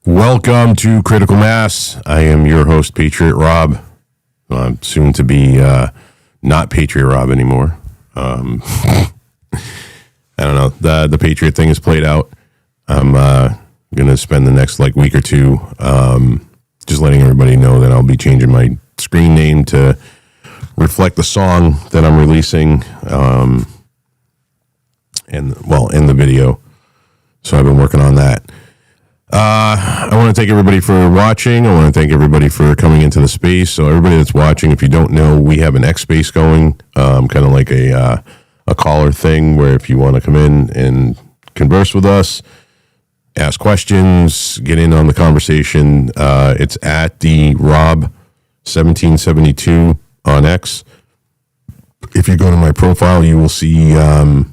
Welcome to Critical Mass. I am your host, Patriot Rob. I'm soon to be not Patriot Rob anymore. I don't know. The Patriot thing is played out. I'm going to spend the next week or two just letting everybody know that I'll be changing my screen name to reflect the song that I'm releasing in the video. So I've been working on that. I want to thank everybody for watching. I want to thank everybody for coming into the space. So everybody that's watching, if you don't know, we have an X space going, kind of like a caller thing where if you want to come in and converse with us, ask questions, get in on the conversation, it's at the Rob 1772 on X. If you go to my profile, you will see like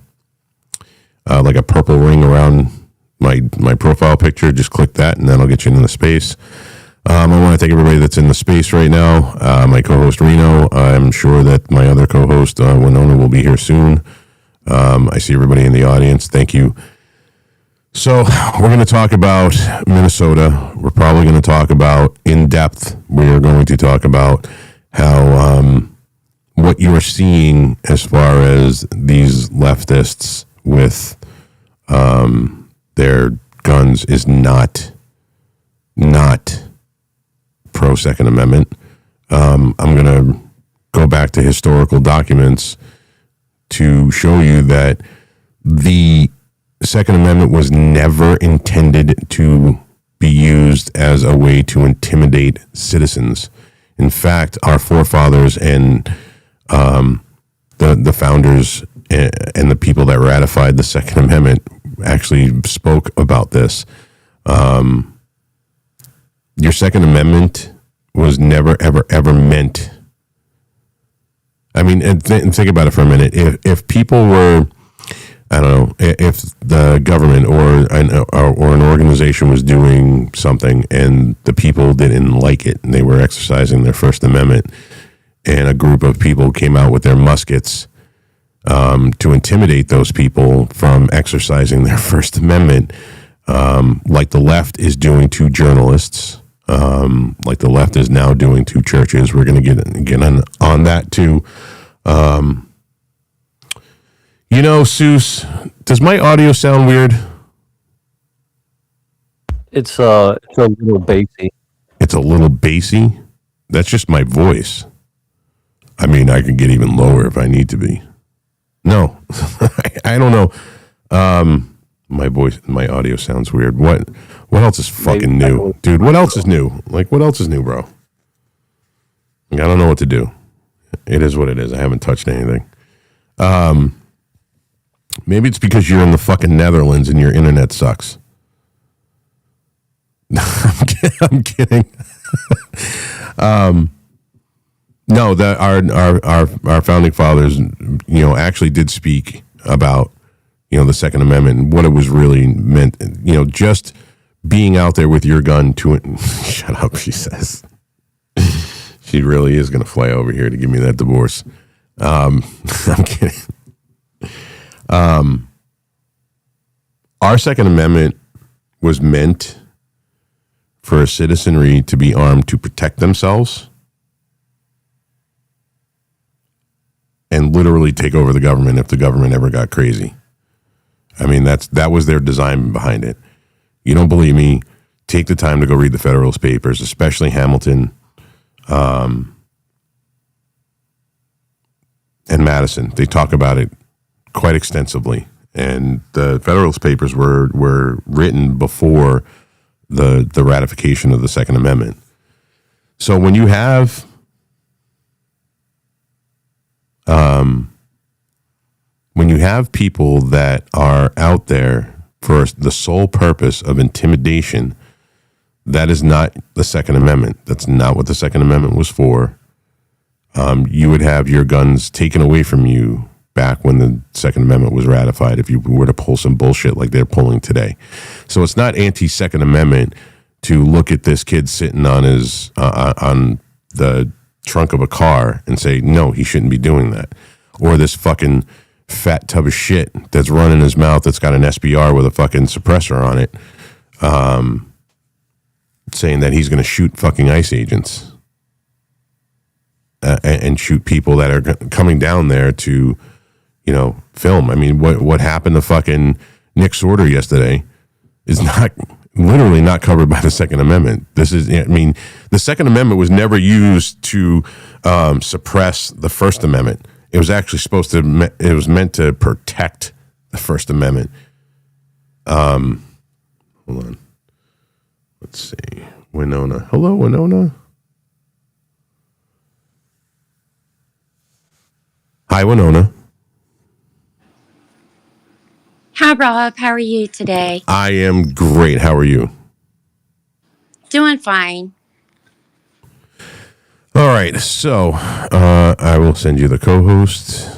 a purple ring around my profile picture. Just click that and that'll get you into the space. I want to thank everybody that's in the space right now. My co-host Reno. I'm sure that my other co-host Winona will be here soon. I see everybody in the audience. Thank you. So we're going to talk about Minnesota. We're probably going to talk about in depth. We're going to talk about how what you are seeing as far as these leftists with their guns is not pro Second Amendment. I'm going to go back to historical documents to show you that the Second Amendment was never intended to be used as a way to intimidate citizens. In fact, our forefathers and the founders and the people that ratified the Second Amendment actually spoke about this. Your Second Amendment was never, ever, ever meant. I mean, and think about it for a minute. If people were, I don't know, if the government or an organization was doing something and the people didn't like it and they were exercising their First Amendment, and a group of people came out with their muskets to intimidate those people from exercising their First Amendment, like the left is doing to journalists, like the left is now doing to churches. We're going to get on that too. Seuss, does my audio sound weird? It's a little bassy. It's a little bassy? That's just my voice. I mean, I can get even lower if I need to be. No, I don't know. My audio sounds weird. What else is fucking new? Dude, what else is new? What else is new, bro? I don't know what to do. It is what it is. I haven't touched anything. Maybe it's because you're in the fucking Netherlands and your internet sucks. I'm kidding. No, that our founding fathers, actually did speak about, the Second Amendment and what it was really meant. Just being out there with your gun to it. Shut up, she says. She really is going to fly over here to give me that divorce. I'm kidding. Our Second Amendment was meant for a citizenry to be armed to protect themselves and literally take over the government if the government ever got crazy. I mean, that was their design behind it. You don't believe me? Take the time to go read the Federalist Papers, especially Hamilton and Madison. They talk about it quite extensively. And the Federalist Papers were written before the ratification of the Second Amendment. So when you have people that are out there for the sole purpose of intimidation, that is not the Second Amendment. That's not what the Second Amendment was for. You would have your guns taken away from you back when the Second Amendment was ratified if you were to pull some bullshit like they're pulling today. So it's not anti-Second Amendment to look at this kid sitting on his on the trunk of a car and say, no, he shouldn't be doing that. Or this fucking fat tub of shit that's running his mouth that's got an SBR with a fucking suppressor on it. saying that he's going to shoot fucking ICE agents and shoot people that are coming down there to, film. I mean, what happened to fucking Nick Sorter yesterday is literally not covered by the Second Amendment. The Second Amendment was never used to suppress the First Amendment. It was actually it was meant to protect the First Amendment. Hold on. Let's see. Winona. Hello, Winona. Hi, Winona. Hi, Rob. How are you today? I am great. How are you? Doing fine. All right. So I will send you the co-host.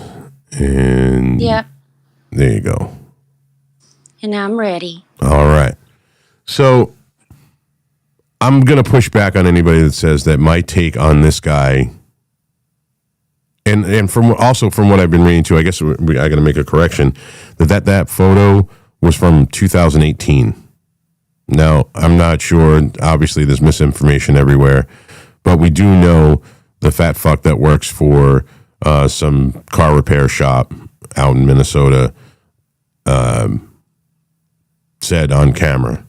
And Yep. There you go. And I'm ready. All right. So I'm going to push back on anybody that says that my take on this guy, and from what I've been reading too, I guess I got to make a correction that photo was from 2018. Now, I'm not sure. Obviously, there's misinformation everywhere, but we do know the fat fuck that works for some car repair shop out in Minnesota said on camera.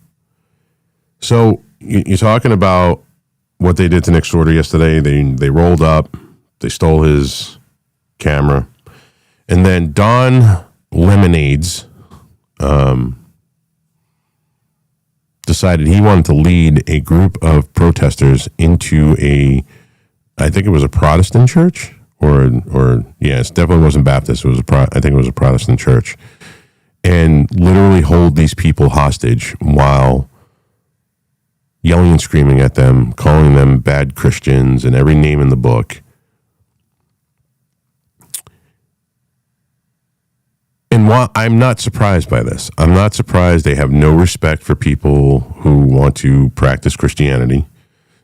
So you're talking about what they did to Nick Sorter yesterday. They rolled up, they stole his camera, and then Don Lemonades decided he wanted to lead a group of protesters into I think it was a Protestant church, or yes, definitely wasn't Baptist. It was I think it was a Protestant church, and literally hold these people hostage while yelling and screaming at them, calling them bad Christians and every name in the book. And while I'm not surprised by this, I'm not surprised they have no respect for people who want to practice Christianity.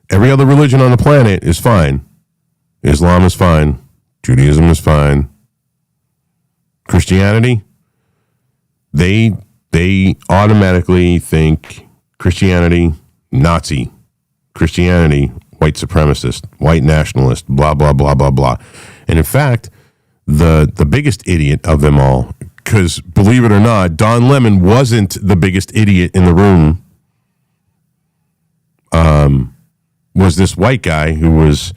Every other religion on the planet is fine. Islam is fine. Judaism is fine. Christianity, they automatically think Christianity, Nazi, Christianity, white supremacist, white nationalist, blah, blah, blah, blah, blah. And in fact, the biggest idiot of them all, because believe it or not, Don Lemon wasn't the biggest idiot in the room, was this white guy who was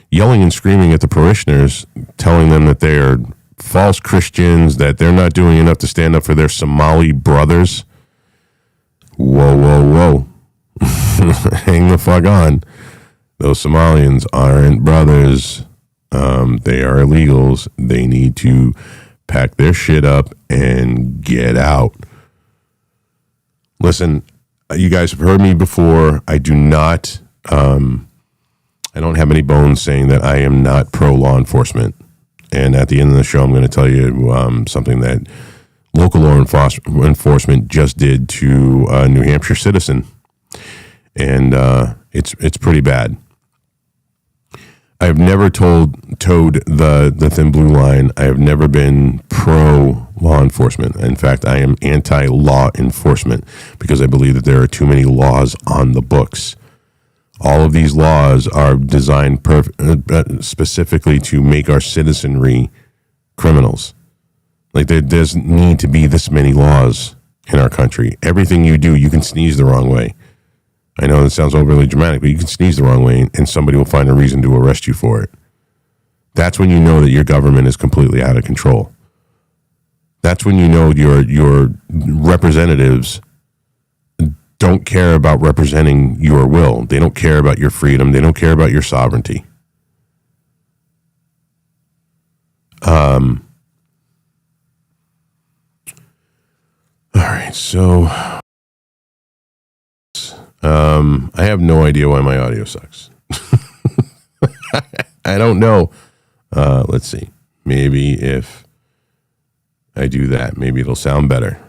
yelling and screaming at the parishioners, telling them that they are false Christians, that they're not doing enough to stand up for their Somali brothers. Whoa, whoa, whoa. Hang the fuck on. Those Somalians aren't brothers. They are illegals. They need to pack their shit up and get out. Listen, you guys have heard me before. I do not, I don't have any bones saying that I am not pro law enforcement. And at the end of the show, I'm going to tell you something that local law enforcement just did to a New Hampshire citizen. And it's pretty bad. I have never towed the thin blue line. I have never been pro law enforcement. In fact, I am anti-law enforcement because I believe that there are too many laws on the books. All of these laws are designed specifically to make our citizenry criminals. Like there doesn't need to be this many laws in our country. Everything you do, you can sneeze the wrong way. I know that sounds overly dramatic, but you can sneeze the wrong way and somebody will find a reason to arrest you for it. That's when you know that your government is completely out of control. That's when you know your representatives don't care about representing your will. They don't care about your freedom. They don't care about your sovereignty. All right, so I have no idea why my audio sucks. I don't know. Let's see. Maybe if I do that, maybe it'll sound better.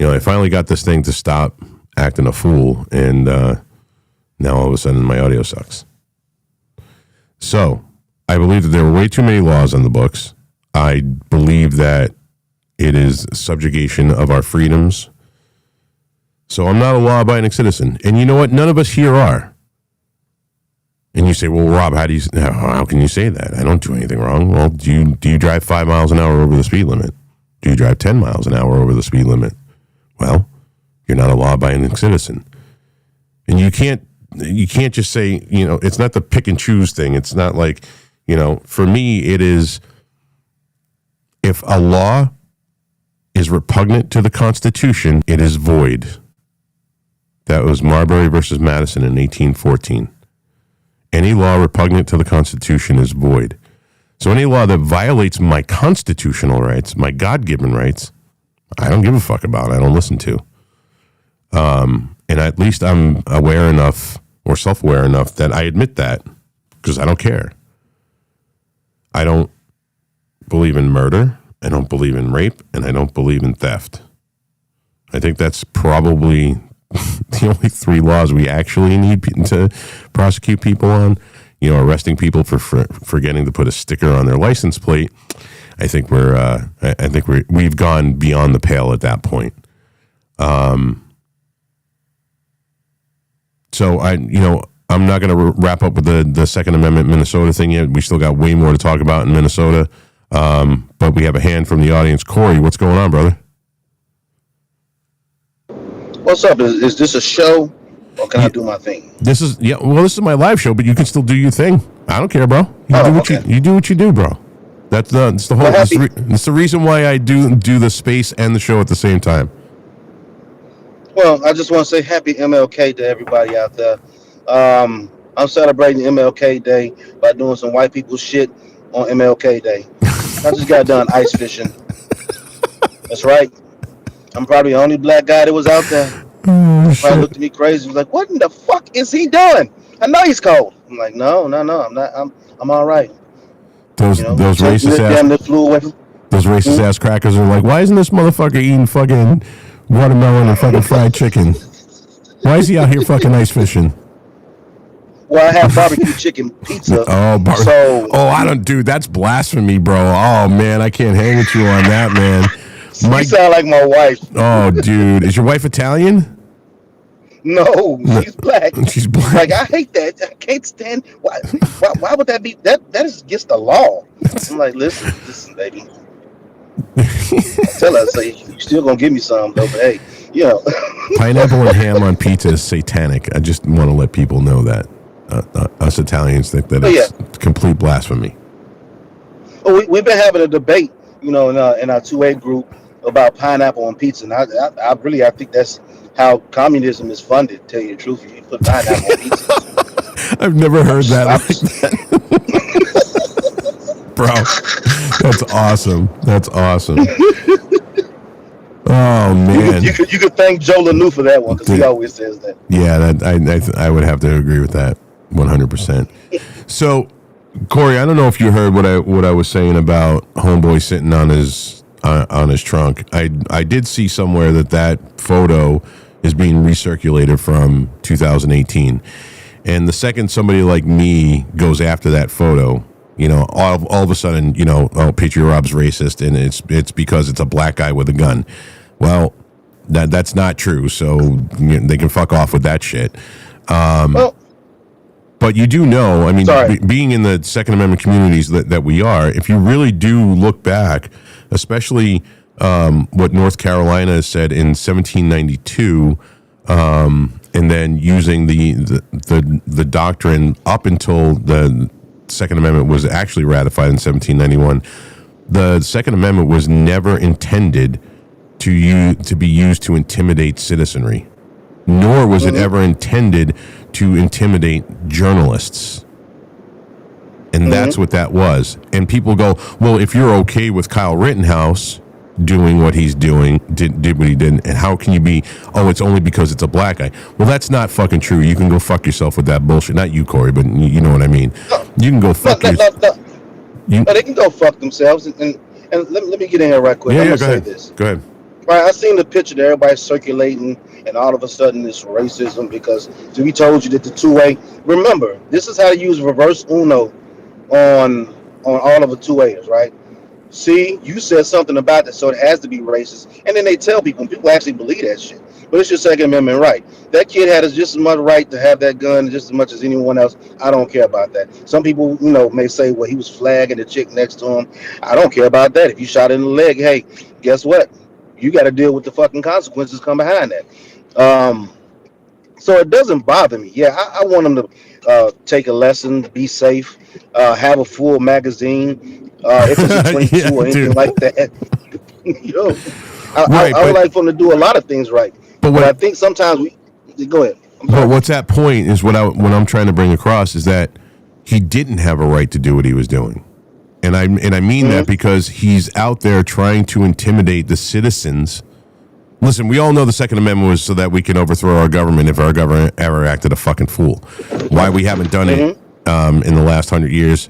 I finally got this thing to stop acting a fool, and now all of a sudden my audio sucks. So I believe that there were way too many laws on the books. I believe that it is subjugation of our freedoms, So I'm not a law-abiding citizen. And you know what? None of us here are. And you say, well, Rob, how can you say that? I don't do anything wrong. Well, do you drive 5 miles an hour over the speed limit? Do you drive 10 miles an hour over the speed limit? Well, you're not a law-abiding citizen. And you can't just say, it's not the pick and choose thing. It's not like, for me, it is, if a law is repugnant to the Constitution, it is void. That was Marbury versus Madison in 1814. Any law repugnant to the Constitution is void. So any law that violates my constitutional rights, my God-given rights, I don't give a fuck about. I don't listen to. And at least I'm aware enough or self-aware enough that I admit that, because I don't care. I don't believe in murder. I don't believe in rape, and I don't believe in theft. I think that's probably the only 3 laws we actually need to prosecute people on. Arresting people for forgetting to put a sticker on their license plate. I think we've gone beyond the pale at that point. So I'm not going to wrap up with the Second Amendment Minnesota thing yet. We still got way more to talk about in Minnesota. But we have a hand from the audience. Corey, what's going on, brother? What's up? Is this a show, or can I do my thing? This is my live show, but you can still do your thing. I don't care, bro. You do what you do, bro. That's the whole. That's the reason why I do the space and the show at the same time. Well, I just want to say happy MLK to everybody out there. I'm celebrating MLK Day by doing some white people shit on MLK Day. I just got done ice fishing. That's right. I'm probably the only black guy that was out there. Probably looked at me crazy. Was like, "What in the fuck is he doing?" I know he's cold. I'm like, no, I'm not. I'm all right. Those racist ass crackers are like, why isn't this motherfucker eating fucking watermelon and fucking fried chicken? Why is he out here fucking ice fishing? Well, I have barbecue chicken pizza. I don't do. That's blasphemy, bro. Oh man, I can't hang with you on that, man. You sound like my wife. Oh, dude, is your wife Italian? No, she's black. She's black. Like, I hate that. I can't stand. Why would that be? That is against the law. I'm like, listen, baby. Tell her, say, you still gonna give me some though, but hey, Pineapple and ham on pizza is satanic. I just want to let people know that. Us Italians think that it's complete blasphemy. Well, we've been having a debate, in our 2A group about pineapple on pizza, and I think that's how communism is funded. Tell you the truth, you put pineapple on pizza. I've never heard that like that. Bro, that's awesome. Oh man, you could thank Joe LaNue for that one, because he always says that. Yeah, I would have to agree with that 100%. So, Corey, I don't know if you heard what I was saying about Homeboy sitting on his trunk. I did see somewhere that photo is being recirculated from 2018, and the second somebody like me goes after that photo, all of a sudden, Patriot Rob's racist, and it's because it's a black guy with a gun. Well, that's not true. So they can fuck off with that shit. But you do know, I mean, being in the Second Amendment communities that we are, if you really do look back, especially what North Carolina has said in 1792, and then using the doctrine up until the Second Amendment was actually ratified in 1791, the Second Amendment was never intended to be used to intimidate citizenry, nor was it ever intended to intimidate journalists. And that's what that was. And people go, well, if you're okay with Kyle Rittenhouse doing what he's doing, did what he did, and how can you be, it's only because it's a black guy? Well, that's not fucking true. You can go fuck yourself with that bullshit. Not you, Corey, but you know what I mean. You can go fuck yourself. No, they can go fuck themselves. And let me get in here right quick. Yeah, I'm go gonna ahead. say this. Go ahead. Right, I seen the picture that everybody's circulating, and all of a sudden it's racism because we told you that the 2A. Remember, this is how to use reverse Uno on all of the 2As, right? See, you said something about that, so it has to be racist. And then they tell people actually believe that shit. but it's your Second Amendment right. That kid had just as much right to have that gun just as much as anyone else. I don't care about that. Some people, may say, well, he was flagging the chick next to him. I don't care about that. If you shot in the leg, hey, guess what? You got to deal with the fucking consequences come behind that. So it doesn't bother me. Yeah, I want them to take a lesson, be safe, have a full magazine, if it's a 22 Yeah, or anything dude. like that. Right, I would but- like for them to do a lot of things right. But But what- I think sometimes go ahead. I'm sorry. But what's that point is what I'm trying to bring across is that he didn't have a right to do what he was doing. And I mean that because he's out there trying to intimidate the citizens. Listen, we all know the Second Amendment was so that we can overthrow our government if our government ever acted a fucking fool. Why we haven't done it in the last 100 years,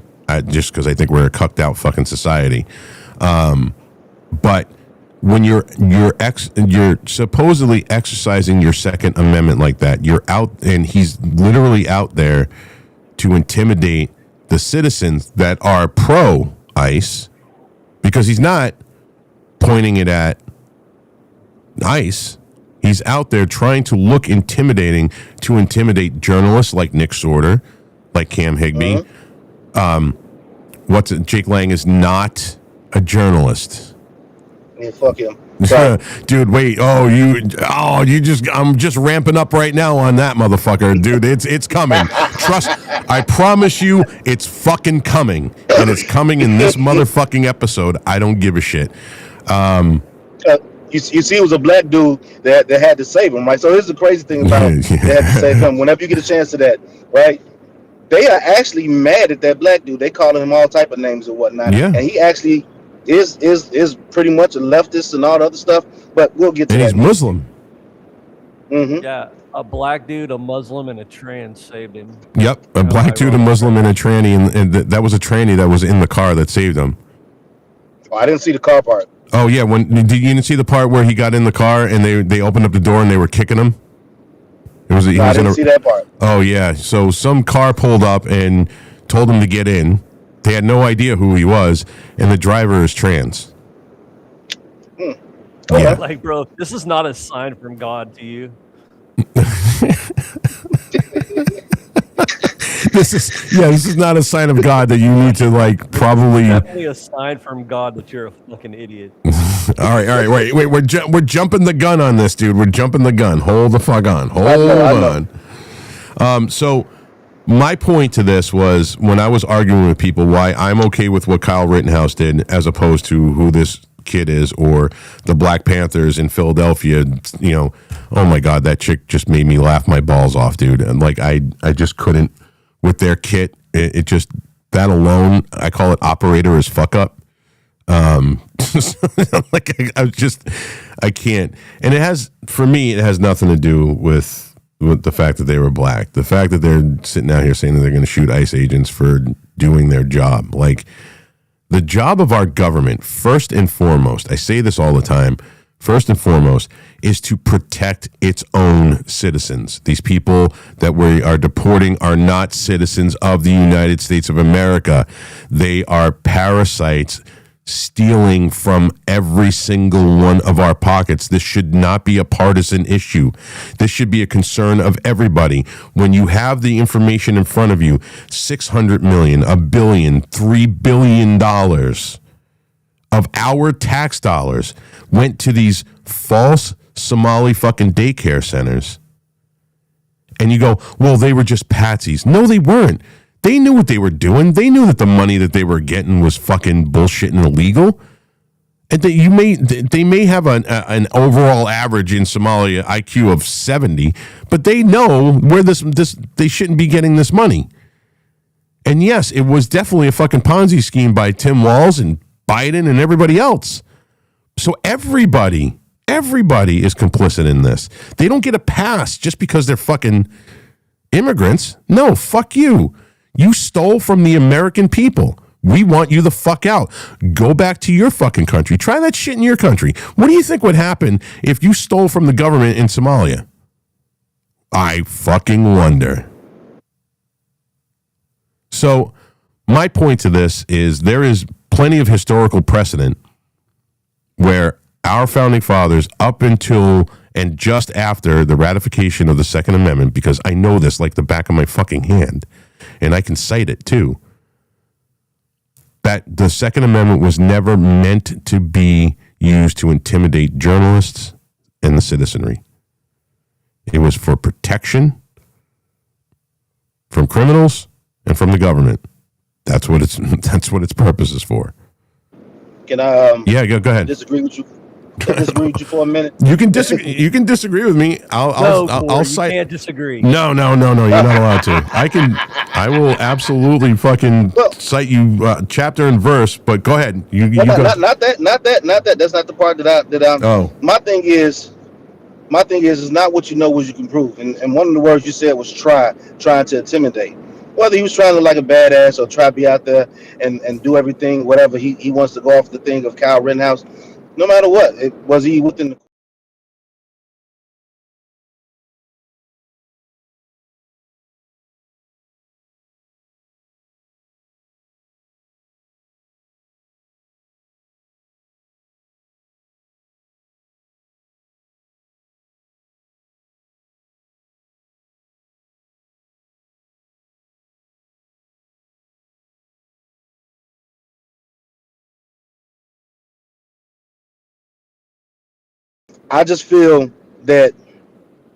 just because I think we're a cucked out fucking society. But when you're supposedly exercising your Second Amendment like that, you're out, and he's literally out there to intimidate the citizens that are pro ICE, because he's not pointing it at ICE. He's out there trying to look intimidating to intimidate journalists like Nick Sorter, like Cam Higbee. Jake Lang is not a journalist. Yeah, fuck him. Sorry. Dude, wait. I'm just ramping up right now on that motherfucker, dude. It's coming. I promise you, it's fucking coming. And it's coming in this motherfucking episode. I don't give a shit. You see, it was a black dude that had to save him, right? So here's the crazy thing about him. They had to save him. Whenever you get a chance to that, right? They are actually mad at that black dude. They calling him all type of names and whatnot. Yeah. And he actually is pretty much a leftist and all the other stuff. But we'll get to And that. he's Muslim. Mm-hmm. Yeah, a black dude, a Muslim, and a trans saved him. Yep. A black dude, a Muslim, and a tranny. And that was a tranny that was in the car that saved him. Oh, I didn't see the car part. Oh, yeah. You didn't see the part where he got in the car and they opened up the door and they were kicking him? He I was didn't see that part. Oh, yeah. So some car pulled up and told him to get in. They had no idea who he was, and the driver is trans. Yeah. Like, bro, this is not a sign from God to you. This is not a sign of God that you need to, like, probably. Definitely a sign from God that you're a fucking idiot. All right. Wait. We're jumping the gun on this, dude. We're jumping the gun. Hold the fuck on. Hold I know. on. So my point to this was when I was arguing with people why I'm okay with what Kyle Rittenhouse did as opposed to who this kid is or the Black Panthers in Philadelphia. Oh my God, that chick just made me laugh my balls off, dude. And like I just couldn't with their kit. It just, that alone, I call it operator as fuck up. Like I can't. And for me, it has nothing to do with the fact that they were black. The fact that they're sitting out here saying that they're going to shoot ICE agents for doing their job. Like, the job of our government, first and foremost, I say this all the time, first and foremost, is to protect its own citizens. These people that we are deporting are not citizens of the United States of America. They are parasites stealing from every single one of our pockets. This should not be a partisan issue. This should be a concern of everybody. When you have the information in front of you, $600 million, $1 billion, $3 billion of our tax dollars went to these false Somali fucking daycare centers. And you go, well, they were just patsies. No, they weren't. They knew what they were doing. They knew that the money that they were getting was fucking bullshit and illegal. And they may have an overall average in Somalia IQ of 70, but they know where they shouldn't be getting this money. And yes, it was definitely a fucking Ponzi scheme by Tim Walz and Biden and everybody else. So everybody is complicit in this. They don't get a pass just because they're fucking immigrants. No, fuck you. You stole from the American people. We want you the fuck out. Go back to your fucking country. Try that shit in your country. What do you think would happen if you stole from the government in Somalia? I fucking wonder. So my point to this is there is plenty of historical precedent where our founding fathers, up until and just after the ratification of the Second Amendment, because I know this like the back of my fucking hand, and I can cite it too, that the Second Amendment was never meant to be used to intimidate journalists and the citizenry. It was for protection from criminals and from the government. That's what its purpose is for. Can I Go ahead. disagree with you? Can I disagree with you for a minute? You can disagree. You can disagree with me. I'll You cite. can't disagree. No. You're not allowed to. I will absolutely fucking cite you chapter and verse. But go ahead. You Well, go. not that. That's not the part that I. Oh. My thing is not what you know, what you can prove. And one of the words you said was trying to intimidate. Whether he was trying to look like a badass or try to be out there and do everything, whatever he wants to go off the thing of Kyle Rittenhouse, no matter what, was he within the. I just feel that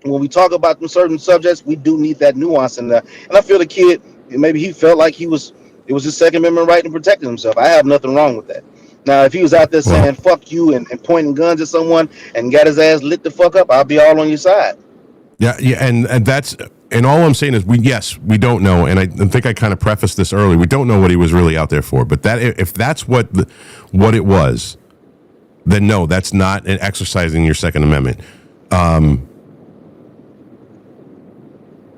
when we talk about them certain subjects, we do need that nuance in there. And I feel the kid, maybe he felt like it was his Second Amendment right in protecting himself. I have nothing wrong with that. Now, if he was out there saying "fuck you" and pointing guns at someone and got his ass lit the fuck up, I'll be all on your side. Yeah, and that's and all I'm saying is we don't know, and I think I kind of prefaced this early. We don't know what he was really out there for, but that if that's what it was, then no, that's not an exercising your Second Amendment.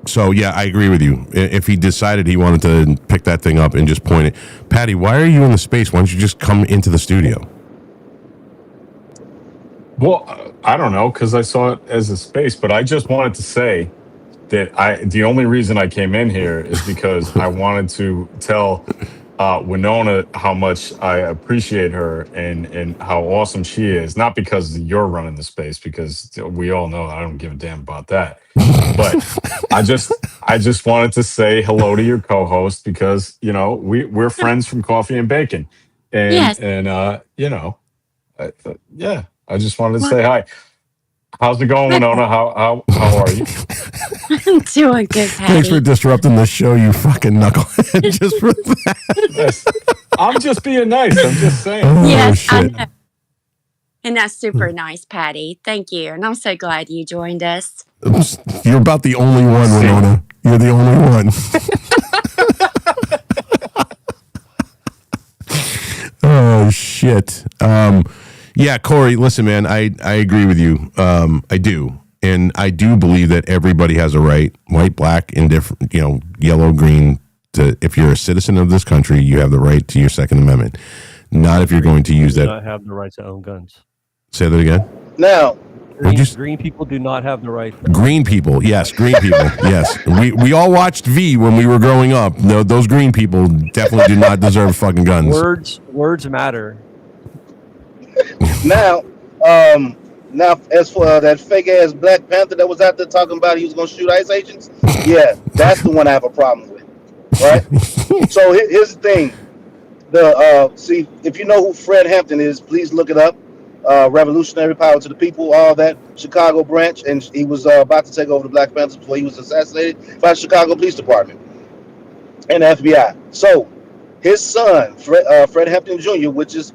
So yeah, I agree with you. If he decided he wanted to pick that thing up and just point it, Patty, why are you in the space? Why don't you just come into the studio? Well, I don't know, because I saw it as a space, but I just wanted to say that the only reason I came in here is because I wanted to tell Winona how much I appreciate her and how awesome she is. Not because you're running the space, because we all know I don't give a damn about that. But I just wanted to say hello to your co-host because we're friends from Coffee and Bacon, and Yes. I just wanted to say hi. How's it going, Winona? How are you? I'm doing good, Patty. Thanks for disrupting the show, you fucking knucklehead. Just for that. Yes. I'm just being nice. I'm just saying. Yes, I shit. know. And that's super nice, Patty. Thank you. And I'm so glad you joined us. You're about the only one, Winona. You're the only one. Oh shit. Yeah, Corey, listen, man, I agree with you. I do. And I do believe that everybody has a right, white, black, indifferent, yellow, green, if you're a citizen of this country, you have the right to your Second Amendment. Not if you're going to use Do that. not have the right to own guns. Say that again. Now, Green people do not have the right. Green people, yes, green people, yes. We all watched V when we were growing up. No, those green people definitely do not deserve fucking guns. Words matter. now, as for that fake ass Black Panther that was out there talking about he was going to shoot ICE agents, yeah, that's the one I have a problem with, right? So here's the thing: see, if you know who Fred Hampton is, please look it up. Revolutionary Power to the People, all that, Chicago branch, and he was about to take over the Black Panthers before he was assassinated by the Chicago Police Department and the FBI. So his son, Fred Hampton Jr., which is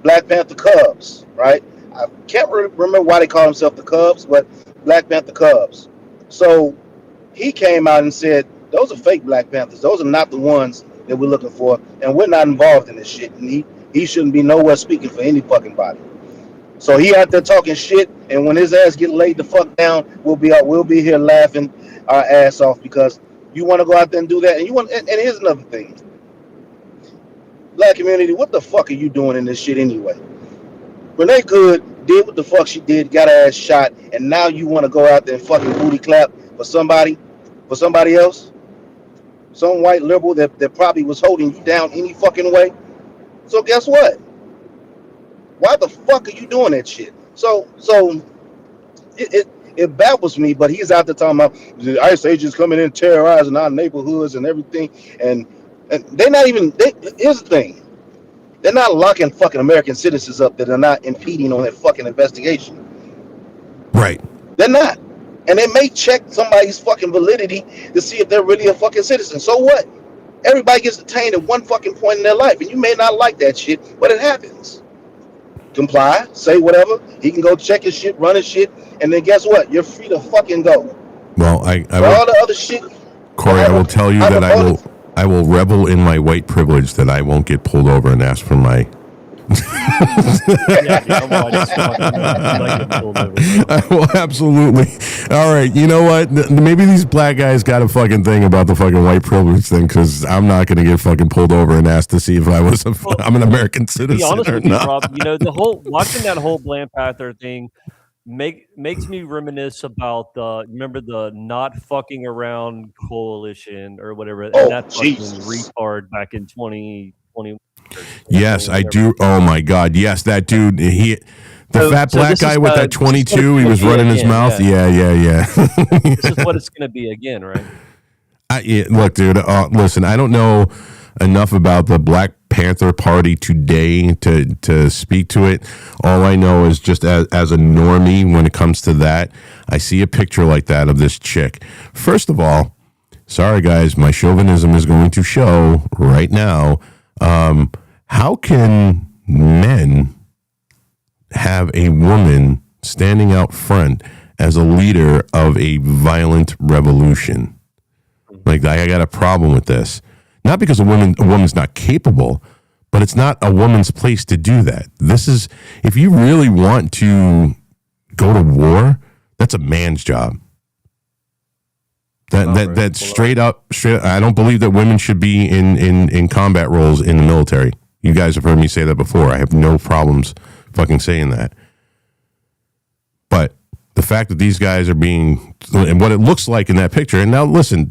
Black Panther Cubs, right? I can't remember why they call themselves the Cubs, but Black Panther Cubs. So he came out and said, those are fake Black Panthers. Those are not the ones that we're looking for, and we're not involved in this shit. And he shouldn't be nowhere speaking for any fucking body. So he out there talking shit, and when his ass get laid the fuck down, we'll be here laughing our ass off because you want to go out there and do that. And here's another thing. Black community, what the fuck are you doing in this shit anyway? Renee Good did what the fuck she did, got her ass shot, and now you want to go out there and fucking booty clap for somebody else? Some white liberal that probably was holding you down any fucking way. So guess what? Why the fuck are you doing that shit? So it baffles me. But he's out there talking about the ICE agents coming in terrorizing our neighborhoods and everything, and they're not even. Here's the thing: they're not locking fucking American citizens up that are not impeding on that fucking investigation. Right. They're not, and they may check somebody's fucking validity to see if they're really a fucking citizen. So what? Everybody gets detained at one fucking point in their life, and you may not like that shit, but it happens. Comply, say whatever. He can go check his shit, run his shit, and then guess what? You're free to fucking go. Well, I But will, all the other shit, Corey, I will tell you I that voted. I will revel in my white privilege that I won't get pulled over and ask for my. Yeah, I'm white as fuck. I'm not getting pulled over. I will absolutely. All right, you know what? Maybe these black guys got a fucking thing about the fucking white privilege thing because I'm not going to get fucking pulled over and asked to see if I'm an American To be citizen honest or with you, not. Rob, the whole watching that whole Black Panther thing makes me reminisce about remember the not fucking around coalition or whatever, and Oh, that fucking Jesus. retard back in 2020. Yes, I do. Oh my God, yes, that dude. The So- fat so black this guy is, with that this is what 22. it's He was gonna be running his again, mouth. yeah. Yeah. This is what it's going to be again, right? Look, dude. Listen, I don't know enough about the Black Panther Party today to speak to it. All I know is just as a normie when it comes to that, I see a picture like that of this chick. First of all, sorry guys, my chauvinism is going to show right now. How can men have a woman standing out front as a leader of a violent revolution? Like, I got a problem with this. Not because a woman's not capable, but it's not a woman's place to do that. This is, if you really want to go to war, that's a man's job. That straight up. I don't believe that women should be in combat roles in the military. You guys have heard me say that before. I have no problems fucking saying that. But the fact that these guys are being, and what it looks like in that picture, and now listen,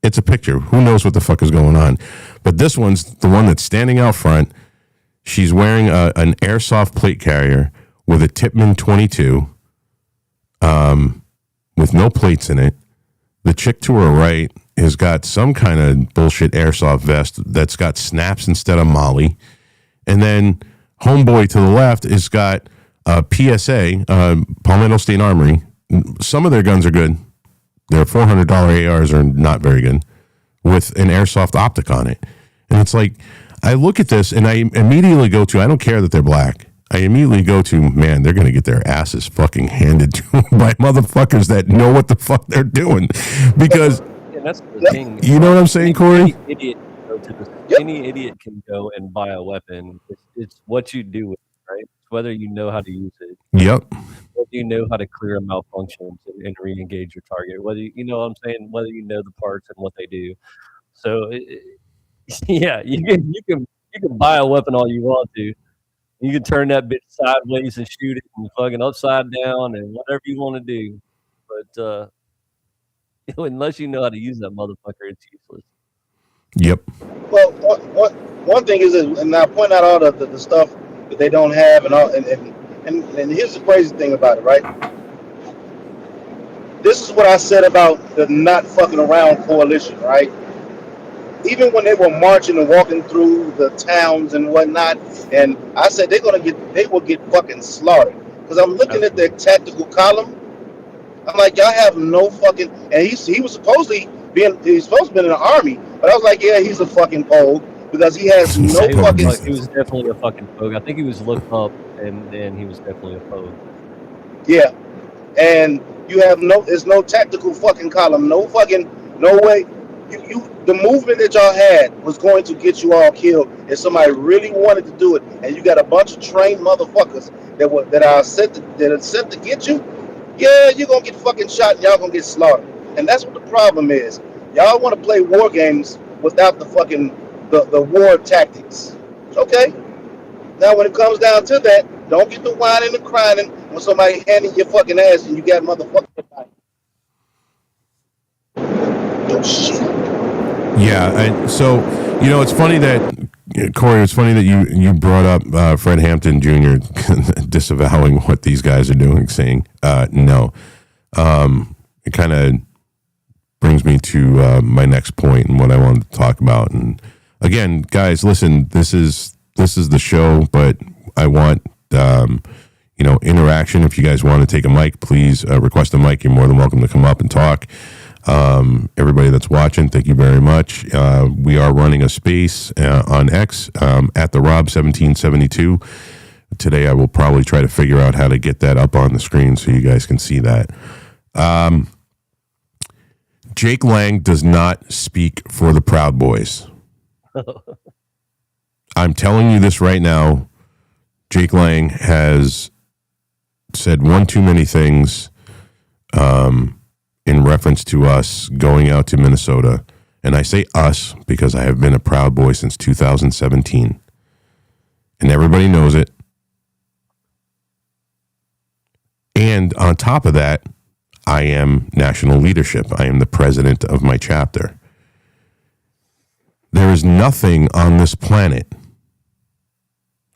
it's a picture. Who knows what the fuck is going on? But this one's the one that's standing out front. She's wearing an airsoft plate carrier with a Tippmann 22, with no plates in it. The chick to her right has got some kind of bullshit airsoft vest that's got snaps instead of Molly. And then homeboy to the left has got PSA, Palmetto State Armory. Some of their guns are good. Their $400 ARs are not very good, with an airsoft optic on it. And it's like, I look at this and I immediately go to, I don't care that they're black. I immediately go to, man, they're going to get their asses fucking handed to them by motherfuckers that know what the fuck they're doing. Because, And that's the thing. you know what I'm saying, Corey? Any idiot can go and buy a weapon. It's what you do with it, right? It's whether you know how to use it, Yep. whether you know how to clear malfunctions and re-engage your target, whether you know what I'm saying, whether you know the parts and what they do. So, yeah, you can buy a weapon all you want to. You can turn that bitch sideways and shoot it and fucking upside down and whatever you want to do. But unless you know how to use that motherfucker, it's useless. Yep. Well, one thing is, that, and I point out all the stuff that they don't have, and all, and here's the crazy thing about it, right? This is what I said about the not fucking around coalition, right? Even when they were marching and walking through the towns and whatnot, and I said they will get fucking slaughtered. Because I'm looking at their tactical column. I'm like, y'all have no fucking. And he was supposed to be in the army, but I was like, yeah, he's a fucking pogue because he has no He was, fucking. he was definitely a fucking pogue. I think he was looked up, and he was definitely a pogue. Yeah, and you have it's no tactical fucking column, no way. The movement that y'all had was going to get you all killed if somebody really wanted to do it, and you got a bunch of trained motherfuckers that are set to get you. Yeah, you're gonna get fucking shot and y'all gonna get slaughtered. And that's what the problem is. Y'all want to play war games without the fucking the war tactics. Okay? Now when it comes down to that, don't get the whining and crying when somebody handing your fucking ass and you got motherfucking. Oh shit. Yeah. So, it's funny that, Corey, it's funny that you brought up Fred Hampton Jr. disavowing what these guys are doing, saying no. It kind of brings me to my next point and what I wanted to talk about. And again, guys, listen, this is the show, but I want interaction. If you guys want to take a mic, please request a mic. You're more than welcome to come up and talk. Everybody that's watching, thank you very much. We are running a space on X at the Rob 1772. Today I will probably try to figure out how to get that up on the screen so you guys can see that. Jake Lang does not speak for the Proud Boys. I'm telling you this right now. Jake Lang has said one too many things in reference to us going out to Minnesota. And I say us because I have been a Proud Boy since 2017. And everybody knows it. And on top of that, I am national leadership. I am the president of my chapter. There is nothing on this planet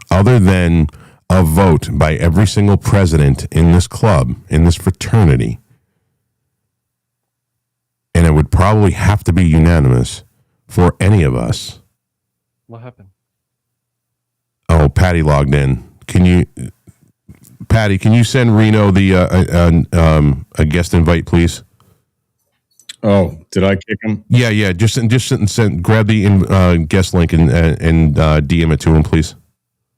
other than a vote by every single president in this club, in this fraternity. And it would probably have to be unanimous for any of us. What happened? Oh, Patty logged in. Patty, can you send Reno a guest invite, please? Oh, did I kick him? Yeah. Just grab the guest link and DM it to him, please.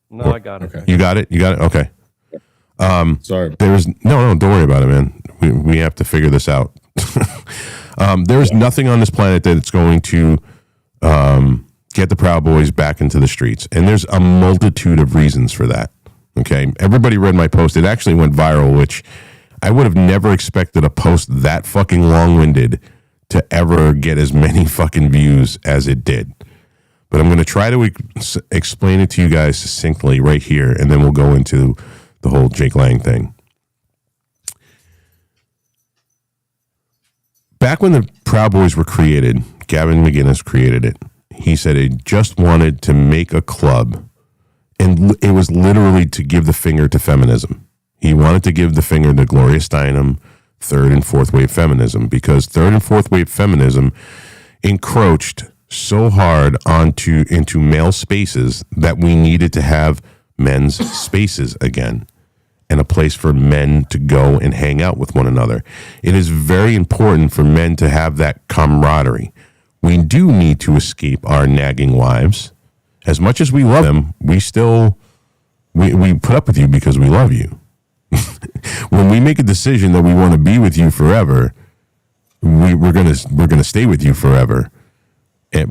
No, I got it. Okay. You got it. Okay. Sorry. There is no. Don't worry about it, man. We have to figure this out. There is nothing on this planet that it's going to get the Proud Boys back into the streets, and there's a multitude of reasons for that. Okay, everybody read my post. It actually went viral, which I would have never expected a post that fucking long-winded to ever get as many fucking views as it did. But I'm going to try to explain it to you guys succinctly right here, and then we'll go into the whole Jake Lang thing. Back when the Proud Boys were created, Gavin McInnes created it. He said he just wanted to make a club, and it was literally to give the finger to feminism. He wanted to give the finger to Gloria Steinem, third and fourth wave feminism, because third and fourth wave feminism encroached so hard into male spaces that we needed to have men's spaces again, and a place for men to go and hang out with one another. It is very important for men to have that camaraderie. We do need to escape our nagging wives. As much as we love them, we put up with you because we love you. When we make a decision that we want to be with you forever, we're gonna stay with you forever.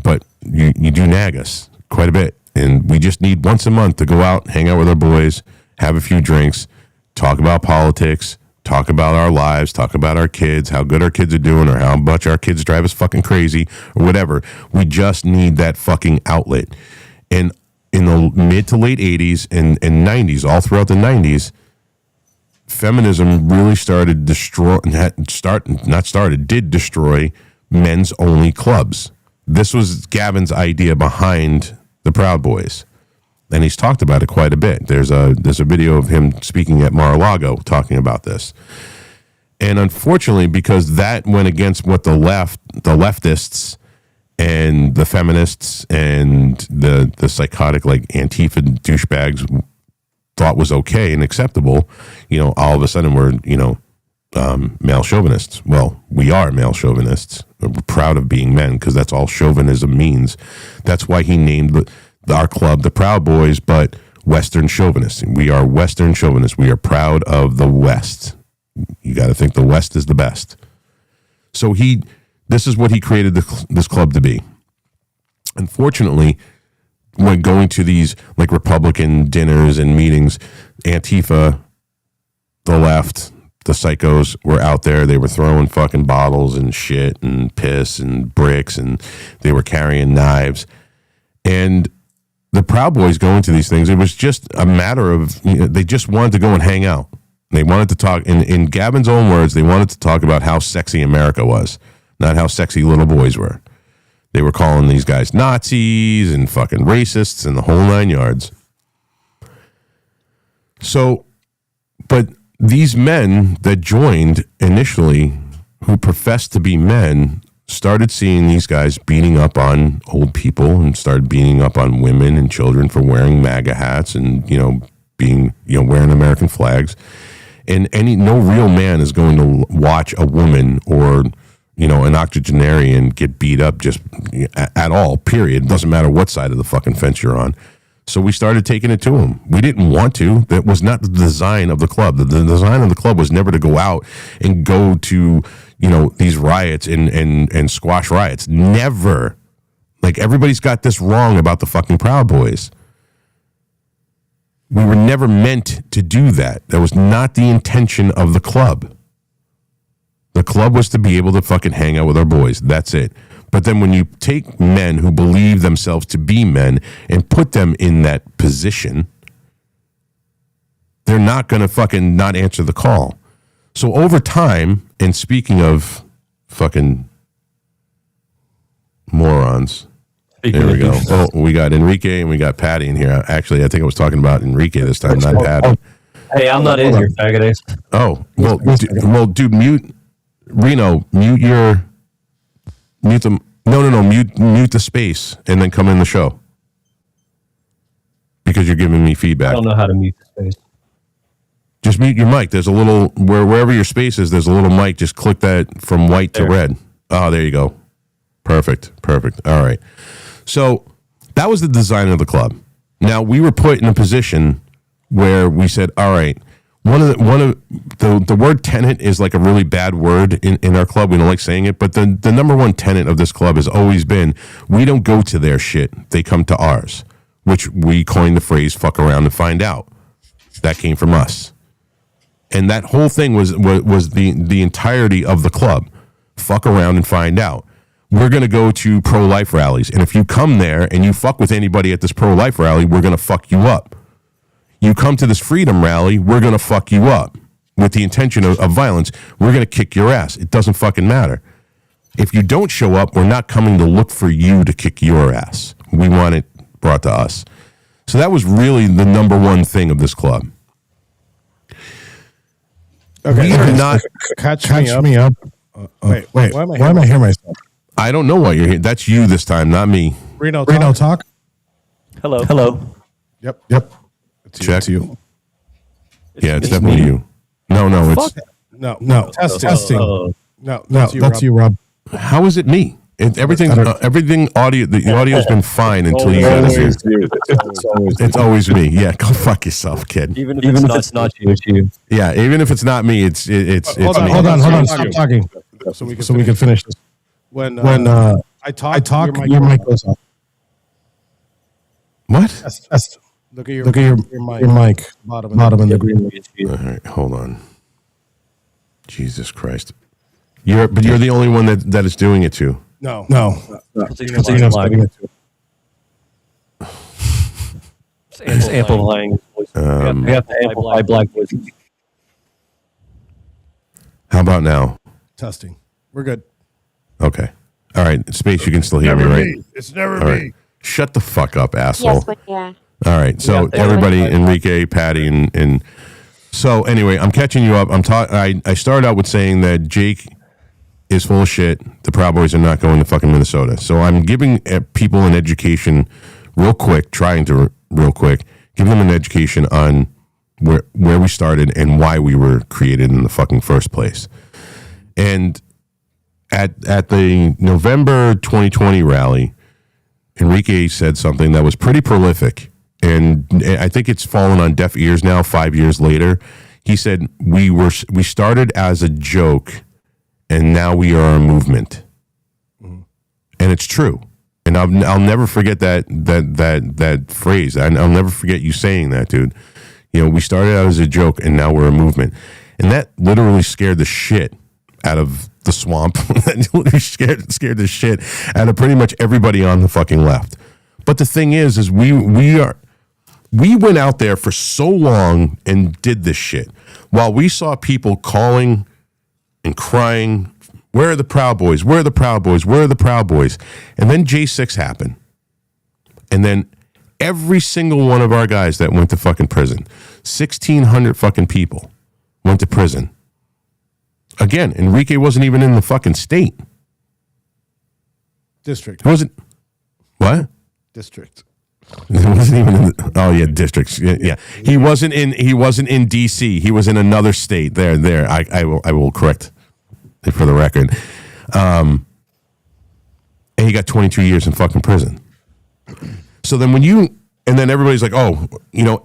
But you do nag us quite a bit, and we just need once a month to go out, hang out with our boys, have a few drinks, talk about politics, talk about our lives, talk about our kids, how good our kids are doing, or how much our kids drive us fucking crazy, or whatever. We just need that fucking outlet. And in the mid to late 80s and 90s, all throughout the 90s, feminism really did destroy men's only clubs. This was Gavin's idea behind the Proud Boys, and he's talked about it quite a bit. There's a video of him speaking at Mar-a-Lago talking about this. And unfortunately, because that went against what the leftists and the feminists and the psychotic like Antifa douchebags thought was okay and acceptable, all of a sudden we're, male chauvinists. Well, we are male chauvinists. We're proud of being men because that's all chauvinism means. That's why he named our club the Proud Boys, but Western chauvinists. We are Western chauvinists. We are proud of the West. You got to think the West is the best. So this is what he created this club to be. Unfortunately, when going to these like Republican dinners and meetings, Antifa, the left, the psychos were out there. They were throwing fucking bottles and shit and piss and bricks, and they were carrying knives. And the Proud Boys going to these things, it was just a matter of, they just wanted to go and hang out. They wanted to talk, in Gavin's own words, they wanted to talk about how sexy America was, not how sexy little boys were. They were calling these guys Nazis and fucking racists and the whole 9 yards. So, but these men that joined initially, who professed to be men, started seeing these guys beating up on old people and started beating up on women and children for wearing MAGA hats and, wearing American flags. And no real man is going to watch a woman or, an octogenarian get beat up just at all, period. It doesn't matter what side of the fucking fence you're on. So we started taking it to him. We didn't want to. That was not the design of the club. The design of the club was never to go out and go to, these riots and squash riots. Never. Like, everybody's got this wrong about the fucking Proud Boys. We were never meant to do that. That was not the intention of the club. The club was to be able to fucking hang out with our boys. That's it. But then when you take men who believe themselves to be men and put them in that position, they're not going to fucking not answer the call. So over time, and speaking of fucking morons, Speaking there we of go. douchebags. Oh, we got Enrique and we got Patty in here. Actually, I think I was talking about Enrique this time, not Patty. Hey, I'm not in here, faggot ace. Oh, well, dude, mute Reno, mute them. No, mute the space and then come in the show because you're giving me I feedback. don't know how to mute the space. Just mute your mic. There's a little wherever your space is. There's a little mic. Just click that from white to There. red. Oh, there you go. Perfect. All right. So that was the design of the club. Now we were put in a position where we said, all right. One of the word tenet is like a really bad word in our club. We don't like saying it, but the number one tenet of this club has always been we don't go to their shit. They come to ours, which we coined the phrase fuck around and find out. That came from us. And that whole thing was the entirety of the club. Fuck around and find out. We're going to go to pro-life rallies. And if you come there and you fuck with anybody at this pro-life rally, we're going to fuck you up. You come to this freedom rally, we're going to fuck you up with the intention of violence. We're going to kick your ass. It doesn't fucking matter. If you don't show up, we're not coming to look for you to kick your ass. We want it brought to us. So that was really the number one thing of this club. Okay, We are not. catch me up. Wait, why am I hearing myself? I don't know why you're here. That's you this time, not me. Reno, talk. Hello. Yep. It's Check. It's you. Yeah, it's definitely you. No, it's. No. Testing. No, that's you, Rob. How is it me? Everything audio. The audio's been fine until you got here. It's always me. Yeah, go fuck yourself, kid. Even if it's not you, it's you. Yeah, even if it's not me, it's Hold me. on. Stop talking. So we can finish this. When I talk, your mic goes off. What? That's look at your mic. Bottom in the green. All right, hold on. Jesus Christ. You're the only one that is doing it to. No. It's amplifying his voice. We have to amplify black voices. How about now? Testing. We're good. Okay. All right, Space, you can still hear me, right? It's never All right. Shut the fuck up, asshole. Yes, but yeah. All right. So Yeah. everybody, Enrique, Patty, and so anyway, I'm catching you up. I started out with saying that Jake is full of shit. The Proud Boys are not going to fucking Minnesota. So I'm giving people an education real quick, real quick, give them an education on where we started and why we were created in the fucking first place. And at the November 2020 rally, Enrique said something that was pretty prolific, and I think it's fallen on deaf ears now 5 years later. He said we started as a joke and now we are a movement. Mm-hmm. And it's true. And I'll never forget that phrase. I'll never forget you saying that, dude. You know, we started out as a joke and now we're a movement. And that literally scared the shit out of the swamp. That literally scared the shit out of pretty much everybody on the fucking left. But the thing is we went out there for so long and did this shit while we saw people calling and crying Where are the Proud Boys? Where are the Proud Boys? Where are the Proud Boys? And then J6 happened. And then every single one of our guys that went to fucking prison, 1,600 fucking people went to prison. Again, Enrique wasn't even in the fucking state. District. He wasn't. What? District. He wasn't even in the, oh yeah, districts. Yeah. He wasn't in DC. He was in another state. There. I will correct it for the record. And he got 22 years in fucking prison. So then and then everybody's like, oh,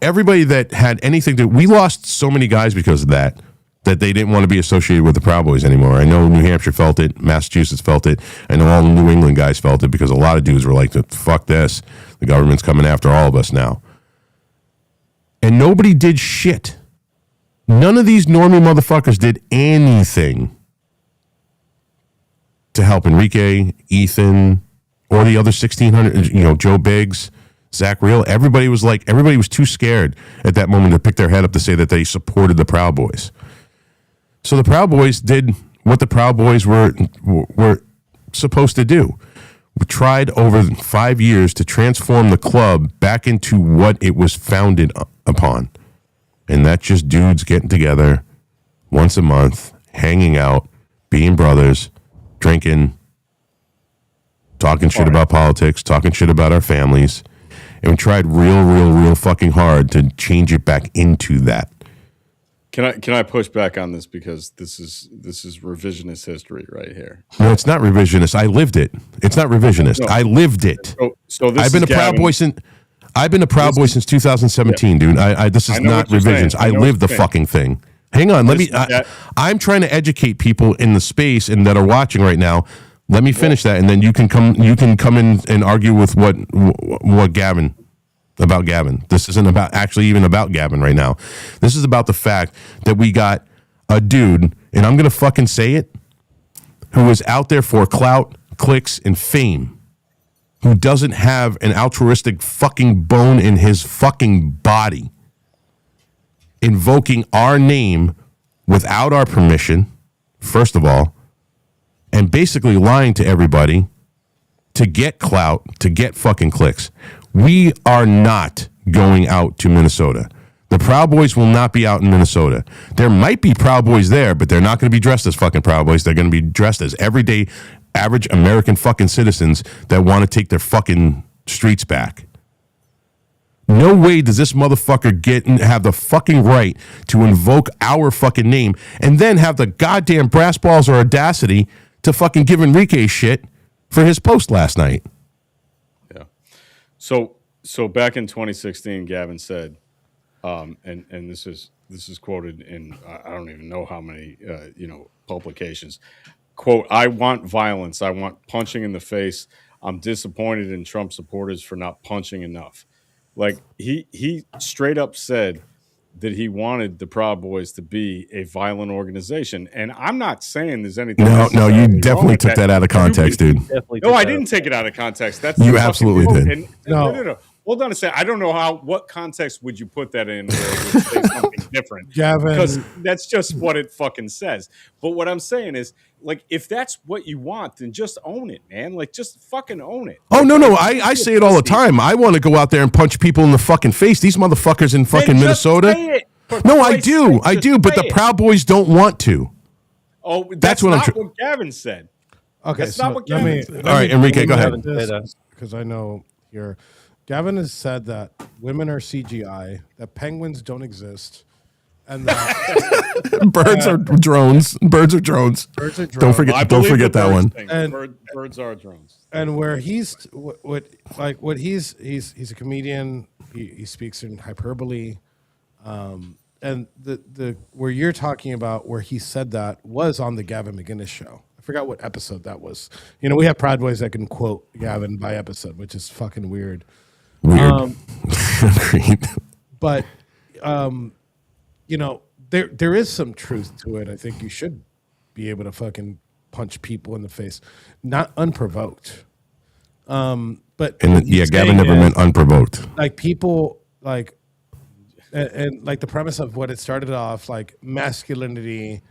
everybody that had anything to, we lost so many guys because of that they didn't want to be associated with the Proud Boys anymore. I know New Hampshire felt it, Massachusetts felt it, I know all the New England guys felt it because a lot of dudes were like, fuck this, the government's coming after all of us now. And nobody did shit. None of these normie motherfuckers did anything to help Enrique, Ethan, or the other 1,600, Joe Biggs, Zach Real. Everybody was too scared at that moment to pick their head up to say that they supported the Proud Boys. So the Proud Boys did what the Proud Boys were supposed to do. We tried over 5 years to transform the club back into what it was founded upon. And that's just dudes getting together once a month, hanging out, being brothers, drinking, talking shit about politics, talking shit about our families. And we tried real fucking hard to change it back into that. Can I push back on this because this is revisionist history right here? No, it's not revisionist. I lived it. It's not revisionist. No. I lived it. So this I've been a Proud Boy since 2017, dude. This is not revisions. I lived the fucking thing. Hang on, I'm trying to educate people in the space and that are watching right now. Let me finish that, and then you can come in and argue with what Gavin. About Gavin. This isn't about Gavin right now. This is about the fact that we got a dude, and I'm going to fucking say it, who is out there for clout, clicks, and fame, who doesn't have an altruistic fucking bone in his fucking body, invoking our name without our permission, first of all, and basically lying to everybody to get clout, to get fucking clicks. We are not going out to Minnesota. The Proud Boys will not be out in Minnesota. There might be Proud Boys there, but they're not going to be dressed as fucking Proud Boys. They're going to be dressed as everyday, average American fucking citizens that want to take their fucking streets back. No way does this motherfucker have the fucking right to invoke our fucking name and then have the goddamn brass balls or audacity to fucking give Enrique shit for his post last night. So back in 2016, Gavin said, and this is quoted in I don't even know how many publications. Quote: "I want violence. I want punching in the face. I'm disappointed in Trump supporters for not punching enough." Like he straight up said that he wanted the Proud Boys to be a violent organization, and I'm not saying there's anything. No, you definitely took that out of context, dude. No, I didn't take it out of context. That's you absolutely did. No. Hold on a second. I don't know what context would you put that in where it would say something different? Gavin. Because that's just what it fucking says. But what I'm saying is, like, if that's what you want, then just own it, man. Like, just fucking own it. Oh, no. I say it all the time. I want to go out there and punch people in the fucking face. These motherfuckers in fucking Minnesota. No, I do. But the Proud Boys don't want to. Oh, that's what Gavin said. Okay, that's not what Gavin said. All right, Enrique, go ahead. Because I know here, Gavin has said that women are CGI, that penguins don't exist, and that birds are drones. Birds are drones. Birds are drones. Don't forget that one. And birds are drones. And where he's he's a comedian. He speaks in hyperbole. And the where you're talking about where he said that was on the Gavin McInnes show. I forgot what episode that was. We have Proud Boys that can quote Gavin by episode, which is fucking weird. Agreed. But there is some truth to it. I think you should be able to fucking punch people in the face, not unprovoked. But Gavin never meant unprovoked. Like people like. And like the premise of what it started off like masculinity,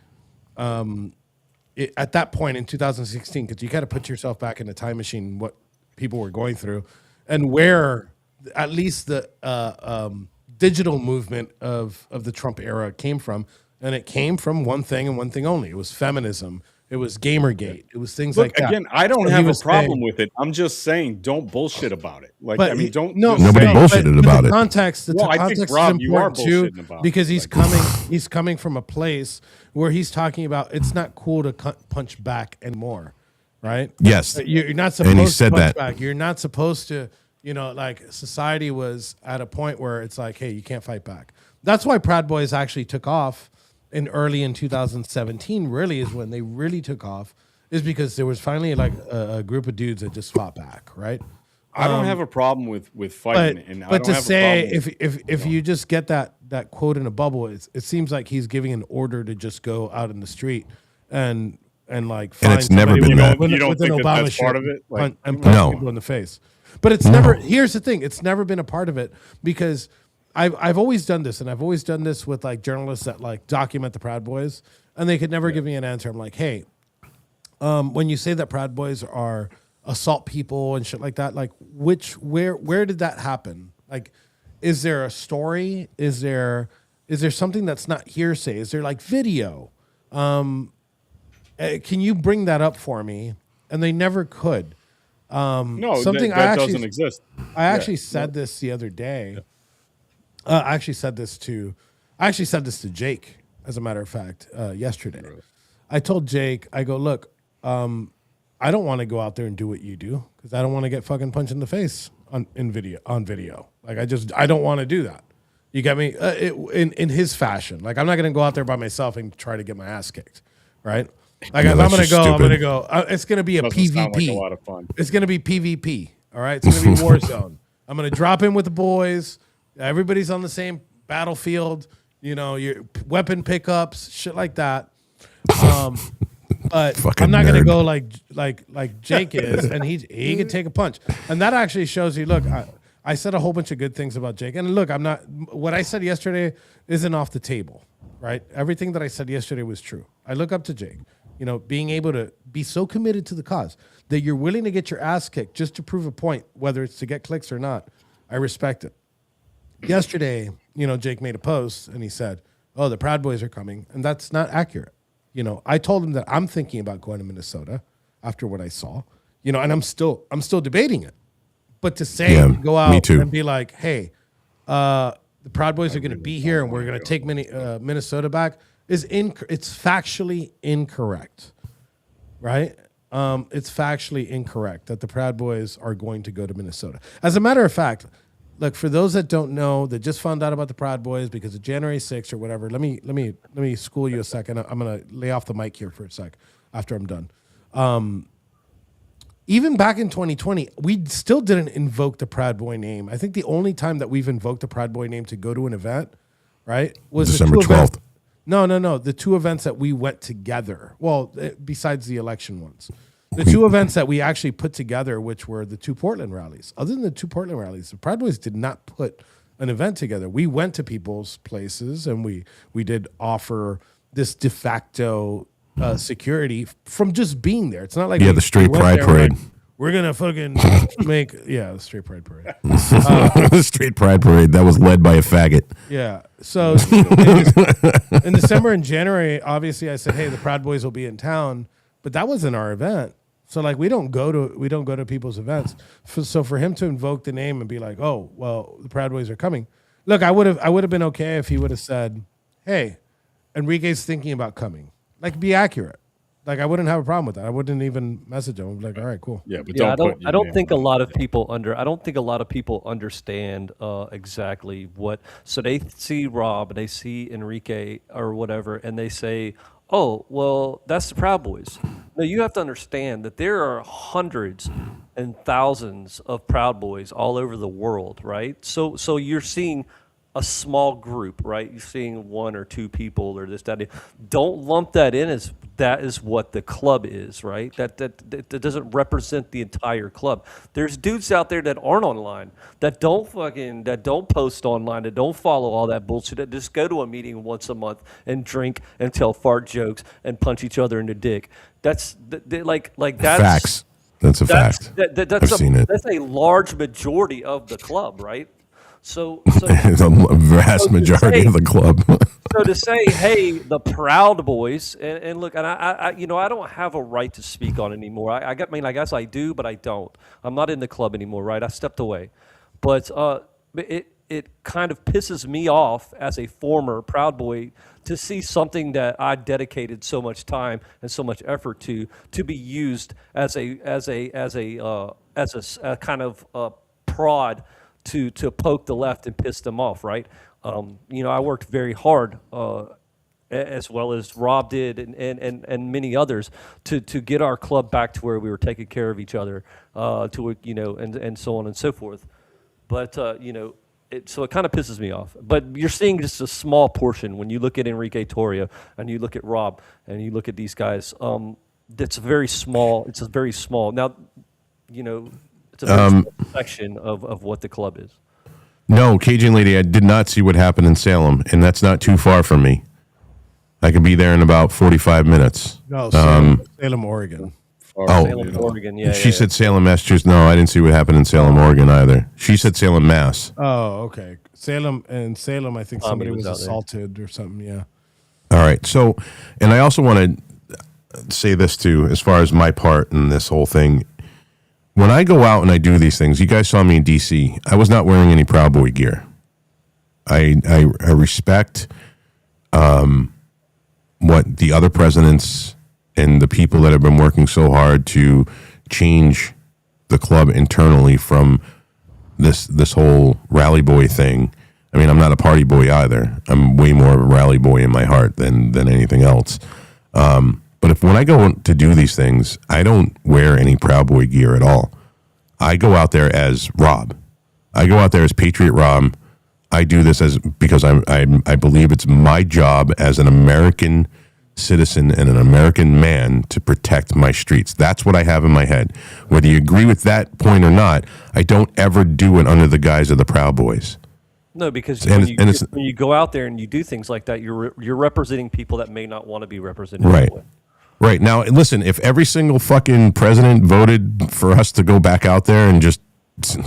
at that point in 2016, because you got to put yourself back in the time machine, what people were going through, and where at least the digital movement of the Trump era came from, and it came from one thing and one thing only. It was feminism. It was Gamergate. It was things Look, like that. again, I don't So he have a was problem saying- with it. I'm just saying, don't bullshit about it. Like, But I mean, he- don't. no, just Nobody say- bullshitted but about the it. context, Well, I think, context Rob, is you are important too, bullshitting about it. because he's Like- coming from a place where he's talking about it's not cool to punch back anymore, right? Yes. You're not supposed And he to said punch that. back. You're not supposed to, like society was at a point where it's like, hey, you can't fight back. That's why Proud Boys actually took off early in 2017. Really, is when they really took off, is because there was finally like a group of dudes that just fought back, right? I don't have a problem with But fighting, and I but don't to have say a problem with, if you just get that quote in a bubble, it seems like he's giving an order to just go out in the street and like find it's never somebody been that. with You don't with an think that Obama that's part shirt of it? Like, and punch No. people in the face. But it's never. Here's the thing: it's never been a part of it because I've always done this, and I've always done this with like journalists that like document the Proud Boys, and they could never give me an answer. I'm like, hey, when you say that Proud Boys are assault people and shit like that, like where did that happen? Like, is there a story? Is there something that's not hearsay? Is there like video? Can you bring that up for me? And they never could. no, something that I actually- doesn't exist. I actually said this the other day. I actually said this to Jake, as a matter of fact, yesterday. I told Jake, I go, look, I don't want to go out there and do what you do because I don't want to get fucking punched in the face on video. Like I don't want to do that. You get me? In his fashion. Like I'm not going to go out there by myself and try to get my ass kicked, right? Like Yeah, if I'm that's going to just go, I'm going to stupid. go. It's going to be a Doesn't sound PvP. like a lot of fun. It's going to be PvP. All right. It's going to be Warzone. I'm going to drop in with the boys. Everybody's on the same battlefield. Your weapon pickups, shit like that. But Fucking I'm not going to nerd. go like Jake is, and he can take a punch. And that actually shows you. Look, I said a whole bunch of good things about Jake. And look, I'm not. What I said yesterday isn't off the table, right? Everything that I said yesterday was true. I look up to Jake. Being able to be so committed to the cause that you're willing to get your ass kicked just to prove a point, whether it's to get clicks or not. I respect it. Yesterday, Jake made a post and he said, "Oh, the Proud Boys are coming," and that's not accurate. I told him that I'm thinking about going to Minnesota after what I saw. And I'm still debating it. But to say Yeah, go me out too. and be like, "Hey, the Proud Boys are going to be here and we're going to take Minnesota back," it's factually incorrect, right? It's factually incorrect that the Proud Boys are going to go to Minnesota. As a matter of fact, look, for those that don't know, that just found out about the Proud Boys because of January 6th or whatever, let me school you a second. I'm gonna lay off the mic here for a sec after I'm done. Even back in 2020, we still didn't invoke the Proud Boy name. I think the only time that we've invoked the Proud Boy name to go to an event, right, was December the 12th. No. The two events that we went together. Well, besides the election ones. The two events that we actually put together, which were the two Portland rallies. Other than the two Portland rallies, the Proud Boys did not put an event together. We went to people's places and we did offer this de facto security from just being there. It's not like Yeah, we the Straight went Pride there, we're like, Parade. we're gonna fucking the Straight Pride Parade. The Straight Pride Parade that was led by a faggot. Yeah. So in December and January, obviously, I said, "Hey, the Proud Boys will be in town," but that wasn't our event. So like, we don't go to people's events. So for him to invoke the name and be like, "Oh, well, the Proud Boys are coming," look, I would have been okay if he would have said, "Hey, Enrique's thinking about coming." Like, be accurate. Like, I wouldn't have a problem with that. I wouldn't even message him. I'd be like, "All right, cool." Yeah, but Yeah, don't. I don't think a lot of people understand exactly what. So they see Rob and they see Enrique or whatever, and they say, "Oh, well, that's the Proud Boys." No, you have to understand that there are hundreds and thousands of Proud Boys all over the world, right? So you're seeing a small group, right? You're seeing one or two people or this, that. Don't lump that in as that is what the club is, right? That doesn't represent the entire club. There's dudes out there that aren't online, that don't post online, that don't follow all that bullshit, that just go to a meeting once a month and drink and tell fart jokes and punch each other in the dick. That's like that's Facts. That's a fact. I've seen it. That's a large majority of the club, right? So It's a vast majority of the club. so to say, hey, the Proud Boys, and look, and I don't have a right to speak on it anymore. I guess I do, but I don't. I'm not in the club anymore, right? I stepped away, but it kind of pisses me off as a former Proud Boy to see something that I dedicated so much time and so much effort to be used as a kind of prod to poke the left and piss them off, right? I worked very hard, as well as Rob did and many others to get our club back to where we were taking care of each other, and so on and so forth. But so it kind of pisses me off. But you're seeing just a small portion when you look at Enrique Torrio and you look at Rob and you look at these guys. That's very small. It's a very small. Now, it's a very small section of what the club is. No, Cajun Lady, I did not see what happened in Salem, and that's not too far from me. I could be there in about 45 minutes. No, Salem, Oregon. Salem, Oregon. Yeah. She said Salem, Massachusetts. No, I didn't see what happened in Salem, Oregon either. She said Salem, Mass. Oh, okay. Salem, I think somebody was was out there. assaulted or something. Yeah. All right. So, and I also want to say this too, as far as my part in this whole thing. When I go out and I do these things, you guys saw me in D.C. I was not wearing any Proud Boy gear. I respect what the other presidents and the people that have been working so hard to change the club internally from this whole rally boy thing. I mean, I'm not a party boy either. I'm way more of a rally boy in my heart than anything else. But when I go to do these things, I don't wear any Proud Boy gear at all. I go out there as Rob. I go out there as Patriot Rob. I do this because I believe it's my job as an American citizen and an American man to protect my streets. That's what I have in my head. Whether you agree with that point or not, I don't ever do it under the guise of the Proud Boys. No, because And when it's- you go out there and you do things like that, you're representing people that may not want to be represented. Right. That way. Right. Now, listen, if every single fucking president voted for us to go back out there and just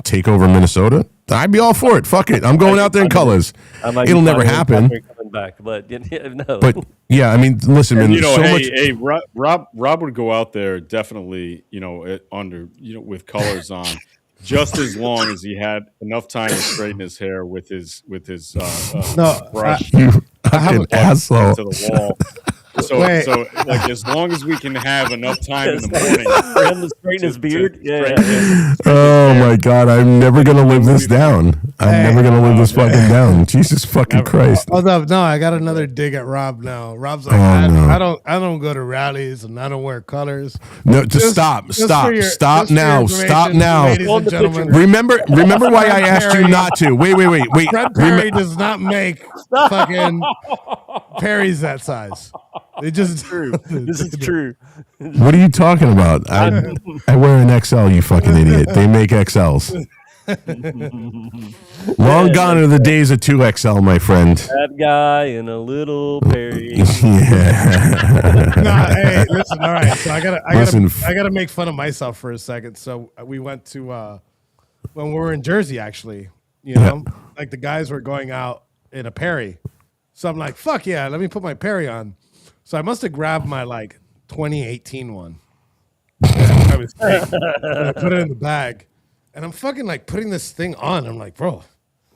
take over Minnesota, I'd be all for it. Fuck it. I'm going out there in colors. I might be It'll never fine with happen. Patrick coming back, but no. But yeah, I mean, listen, man, And, so much. Rob would go out there definitely, with colors on, just as long as he had enough time to straighten his hair with his brush You fucking asshole. to the wall. So like as long as we can have enough time in the morning For him to straighten his beard. Oh my God, I'm never gonna live this down. I'm never gonna live this fucking down. Jesus fucking Christ. Hold up, no, I got another dig at Rob now. Rob's like, no. I don't go to rallies and I don't wear colors. No, just stop for your now, ladies and gentlemen. Remember why I asked you not to. Wait. Fred Perry does not make fucking Perry's that size. It just True. This is true. What are you talking about? I wear an XL, you fucking idiot. They make XLs. Long gone are the days of 2XL, my friend. That guy in a little Perry. Yeah. Nah, hey, listen, all right. So I Listen. gotta make fun of myself for a second. So we went to when we were in Jersey, actually, like the guys were going out in a Perry. So I'm like, fuck yeah, let me put my Perry on. So I must have grabbed my 2018 one. I was and I put it in the bag. And I'm fucking putting this thing on. I'm like, bro,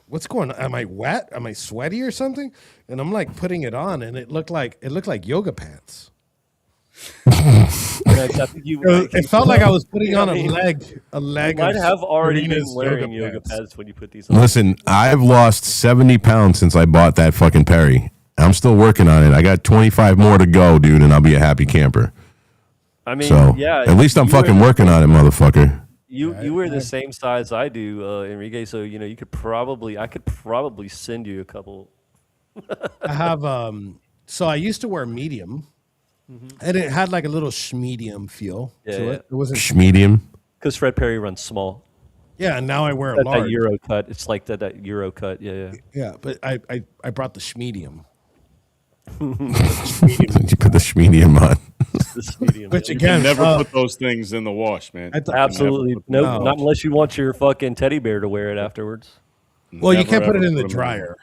what's going on? Am I wet? Am I sweaty or something? And I'm putting it on, and it looked like yoga pants. It felt like I was putting on a leg. You might have already been Serena's wearing yoga pads when you put these on. Listen, I've lost 70 pounds since I bought that fucking Perry. I'm still working on it. I got 25 more to go, dude, and I'll be a happy camper. I mean, So yeah. at least I'm fucking working on it, motherfucker. You wear the same size I do, Enrique. So I could probably send you a couple. I have so I used to wear medium, and it had like a little schmedium feel to Yeah. it. It wasn't. Medium. Because Fred Perry runs small. Yeah, and now I wear a That large. Euro cut. It's like that Euro cut. Yeah. Yeah, but I brought the schmedium. You put the schmedium on. This medium. Which yeah. again, Never put those things in the wash, man. I thought- Absolutely. No, No. not unless you want your fucking teddy bear to wear it afterwards. well, you Never, can't put it ever in the them dryer.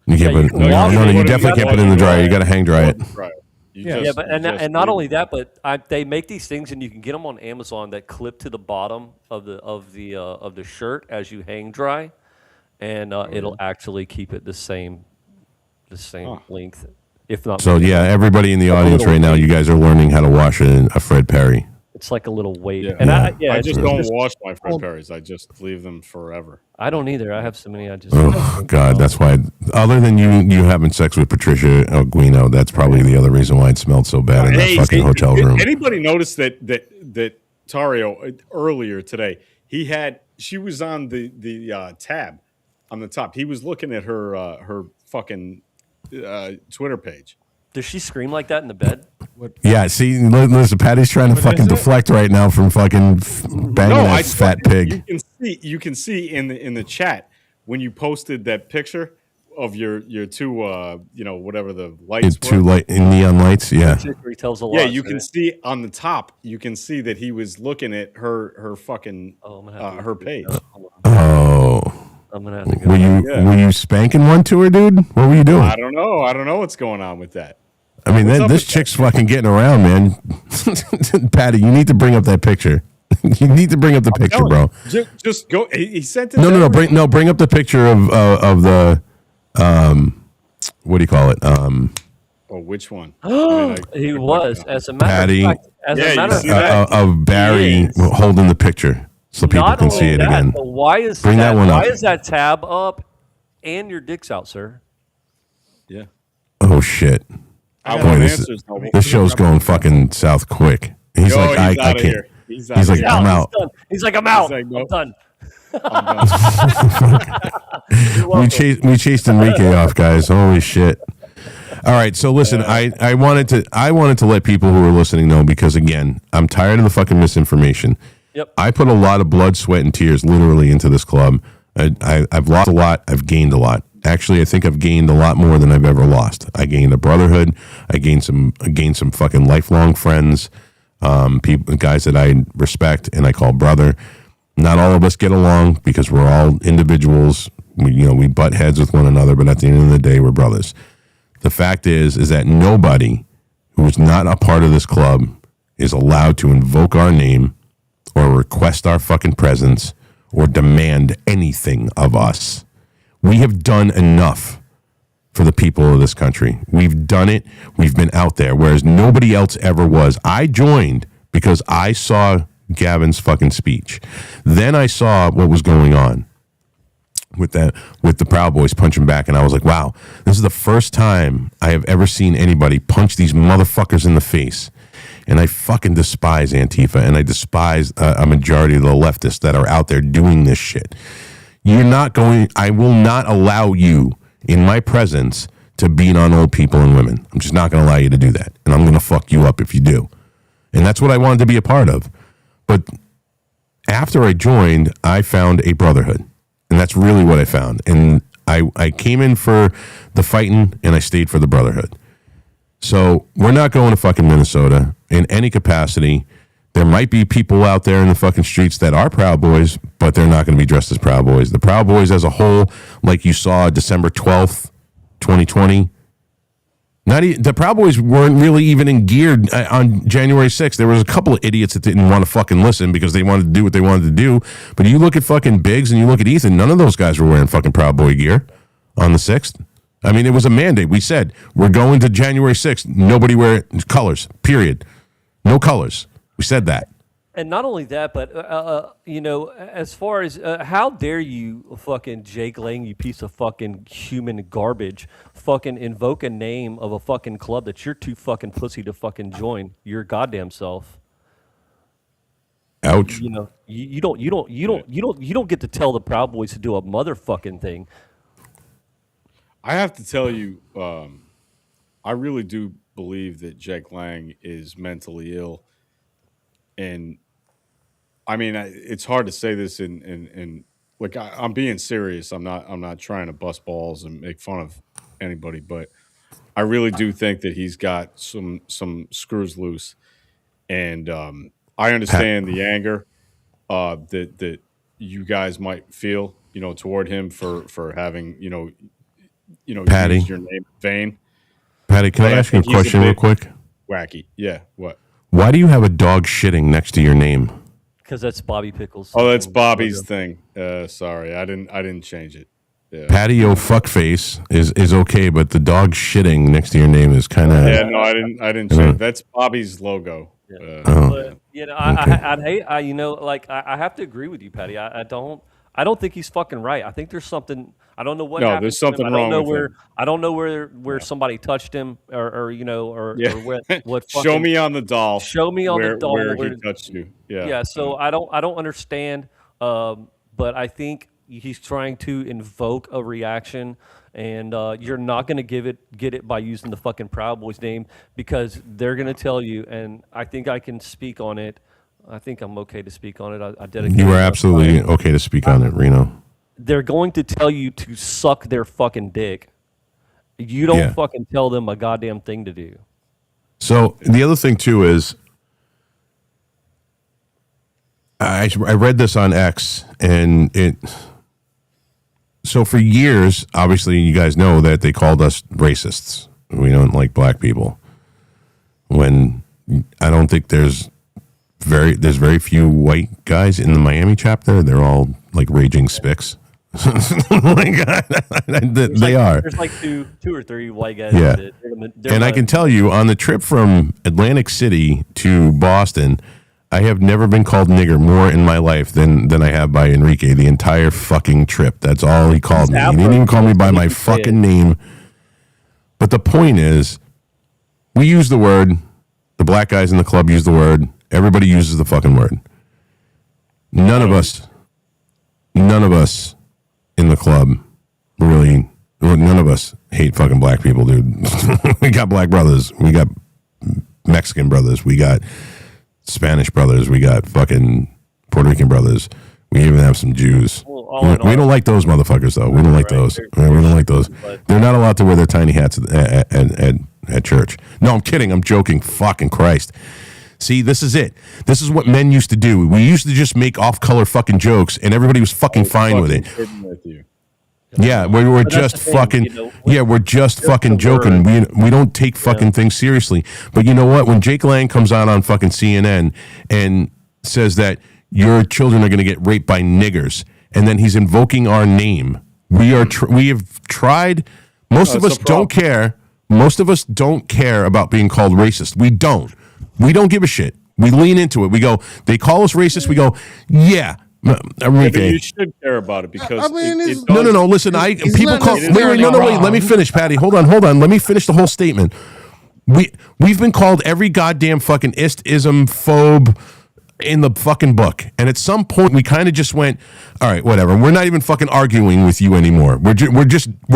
You can't Yeah, put you can wash no, it. you You definitely gotta can't put it in the dryer. You got to hang dry it. Right. You Yeah. just- But you just and not leave only it. that, but they make these things and you can get them on Amazon that clip to the bottom of the shirt as you hang dry, and it'll actually keep it the same length, if not. So yeah, everybody in the audience right now, you guys are learning how to wash a Fred Perry. It's like a little weight. Yeah. And Yeah. I it's just don't wash my Fred Perrys. I just leave them forever. I don't either. I have so many. I just. Oh God, that's why. Other than you having sex with Patricia Guino, that's probably the other reason why it smelled so bad in that fucking hotel room. Anybody notice that Tario earlier today? She was on the tab on the top. He was looking at her fucking Twitter page. Does she scream like that in the bed? Yeah, see, listen, Patty's trying to fucking is it? deflect right now from fucking banging that fat pig. You can see in the chat when you posted that picture of your two whatever the lights It's were. too light in neon lights. Yeah. Chicory tells a lot. Yeah, you so can see on the top. You can see that he was looking at her fucking I'm gonna have to her look page. this up. Hold on. Oh, I'm gonna have to go. were you spanking one to her, dude? What were you doing? I don't know. I don't know what's going on with that. I mean, What's up this with that? chick's fucking getting around, man. Patty, you need to bring up that picture. You need to bring up the picture, Telling bro. you, Just go. He sent it. No, to no, everyone. bring up the picture of the what do you call it? Oh, which one? I mean, He was, as a matter Patty. of fact, as Yeah, a you matter of see fact, that? Of Barry He is. holding the picture so people not can see only it that, again. but why is Bring that one why up. is that tab up and your dick's out, sir? Yeah. Oh shit! I Boy, want this answers. Though. this show's going fucking south quick. He's Yo, like, I outta can't. here. He's He's like, I'm out. He's done. He's like, I'm out. like, I'm nope. done. I'm done. We chased Enrique off, guys. Holy shit! All right, so listen, I wanted to let people who are listening know, because again, I'm tired of the fucking misinformation. Yep. I put a lot of blood, sweat, and tears literally into this club. I've lost a lot. I've gained a lot. Actually, I think I've gained a lot more than I've ever lost. I gained a brotherhood. I gained some fucking lifelong friends, people, guys that I respect and I call brother. Not all of us get along because we're all individuals. We butt heads with one another, but at the end of the day, we're brothers. The fact is that nobody who is not a part of this club is allowed to invoke our name or request our fucking presence or demand anything of us. We have done enough for the people of this country. We've done it. We've been out there, whereas nobody else ever was. I joined because I saw Gavin's fucking speech. Then I saw what was going on with the Proud Boys punching back, and I was like, wow, this is the first time I have ever seen anybody punch these motherfuckers in the face. And I fucking despise Antifa, and I despise a majority of the leftists that are out there doing this shit. I will not allow you in my presence to beat on old people and women. I'm just not going to allow you to do that. And I'm going to fuck you up if you do. And that's what I wanted to be a part of. But after I joined, I found a brotherhood. And that's really what I found. And I came in for the fighting, and I stayed for the brotherhood. So we're not going to fucking Minnesota in any capacity. There might be people out there in the fucking streets that are Proud Boys, but they're not going to be dressed as Proud Boys. The Proud Boys as a whole, like you saw December 12th, 2020, the Proud Boys weren't really even in gear on January 6th. There was a couple of idiots that didn't want to fucking listen because they wanted to do what they wanted to do. But you look at fucking Biggs and you look at Ethan, none of those guys were wearing fucking Proud Boy gear on the 6th. I mean, it was a mandate. We said, we're going to January 6th. Nobody wear colors, period. No colors. We said that. And not only that, but as far as how dare you, fucking Jake Lang, you piece of fucking human garbage, fucking invoke a name of a fucking club that you're too fucking pussy to fucking join your goddamn self. Ouch. You don't get to tell the Proud Boys to do a motherfucking thing. I have to tell you, I really do believe that Jake Lang is mentally ill, and I mean, it's hard to say this in like I'm being serious. I'm not trying to bust balls and make fun of anybody, but I really do think that he's got some screws loose, and I Pat, understand the anger that you guys might feel, toward him for having used Patty, your name in vain. Patty, can I But I ask you a think he's a question real bit quick? wacky. Yeah. What? Why do you have a dog shitting next to your name? Because that's Bobby Pickles. Oh, that's fucking Bobby's logo. thing. Sorry, I didn't change it. Yeah. Patio fuckface is okay, but the dog shitting next to your name is kind Yeah, of. no, I didn't change. That's Bobby's logo. Yeah. Oh, But okay. I'd hate. I have to agree with you, Patty. I don't think he's fucking right. I think there's something. I don't know what No, happened there's to him. something I don't wrong know with where. him. I don't know where somebody touched him or Yeah. what Show fucking. me on the doll Show me on the doll where he where. touched you. Yeah. Yeah. So I don't understand. But I think he's trying to invoke a reaction. And you're not going to get it by using the fucking Proud Boys name because they're going to tell you, and I think I can speak on it. I think I'm okay to speak on it. I dedicated You are my absolutely time. okay to speak on it, Reno. They're going to tell you to suck their fucking dick. You don't Yeah. fucking tell them a goddamn thing to do. So the other thing too is I read this on X and it. So for years, obviously, you guys know that they called us racists. We don't like black people. When I don't think there's very few white guys in the Miami chapter. They're all like raging spics. They are. There's like two or three white guys. Yeah. They're And I not- can tell you, on the trip from Atlantic City to Boston, I have never been called nigger more in my life than I have by Enrique the entire fucking trip. That's all he called me. He didn't even call me by my fucking name. But the point is, we use the word. The black guys in the club use the word. Everybody uses the fucking word. None of us in the club really, none of us hate fucking black people, dude. We got black brothers. We got Mexican brothers. We got Spanish brothers. We got fucking Puerto Rican brothers. We even have some Jews. Well, all in We all- don't like those motherfuckers, though. We don't like Right. those. They're- We don't like those. but- They're not allowed to wear their tiny hats at church. No, I'm kidding. I'm joking. Fucking Christ. See, this is it. This is what men used to do. We used to just make off-color fucking jokes, and everybody was fucking fine with it. Fucking kidding with you. Yeah, we were But that's just the thing, fucking. you know, Yeah, we're just fucking the joking. We don't take fucking things seriously. But you know what? When Jake Lang comes on fucking CNN and says that your children are going to get raped by niggers, and then he's invoking our name, we have tried. Most of it's us a don't problem. care. Most of us don't care about being called racist. We don't. We don't give a shit. We lean into it. We go. They call us racist. We go. Yeah. Yeah, but Enrique. you should care about it because I mean, it it's- No. does- Listen, He's people not call. Wait, necessarily no. wrong. Let me finish, Patty. Hold on. Let me finish the whole statement. We've been called every goddamn fucking ism phobe in the fucking book, and at some point we kind of just went, all right, whatever. We're not even fucking arguing with you anymore. We're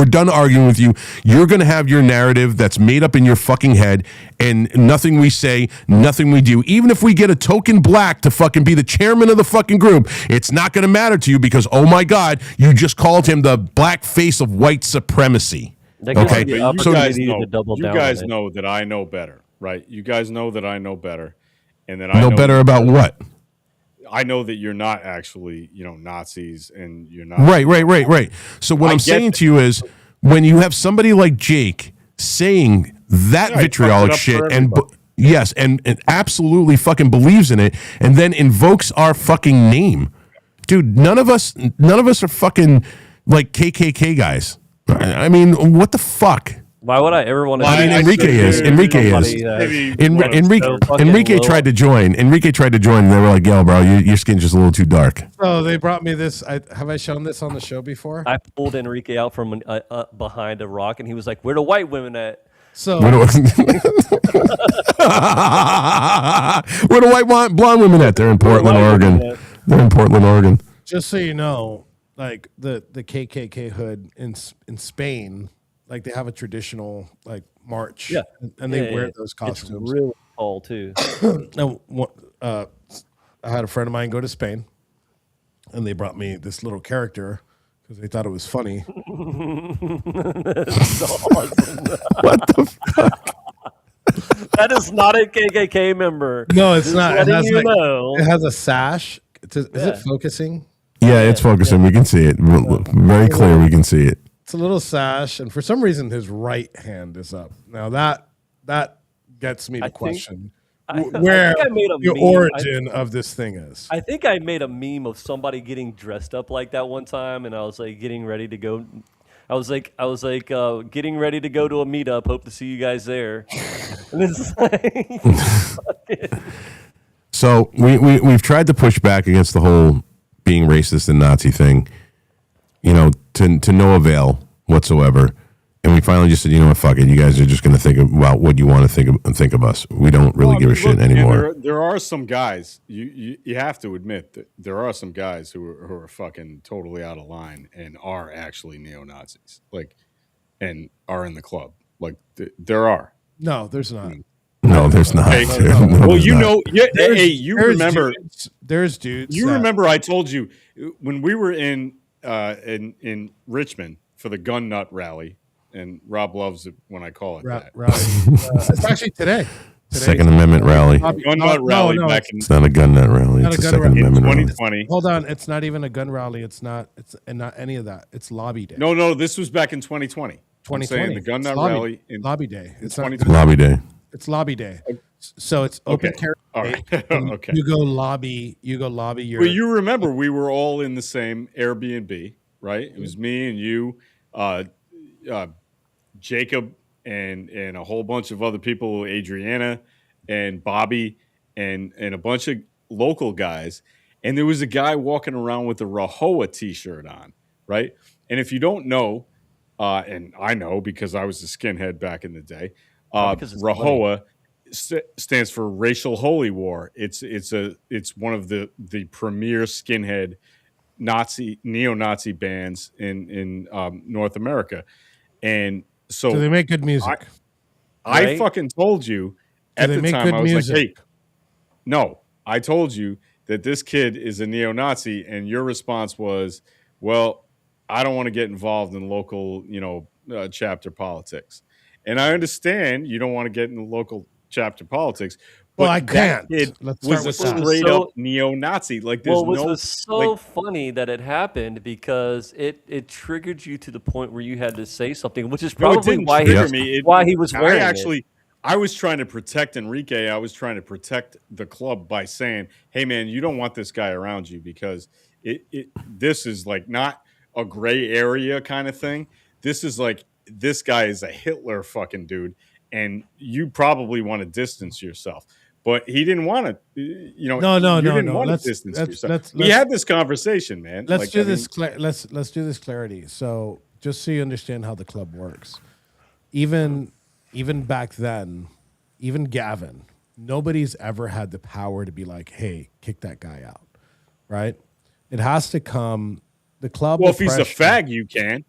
done arguing with you. You're gonna have your narrative that's made up in your fucking head, and nothing we say, nothing we do, even if we get a token black to fucking be the chairman of the fucking group, it's not gonna matter to you because oh my god, you just called him the black face of white supremacy. That gives Okay, you the But you so guys opportunity know, to double you down guys on it. know that I know better, right? You guys know that I know better, and that I know know better about what? I know that you're not actually, Nazis, and you're not Right. So what I I'm get saying that. to you is when you have somebody like Jake saying that Yeah, he fucked vitriolic it up shit for and everybody. yes, and absolutely fucking believes in it and then invokes our fucking name. Dude, none of us are fucking like KKK guys. I mean, what the fuck? Why would I ever want to? I mean, Enrique is. Enrique is. Enrique tried to join. Enrique tried to join. And they were like, "Yo, bro, your skin's just a little too dark." So they brought me this. Have I shown this on the show before? I pulled Enrique out from behind a rock, and he was like, "Where the white women at?" So Where the white blonde women at? They're in Portland, white women Oregon. They're in Portland, Oregon. just so you know, like the KKK hood in Spain, like they have a traditional like march, Yeah. and they Yeah, wear yeah. those It's costumes. really tall too. Now, I had a friend of mine go to Spain, and they brought me this little character because they thought it was funny. That's awesome. What the? That is not a KKK member. No, it's Just not. It letting has, you like, know. it has a sash. Is Yeah. it focusing? Yeah, it's focusing. We can see it very clear. We can see it. It's a little sash, and for some reason, his right hand is up. Now that gets me to I think- question I where think I made a the meme. origin of this thing is. I think I made a meme of somebody getting dressed up like that one time, and I was like getting ready to go. I was like getting ready to go to a meetup. Hope to see you guys there. And it's like, So we've tried to push back against the whole being racist and Nazi thing, to no avail whatsoever. And we finally just said, you know what, fuck it. You guys are just going to think about what you want to think of us. We don't really Well, I give a mean, shit look, man, anymore. there are some guys. You have to admit that there are some guys who are fucking totally out of line and are actually neo Nazis, and are in the club. Like there are. No, there's not. No, there's not. Okay. dude. No. No, Well, there's you not. know, yeah. There's- Hey, you there's remember? dudes- there's dudes. You that- remember? I told you when we were in Richmond for the Gun Nut Rally, and Rob loves it when I call it that. rally. It's actually today. Second Amendment rally. Bobby- Gun no, Nut Rally no, back in It's not a gun nut rally. Not It's a a gun Second rally. Amendment rally. 2020. Hold on, it's not even a gun rally. It's not any of that. It's lobby day. No, this was back in 2020. I'm 2020. saying the Gun It's Nut lobby, Rally in lobby day. It's not. 2020. Lobby day. It's lobby day. So it's open Okay. carry. All day, right. and Okay. You go lobby. Your. Well, you remember we were all in the same Airbnb, right? It was me and you, Jacob, and a whole bunch of other people, Adriana and Bobby, and a bunch of local guys. And there was a guy walking around with a Rahowa T-shirt on, right? And if you don't know, and I know because I was a skinhead back in the day, because it's Rahowa stands for Racial Holy War. It's one of the premier skinhead neo-Nazi bands in North America, and so So they make good music. I Right? fucking told you Do at they the make time. good I was music? like, hey, no, I told you that this kid is a neo-Nazi, and your response was, well, I don't want to get involved in local, chapter politics. And I understand you don't want to get in the local chapter politics. Well, but I that can't. kid Let's start was a with that. straight So- up neo-Nazi. Like there's well, it no was so like, funny that it happened because it triggered you to the point where you had to say something, which is no, it probably didn't why trigger he, me. why he was wearing I was trying to protect Enrique. I was trying to protect the club by saying, "Hey, man, you don't want this guy around you because this is like not a gray area kind of thing. This is like this guy is a Hitler fucking dude, and you probably want to distance yourself." But he didn't want to, No, you no, didn't no. want Let's- to distance let's- yourself. let's- We let's- had this conversation, man. Let's Like, do I mean, this. Let's do this clarity. So just so you understand how the club works, even back then, even Gavin, nobody's ever had the power to be like, "Hey, kick that guy out," right? It has to come. The club. well, will if he's a pressure- fag, you can.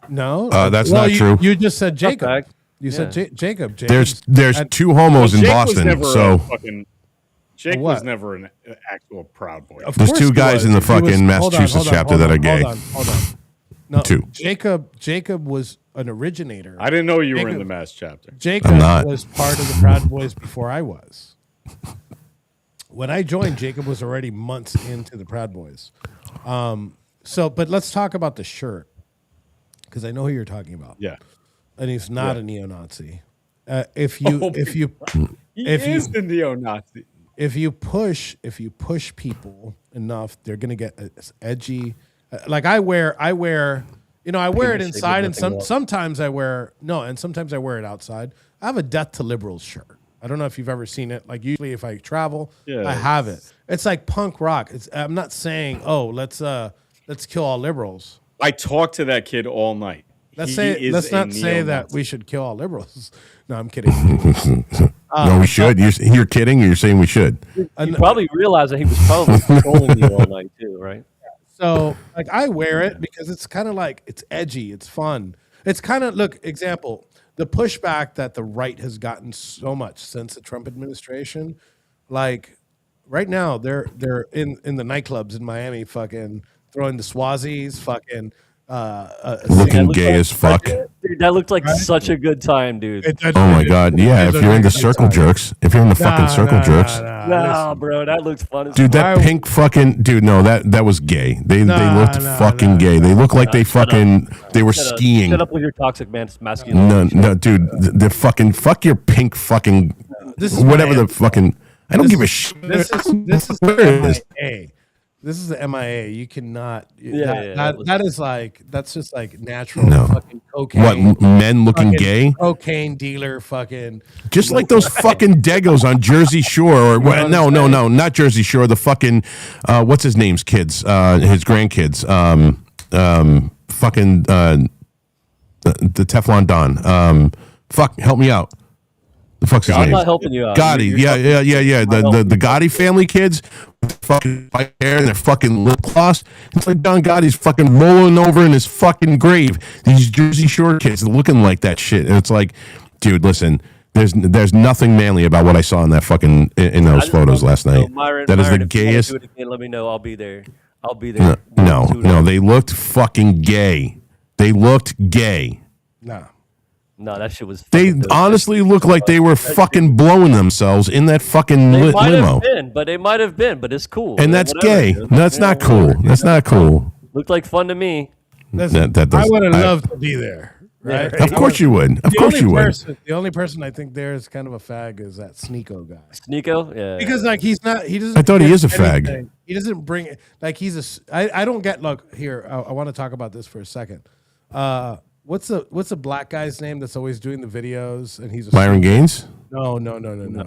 no, That's not you, true. You just said Jacob. fact. You said Yeah. Jacob. There's Jacob's- two homos in Jake Boston, was never so a fucking. Jake was What? never an actual Proud Boy. Of There's course two he guys was. in the He was- fucking hold on, Massachusetts hold on, chapter hold that on, are gay. Hold on. No, Two. Jacob was an originator. I didn't know you were in Jacob- the Mass chapter. Jacob I'm not. was part of the Proud Boys before I was. When I joined, Jacob was already months into the Proud Boys. But let's talk about the shirt because I know who you're talking about. Yeah, And he's not Yeah. a neo-Nazi. If you he If you- is the neo-Nazi. if you push people enough, they're gonna get edgy. Like I wear it Penis inside, shape and with nothing else. sometimes I wear it outside. I have a Death to Liberals shirt. I don't know if you've ever seen it. Like usually, if I travel, Yeah, I have it. It's like punk rock. I'm not saying, oh, let's kill all liberals. I talked to that kid all night. Let's He is not a say that neo-Nazi. we should kill all liberals. No, I'm kidding. no, we should. You're kidding, or you're saying we should? You probably realized that he was probably trolling you all night too, right? So, like, I wear it because it's kind of like it's edgy, it's fun. It's kind of example. the pushback that the right has gotten so much since the Trump administration, like right now they're in the nightclubs in Miami, fucking throwing the Swazis, fucking Looking looked gay like as fuck. Dude, that looked like such a good time, dude. Oh my god, yeah. If you're into circle jerks, if you're into fucking circle jerks, Nah, bro, that looks fun as dude, that Why- pink fucking dude. No, that was gay. They looked Nah, fucking nah, gay. They looked like they fucking they were Shut up. skiing. Shut up with your toxic masculinity. No, dude, the fucking fuck your pink fucking This is whatever Miami. the fucking. I don't give a shit. This is Where it is. MIA. This is the MIA. You cannot. Yeah, that is like that's just like natural No. fucking cocaine. What men looking fucking gay? cocaine dealer, fucking. Just like those fucking Degos on Jersey Shore, or what? No, not Jersey Shore. The fucking what's his name's kids, his grandkids, fucking the Teflon Don. Fuck, help me out. The fuck's his I'm name? not helping you out. Gotti, You're yeah. The Gotti family kids, with fucking white hair and their fucking lip gloss. It's like Don Gotti's fucking rolling over in his fucking grave. These Jersey Shore kids looking like that shit, and it's like, dude, listen. There's nothing manly about what I saw in that fucking in those photos last night. That is the Myron, if you wanna gayest. do it again, let me know. I'll be there. I'll be there. No, they looked fucking gay. They looked gay. Nah. No, that shit was. They fucking dope. honestly looked like they were fucking blowing themselves in that fucking They might limo. have been, but they might have been, but it's cool. And that's Whatever, gay. dude. That's not cool. That's not cool. Looked like fun to me. Listen, That does- I would have I- loved to be there. Right? Of course you would. Of course you would. The only person I think there is kind of a fag is that Sneeko guy. Sneeko? Yeah. Because like he's not, he doesn't. I thought he bring is a fag. anything. He doesn't bring it. Like he's a. I don't get. Look here. I want to talk about this for a second. What's the black guy's name that's always doing the videos and he's a Byron Gaines? No.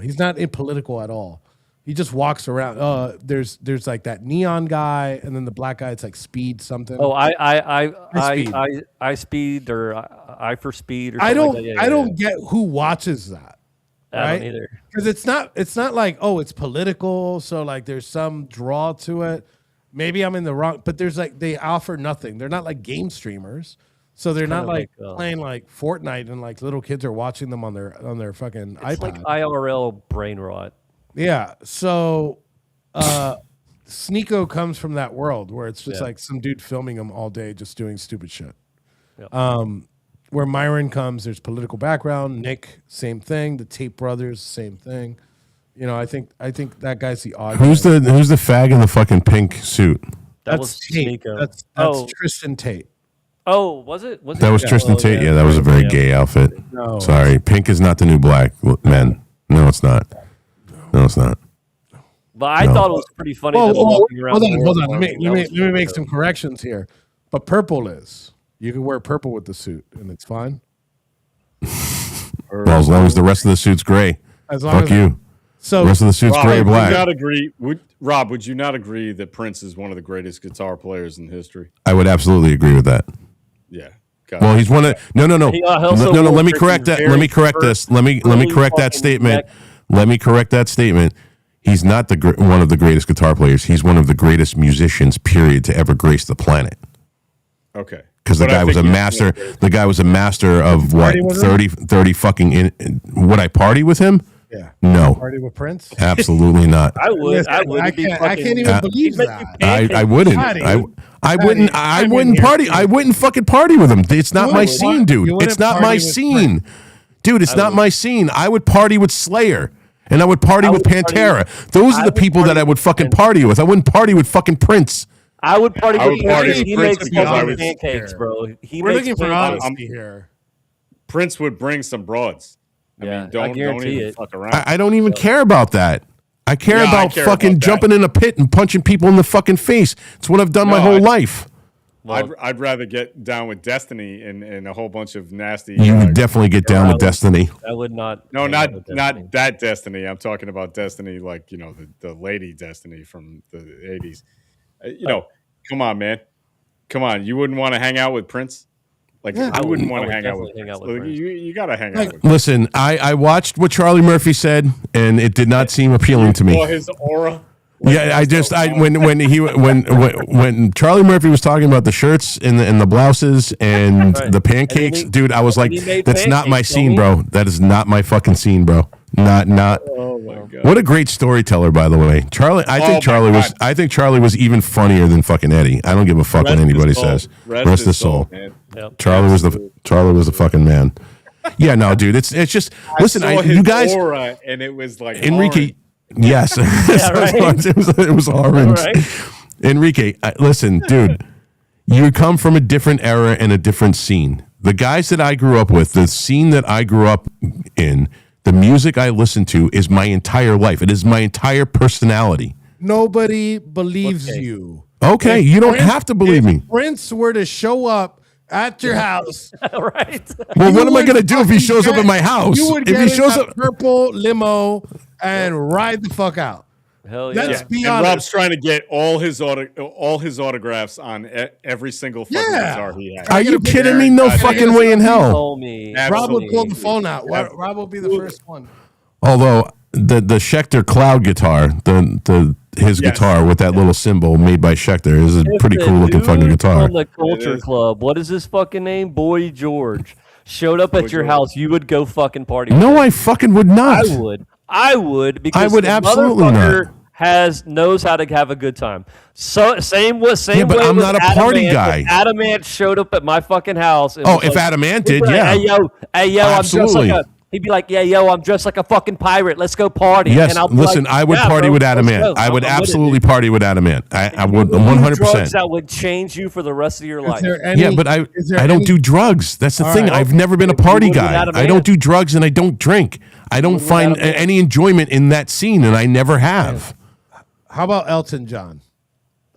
He's not political at all. He just walks around. There's like that neon guy, and then the black guy. It's like Speed something. Oh, Speed. I speed or I for speed or I something don't. like that. Yeah, I yeah, don't get who watches that. yeah. I right? don't either. Because it's not like, oh, it's political, so like there's some draw to it. Maybe I'm in the wrong, but there's like they offer nothing. They're not like game streamers, so they're not kinda like like, playing like Fortnite and like little kids are watching them on their fucking It's iPad. like IRL brain rot. Yeah. So Sneeko comes from that world where it's just Yeah. like some dude filming him all day just doing stupid shit. Yeah. Where Myron comes, there's political background. Nick, same thing. The Tate brothers, same thing. You know, I think that guy's the odd. Who's guy. the fag in the fucking pink suit? That That's was Tate. Sneeko. That's oh, Tristan Tate. oh, was it? Was That was it? Tristan Oh, Tate. Yeah, that was a very gay outfit. No. Sorry, pink is not the new black, men. No, it's not. No, it's not. But I thought it was pretty funny. Whoa, them walking around hold the on. world Let me wearing make those. some corrections here. But purple is. You can wear purple with the suit, and it's fine. Well, as long as the rest of the suit's gray. As long Fuck as you. So The rest of the suit's Rob, gray or would you not black. agree? Would you not agree that Prince is one of the greatest guitar players in history? I would absolutely agree with that. Yeah. Got Well, it. he's one of no. He also No. wore Let me freaking correct that. very Let me correct short, this. Let me really correct that fucking statement. neck. Let me correct that statement. He's not one of the greatest guitar players. He's one of the greatest musicians, period, to ever grace the planet. Okay. Because the But I guy was a think he's master. The guy was a master of what? party with him? 30 fucking. Would I party with him? yeah, No, party with Prince. absolutely not. I would. I would. I It'd be can't. I fucking- can't even Uh, believe He'd make that. you I wouldn't. Patty, I wouldn't. I I'm in wouldn't here party. too. I wouldn't fucking party with him. It's not You my wouldn't scene, want- dude. you wouldn't It's not party my with scene, dude. It's not my scene. I would party with Slayer, and I would party I with would party- Pantera. Those are I the would people that party I would with fucking Prince. party with. I wouldn't party with fucking Prince. I would party I with would party Prince. with He Prince makes because I fucking would- pancakes, bro. He We're makes looking for pancakes. honesty here. Prince would bring some broads. Yeah, I don't guarantee even it. fuck around. I don't even care about that. I care Yeah, I about care fucking about that. jumping in a pit and punching people in the fucking face. It's what I've done my No, whole life. I'd rather get down with Destiny and a whole bunch of nasty. You would definitely get down with Destiny. I would not. No, hang out with Destiny. not that Destiny. I'm talking about Destiny, like the lady Destiny from the '80s. Come on, man, come on. You wouldn't want to hang out with Prince? Like Yeah. I wouldn't I want to would hang out with definitely hang Prince. out with Prince. You got to hang Like- out with. Prince. Listen, I watched what Charlie Murphy said, and it did not seem appealing to Saw me. his aura. Yeah, when Charlie Murphy was talking about the shirts and the blouses and Right. the pancakes, And dude, I was like, he made that's not my pancakes, scene, bro. That is not my fucking scene, bro. Not. Oh my god. What a great storyteller, by the way, Charlie. I think Charlie was even funnier than fucking Eddie. I don't give a fuck what anybody says. Rest his soul. man. Yep. Charlie was the fucking man. Yeah, no, dude. It's just listen. Saw You his guys, aura, and it was like Enrique. orange. Yes, right. it was orange. Right. Enrique, listen, dude. You come from a different era and a different scene. The guys that I grew up with, the scene that I grew up in, the music I listen to is my entire life. It is my entire personality. Nobody believes you. Okay, If you don't Prince- have to believe me. If Prince were to show up at your house, Right. Well, what you am I would going to do if he fucking shows up get- at my house? You would If get he in shows that up, purple limo and ride the fuck out. Hell yeah. Let's be And Rob's honest. trying to get all his autographs on every single fucking Yeah. guitar he has. are you get a kidding me? No Goddamn. fucking way in hell. Homie. Rob will Absolutely. pull the phone out. Rob will be the first one. Although the Schecter Cloud guitar, his Yes. guitar with that little symbol made by Schecter is a If pretty the cool looking dude fucking guitar. From the Culture is. Club, what is his fucking name? Boy George showed up at Boy your George. house. You would go fucking party. No, with him. I fucking would not. I would because would the absolutely motherfucker knows how to have a good time. So same Yeah, but way I'm with not a party Adamant. guy. If Adamant showed up at my fucking house. Oh, if Adamant he'd be did, like, yeah. Hey yo, I'm Absolutely. dressed like a. He'd be like, yeah, yo, I'm dressed like a fucking pirate. Let's go party. Yes, and I'll be listen, like, I would yeah, party bro, with let's Adamant. go. I would I'm with it, absolutely dude. party with Adamant. I would Do 100%. drugs that would change you for the rest of your Is life. there any, Yeah, but is there I don't any- do drugs. That's the All thing. right. I've never been a You party would with guy. I Adamant. don't do drugs and I don't drink. I don't with find Adamant. any enjoyment in that scene, and I never have. How about Elton John?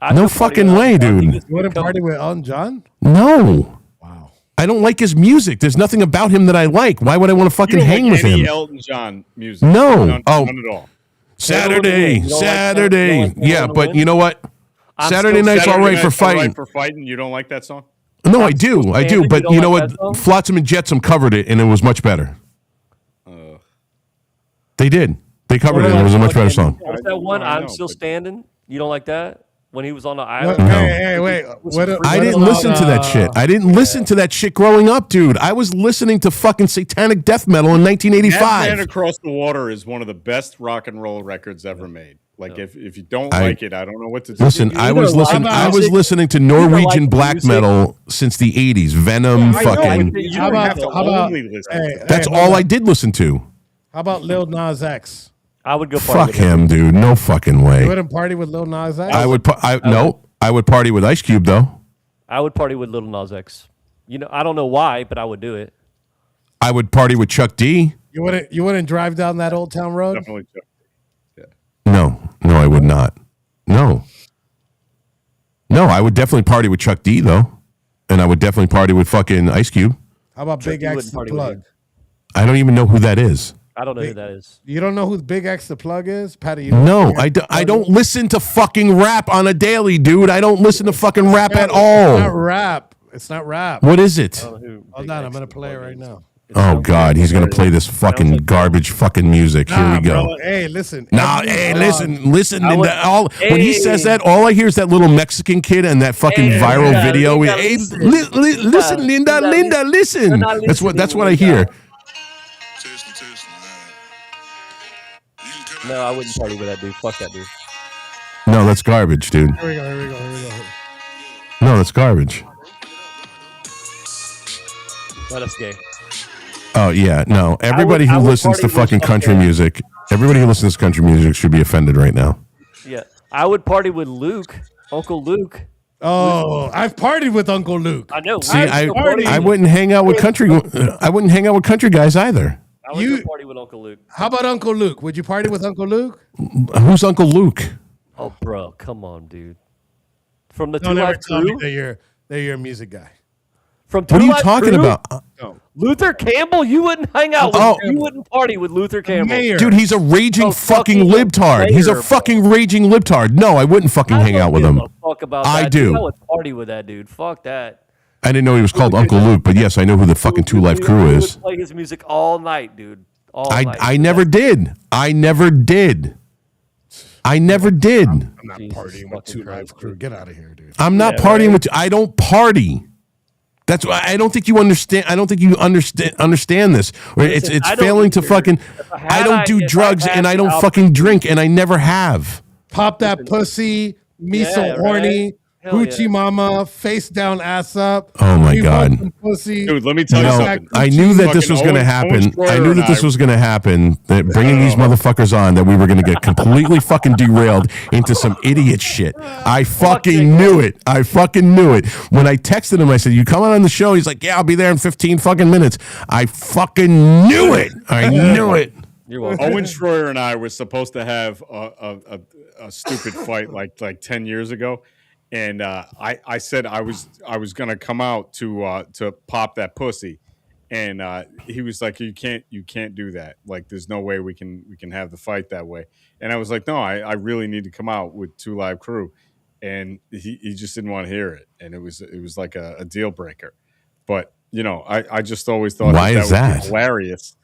I'd No go party fucking with way, Adamant. dude. He just You wouldn't come- party with Elton John? No. Wow. I don't like his music. There's nothing about him that I like. Why would I want to You fucking don't hang like with any him? Elton John music? No. None, Oh. none at all. Saturday, You don't like Saturday. that? You don't like Yeah, that but one? you know what? I'm Saturday still night's all Saturday right for Night's All fighting. Right for fighting. You don't like that song? No, I I'm do. still I do. standing. But You you don't know like what? that song? Flotsam and Jetsam covered it, and it was much better. They did. They covered it, and it was a much better song. What's that one? I I'm know, still but- standing. You don't like that? When he was on the What, island. No. hey, wait. I didn't listen to that shit. I didn't listen to that shit growing up, dude. I was listening to fucking satanic death metal in That 1985. Man Across the Water is one of the best rock and roll records ever made. Like if you don't I- like it, I don't know what to do. Listen, I was like listening. I was music. listening to You don't Norwegian like black music. metal since the 80s. Venom, I know, fucking. but you How don't about- have to how about- only listen. Hey, That's hey, all I did listen to. How about Lil Nas X? I would go party Fuck with him. him, dude. No fucking You way. wouldn't party with Lil Nas X? I would. I would party with Ice Cube though. I would party with Little Nas X. You know, I don't know why, but I would do it. I would party with Chuck D. You wouldn't drive down that Old Town Road? Definitely. No, I would not. No, I would definitely party with Chuck D though, and I would definitely party with fucking Ice Cube. How about Big D X wouldn't the party with Plug? you. I don't even know who that is. I don't know who that is. You don't know who Big X the Plug is? Patty, you No, I don't listen to fucking rap on a daily, dude. I don't listen to fucking rap at It's not all. rap. It's not rap. What is it? I don't know who Hold Big on, X I'm going to the play it Plug right is. now. It Oh sounds God, like- he's gonna play this fucking like- garbage fucking music. Here we go. Bro, hey, listen. Nah, Every hey, song- listen. I would- When he says that, all I hear is that little Mexican kid and that fucking viral Linda, video. Linda, Hey, listen. listen, Linda, Linda, listen. You're not That's what I listening, hear. Linda. Testing, testing. You can come No, out I with wouldn't this. party with that dude. Fuck that dude. No, that's garbage, dude. Here we go. No, that's garbage. Let us gay. Oh yeah, no. Everybody I who would listens to party with fucking country fucking- music, everybody who listens to country music should be offended right now. Yeah, I would party with Luke, Uncle Luke. Oh, I've partied with Uncle Luke. I know. See, I would go party I with- wouldn't hang out with country. I wouldn't hang out with country guys either. I would You- go party with Uncle Luke. How about Uncle Luke? Would you party with Uncle Luke? Who's Uncle Luke? Oh, bro, come on, dude. From the Two Don't ever Live tell me Crew. that you're a music guy. From Two What are you Live talking Crew? about? Luther Campbell. You wouldn't hang out with. Oh. You wouldn't party with Luther Campbell. Mayor. Dude, he's a raging Oh, fucking fucking libtard. He's a mayor, fucking raging libtard. No, I wouldn't fucking I hang don't out with give him. a fuck about I that, do. dude. I would party with that dude. Fuck that. I didn't know he was called Uncle Luke, but yes, I know who the fucking Two Life Crew We is. would play his music all night, dude. All night. I never did. I never did. I never did. I'm not Jesus partying with fucking 2 Live Christ, Crew. dude. Get out of here, dude. I'm not Yeah, partying right. with you. I don't party. That's why I don't think you understand. I don't think you understand this. Or it's Listen, I don't failing to either. fucking. I don't do if I drugs had and I the don't fucking drink and I never have. Pop that pussy, me so Yeah, horny, right? Hell hoochie yeah. mama, face down, ass up. Oh my We God. want some pussy. Dude, let me tell you No, something. I knew that this Fucking was going to Owen happen. I Schroyer knew and that this I- was going to happen. That bringing these motherfuckers on, that we were going to get completely fucking derailed into some idiot shit. I fucking knew it. I fucking knew it. When I texted him, I said, "You coming on the show?" He's like, "Yeah, I'll be there in 15 fucking minutes." I fucking knew it. I knew it. You're welcome. Owen Schroyer and I were supposed to have a stupid fight like 10 years ago, and I said I was gonna come out to pop that pussy, and he was like, you can't do that. Like, there's no way we can have the fight that way. And I was like, no, I really need to come out with 2 Live Crew, and he just didn't want to hear it, and it was like a deal breaker. But you know, I just always thought Why that is would that? be hilarious.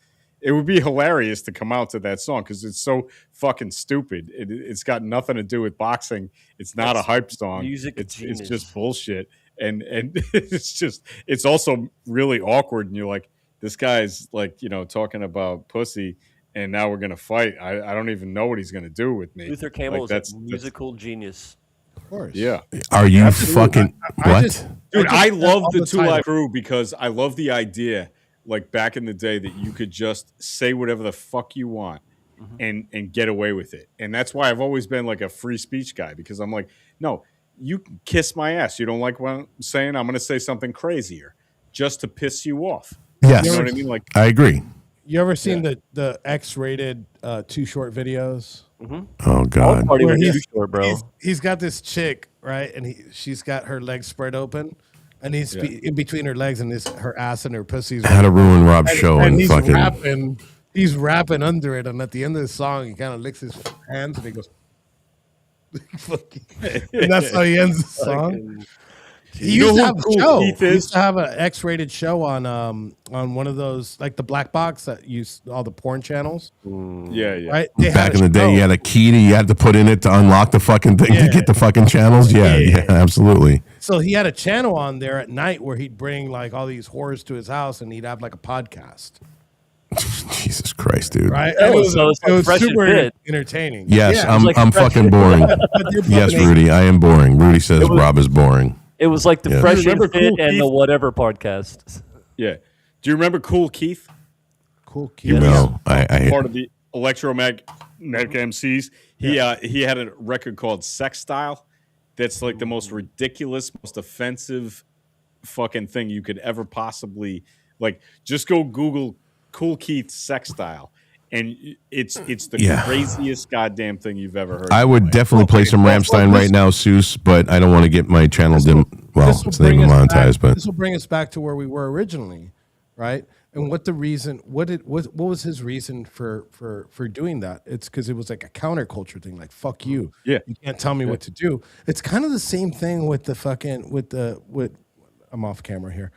It would be hilarious to come out to that song because it's so fucking stupid. It's got nothing to do with boxing. It's not a hype song. music It's genius. just bullshit. And it's also really awkward. And you're like, this guy's like, you know, talking about pussy, and now we're gonna fight. I don't even know what he's gonna do with me. Luther Campbell Like, is a musical genius. Of course. yeah. Are you fucking I what? just- Dude, I just love all the the 2 Live title. Crew because I love the idea, like back in the day, that you could just say whatever the fuck you want and get away with it. And that's why I've always been like a free speech guy, because I'm like, no, you can kiss my ass. You don't like what I'm saying? I'm going to say something crazier just to piss you off. Yes, You know what I mean? Like, I agree. You ever seen the X-rated Too Short videos? Oh God. Party Where with he's- you short, bro. He's got this chick, right? And she's got her legs spread open, and he's in between her legs, and her ass and her pussy's. How to ruin Rob's show and and he's fucking. rapping. He's rapping under it, and at the end of the song, he kind of licks his hands, and he goes. And that's how he ends the song. He You know used to who have a Cool show. Keith He is? used to have an X-rated show on one of those, like the black box that use all the porn channels, yeah. right? They Back had in a the day, show. you had a key you had to put in it to unlock the fucking thing to Yeah. get the fucking channels. Yeah, Yeah. absolutely. So he had a channel on there at night where he'd bring like all these whores to his house, and he'd have like a podcast, Jesus Christ, dude. right? Oh, And it was, so it's it like was Fresh and super Fit. entertaining. Yes, Yeah. I'm like I'm fresh- fucking boring. But they're both Yes, naked. Rudy, I am boring. Rudy says was- Rob is boring. It was like the Yeah. Fresh and Remember Fit Cool and the Keith? Whatever podcast. Yeah. Do you remember Cool Keith? Cool kid. No, I Part of the Electromagnetic MCs. He had a record called Sex Style. That's like the most ridiculous, most offensive fucking thing you could ever possibly like. Just go Google Cool Keith Sex Style, and it's the Yeah. craziest goddamn thing you've ever heard. I in would your life. definitely play some well, Rammstein this- right now, Seuss, but I don't want to get my channel well, This will it's not even bring us monetized, back- but this will bring us back to where we were originally, right? And what was his reason for doing that? It's because it was like a counterculture thing, like fuck you. Yeah. You can't tell me what to do. It's kind of the same thing with the fucking with I'm off camera here.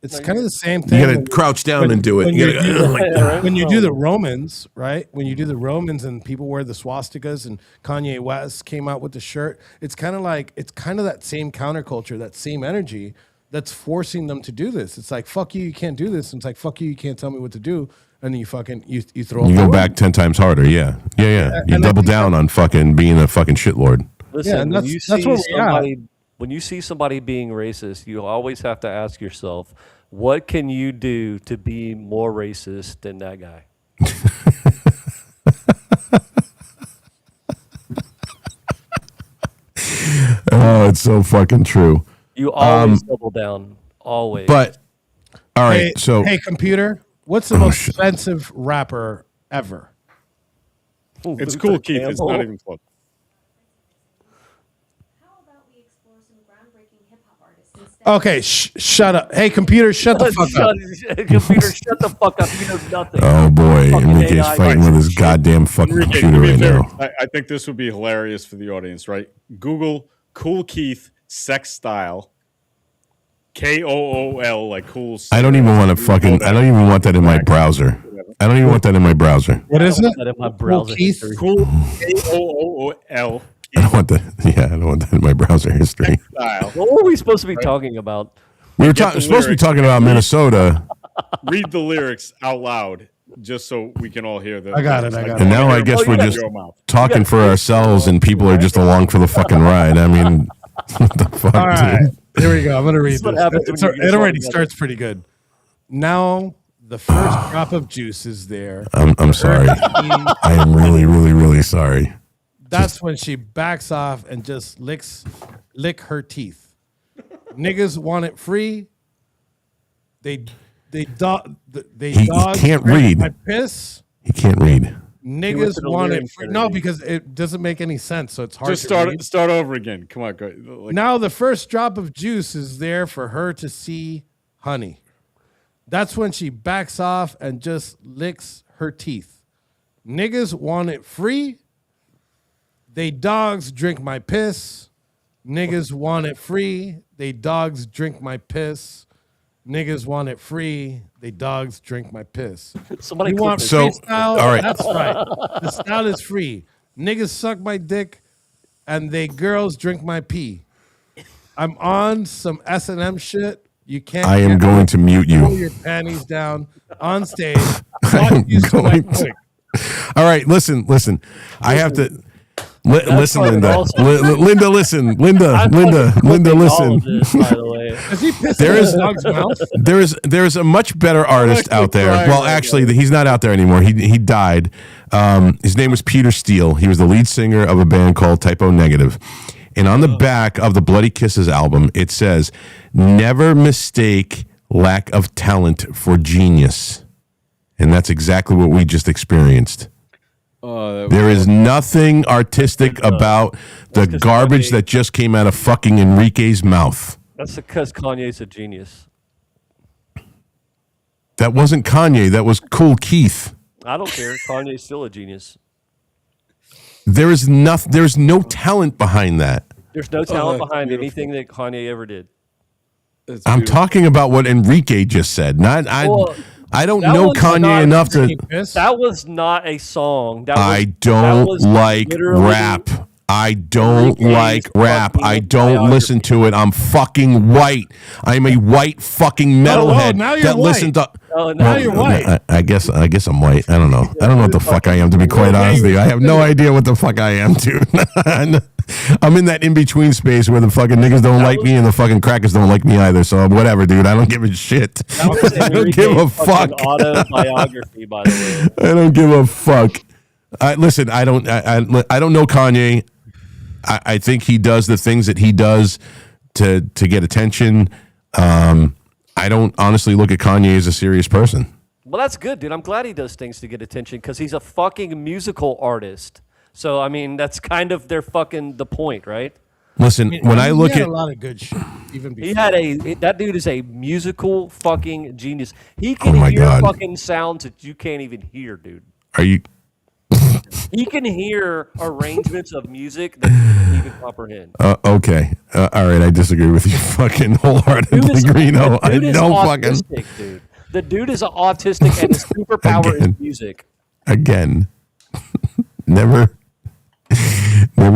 It's kind of the same thing. you got to crouch down and do it. when You you gotta- do like, the- when you do the Romans, right? When you do the Romans and people wear the swastikas and Kanye West came out with the shirt, it's kind of that same counterculture, that same energy that's forcing them to do this. It's like fuck you, you can't do this. And it's like fuck you, you can't tell me what to do. And then you fucking you throw. you up go the back 10 times harder. Yeah. You and I double think down on fucking being a fucking shitlord. Listen, and when that's- you that's see where we're at. somebody when you see somebody being racist, you always have to ask yourself, what can you do to be more racist than that guy? Oh, it's so fucking true. You always double down. Always. But all right, Hey, so hey, computer, what's the most offensive rapper ever? Ooh, It's Luther Cool Keith. It's not Campbell. even close. How about we explore some groundbreaking hip hop artists instead? Okay, shut up. Hey, computer, shut the fuck up. Computer, shut the fuck up. You know nothing. oh boy, Fucking Enrique's AI fighting with his goddamn fucking Enrique, computer do me a right favor. now. I think this would be hilarious for the audience, right? Google Cool Keith Sex Style. KOOL, like cool. I don't even want to fucking. I don't even want that in my browser. I don't even want that in my browser. What is it? That in my browser Keith? history. Cool. KOOL. I don't want that. Yeah, I don't want that in my browser history. Style. What were we supposed to be talking about? We were Get the supposed to be lyrics. talking about Minnesota, Read the lyrics out loud, just so we can all hear them. I got it, I got and now I guess Oh, we're yeah. just talking for ourselves, and people are just along for the fucking ride. I mean, what the fuck, All right, dude? here we go. I'm gonna read This is what this. happens when you get It already all together. starts pretty good. Now the first drop of juice is there. I'm sorry. I am really, really, really sorry. That's when she backs off and just lick her teeth. Niggas want it free. They He dogs can't drink read. my piss. He can't read. Niggas to the want lyric it free. for No, me. because it doesn't make any sense. So it's hard Just to start read. over again. Come on, go. Like, Now the first drop of juice is there for her to see honey. That's when she backs off and just licks her teeth. Niggas want it free. They dogs drink my piss. Niggas want it free. They dogs drink my piss. Niggas want it free. They dogs drink my piss. Somebody You clip want this. So- freestyle? all right. That's right. The style is free. Niggas suck my dick, and they girls drink my pee. I'm on some S&M shit. You can't. I am get going to mute pull you. your panties down on stage. I am Fuck you so going much. to. All right, listen. I have to. Listen, part of Linda. also- Linda, listen. Linda, I'm Linda, fucking Linda, clipping all listen. of this, by the way. Is he pissing There in is- his dog's mouth? There is a much better artist out there. crying Well, right actually, he's not out there anymore. He died. His name was Peter Steele. He was the lead singer of a band called Typo Negative. And on the back of the Bloody Kisses album, it says, "Never mistake lack of talent for genius." And that's exactly what we just experienced. There is nothing artistic about the 'cause garbage Kanye- that just came out of fucking Enrique's mouth. That's because Kanye's a genius. That wasn't Kanye. That was Cool Keith. I don't care. Kanye's still a genius. There is nothing. There's no talent behind that. There's no talent that's behind beautiful. anything that Kanye ever did. it's I'm beautiful. talking about what Enrique just said. Not I. Well, I don't that know was Kanye not enough to. He pissed? That was not a song. That was, I that don't was like literally- rap. I don't Enrique's like rap. fucking I don't listen to it. I'm fucking white. I'm a white fucking metalhead now you're that white. listen to. Oh, now you're white. I guess I'm white. I don't know. I don't know what the fuck I am, to be quite honest with you. I have no idea what the fuck I am, dude. I'm in that in between space where the fucking niggas don't like me and the fucking crackers don't like me either. So whatever, dude. I don't give a shit. That was I don't give a Enrique's fucking fuck. autobiography, by the way. I don't give a fuck. Listen, I don't know Kanye. I think he does the things that he does to get attention. I don't honestly look at Kanye as a serious person. Well, that's good, dude. I'm glad he does things to get attention because he's a fucking musical artist. So, I mean, that's kind of the point, right? Listen, when I look he had at a lot of good shit, even before. He had that dude is a musical fucking genius. He can Oh my hear God. fucking sounds that you can't even hear, dude. are you He can hear arrangements of music that you can't even comprehend. okay? All right, I disagree with you fucking wholeheartedly, Greeno. I the dude is don't fucking autistic, dude. The dude is autistic and his superpower is Again. music. again. never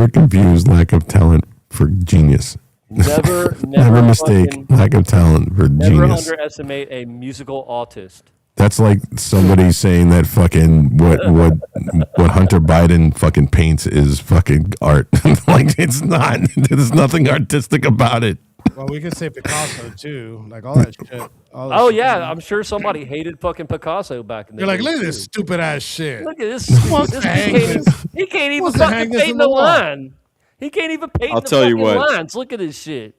confuse lack of talent for genius. Never mistake fucking- lack of talent for Never genius. underestimate a musical autist. That's like somebody saying that fucking what Hunter Biden fucking paints is fucking art. Like it's not. There's nothing artistic about it. Well, we could say Picasso too, like all that shit. All that Oh shit. yeah, I'm sure somebody hated fucking Picasso back in the You're like, day, look at too. this stupid ass shit. Look at this. wants this to hang he can't even wants to hang fucking this in paint the the wall. line. He can't even paint I'll the tell you fucking what. lines. Look at this shit.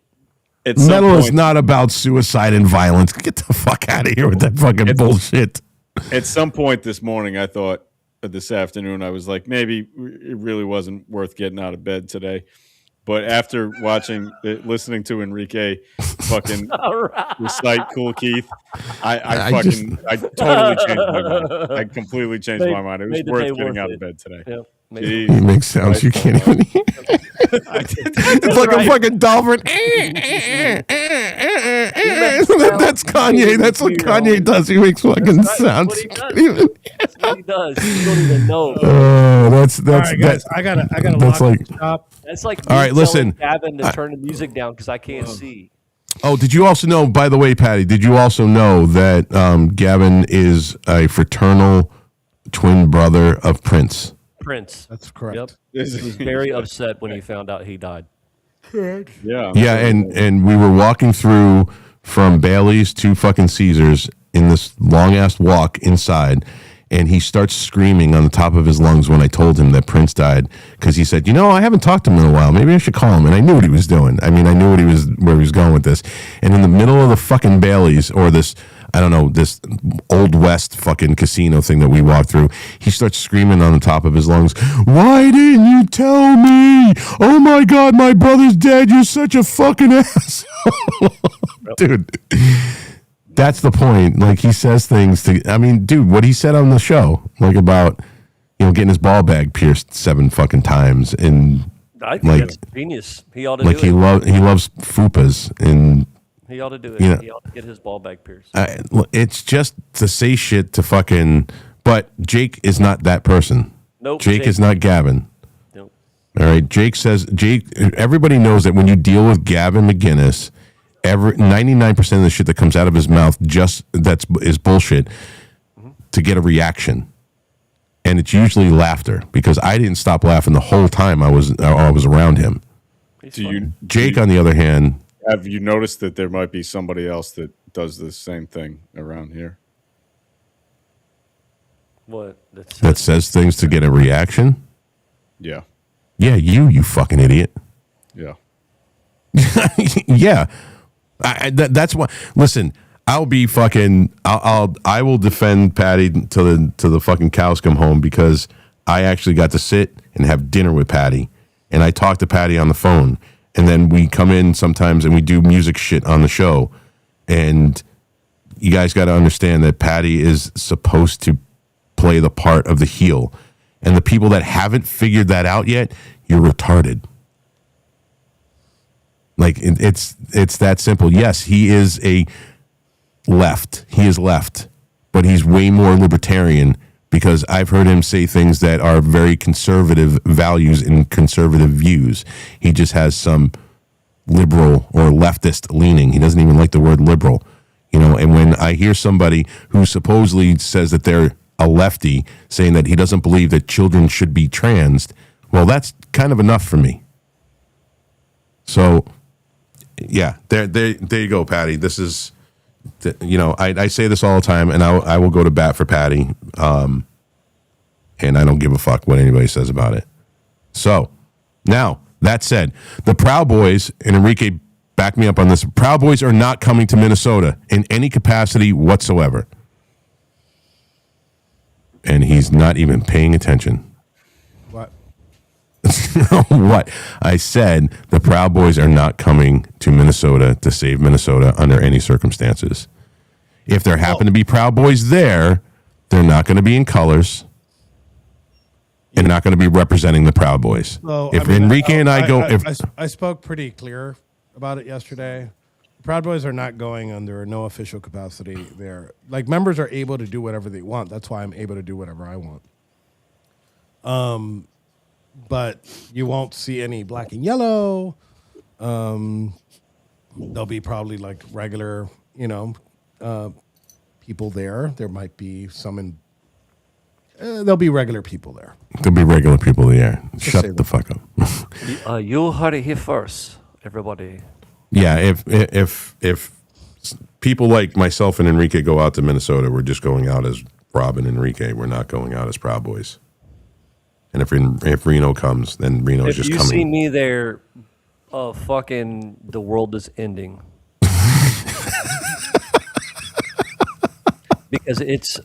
At some Metal is point- not about suicide and violence. Get the fuck out of here with that fucking bullshit. At some point this morning, I thought, this afternoon, I was like, maybe it really wasn't worth getting out of bed today. But after listening to Enrique fucking All right. recite Cool Keith, I I just- totally changed my mind. I completely changed Made- my mind. It was made the worth day getting worth out it. of bed today. Yep. He Jeez. makes sounds you can't even hear. It's like a fucking dolphin. That's Kanye. That's what Kanye does. He makes fucking sounds. That's what he does. You don't even know. That's All right, guys. I gotta that's lock like- this up. That's like All right, me telling listen. Gavin to turn the music down because I can't see. Oh, did you also know, by the way, Patty, did you also know that Gavin is a fraternal twin brother of Prince? Prince. That's correct. Yep. He was very upset when he found out he died. Yeah. Yeah, and we were walking through from Bailey's to fucking Caesars in this long ass walk inside, and he starts screaming on the top of his lungs when I told him that Prince died, because he said, I haven't talked to him in a while. Maybe I should call him. And I knew what he was doing. I mean, I knew where he was going with this. And in the middle of the fucking Bailey's, or this, I don't know, this Old West fucking casino thing that we walked through, he starts screaming on the top of his lungs, "Why didn't you tell me? Oh my God, my brother's dead. You're such a fucking asshole." Dude, that's the point. Like, he says things dude, what he said on the show, like about, getting his ball bag pierced 7 fucking times, and I think like, that's genius. He ought to like do it. he loves fupas, and He ought to do it. You know, He ought to get his ball bag pierced. it's just to say shit to fucking. But Jake is not that person. Nope. Jake is not Gavin. Nope. All right. Everybody knows that when you deal with Gavin McGinnis, 99% of the shit that comes out of his mouth is bullshit to get a reaction. And it's usually laughter, because I didn't stop laughing the whole time I was around him. Jake, on the other hand, have you noticed that there might be somebody else that does the same thing around here? What? that says things to get a reaction? Yeah. Yeah, you fucking idiot. Yeah. Yeah. That's why. Listen, I'll be fucking. I will defend Patty till the fucking cows come home, because I actually got to sit and have dinner with Patty, and I talked to Patty on the phone, and then we come in sometimes and we do music shit on the show, and you guys got to understand that Patty is supposed to play the part of the heel, and the people that haven't figured that out yet, you're retarded. Like, it's that simple. Yes, he is left, but he's way more libertarian, because I've heard him say things that are very conservative values and conservative views. He just has some liberal or leftist leaning. He doesn't even like the word liberal, and when I hear somebody who supposedly says that they're a lefty saying that he doesn't believe that children should be transed, well, that's kind of enough for me. So, yeah, there you go, Patty. This is, I say this all the time, and I will go to bat for Patty, and I don't give a fuck what anybody says about it. So, now, that said, the Proud Boys, and Enrique, back me up on this, Proud Boys are not coming to Minnesota in any capacity whatsoever. And he's not even paying attention. What? What? I said the Proud Boys are not coming to Minnesota to save Minnesota under any circumstances. If there happen to be Proud Boys there, they're not going to be in colors and not going to be representing the Proud Boys. Well, if Enrique and I go... I spoke pretty clear about it yesterday. Proud Boys are not going under no official capacity there. Like, members are able to do whatever they want. That's why I'm able to do whatever I want. But you won't see any black and yellow. There'll be probably like regular, people there. There might be some in. There'll be regular people there. There'll be regular people there. Shut the fuck up. You heard it here first, everybody. Yeah, if people like myself and Enrique go out to Minnesota, we're just going out as Rob and Enrique. We're not going out as Proud Boys. And if Reno comes, then Reno's just coming. If you see me there, fucking the world is ending. Because it's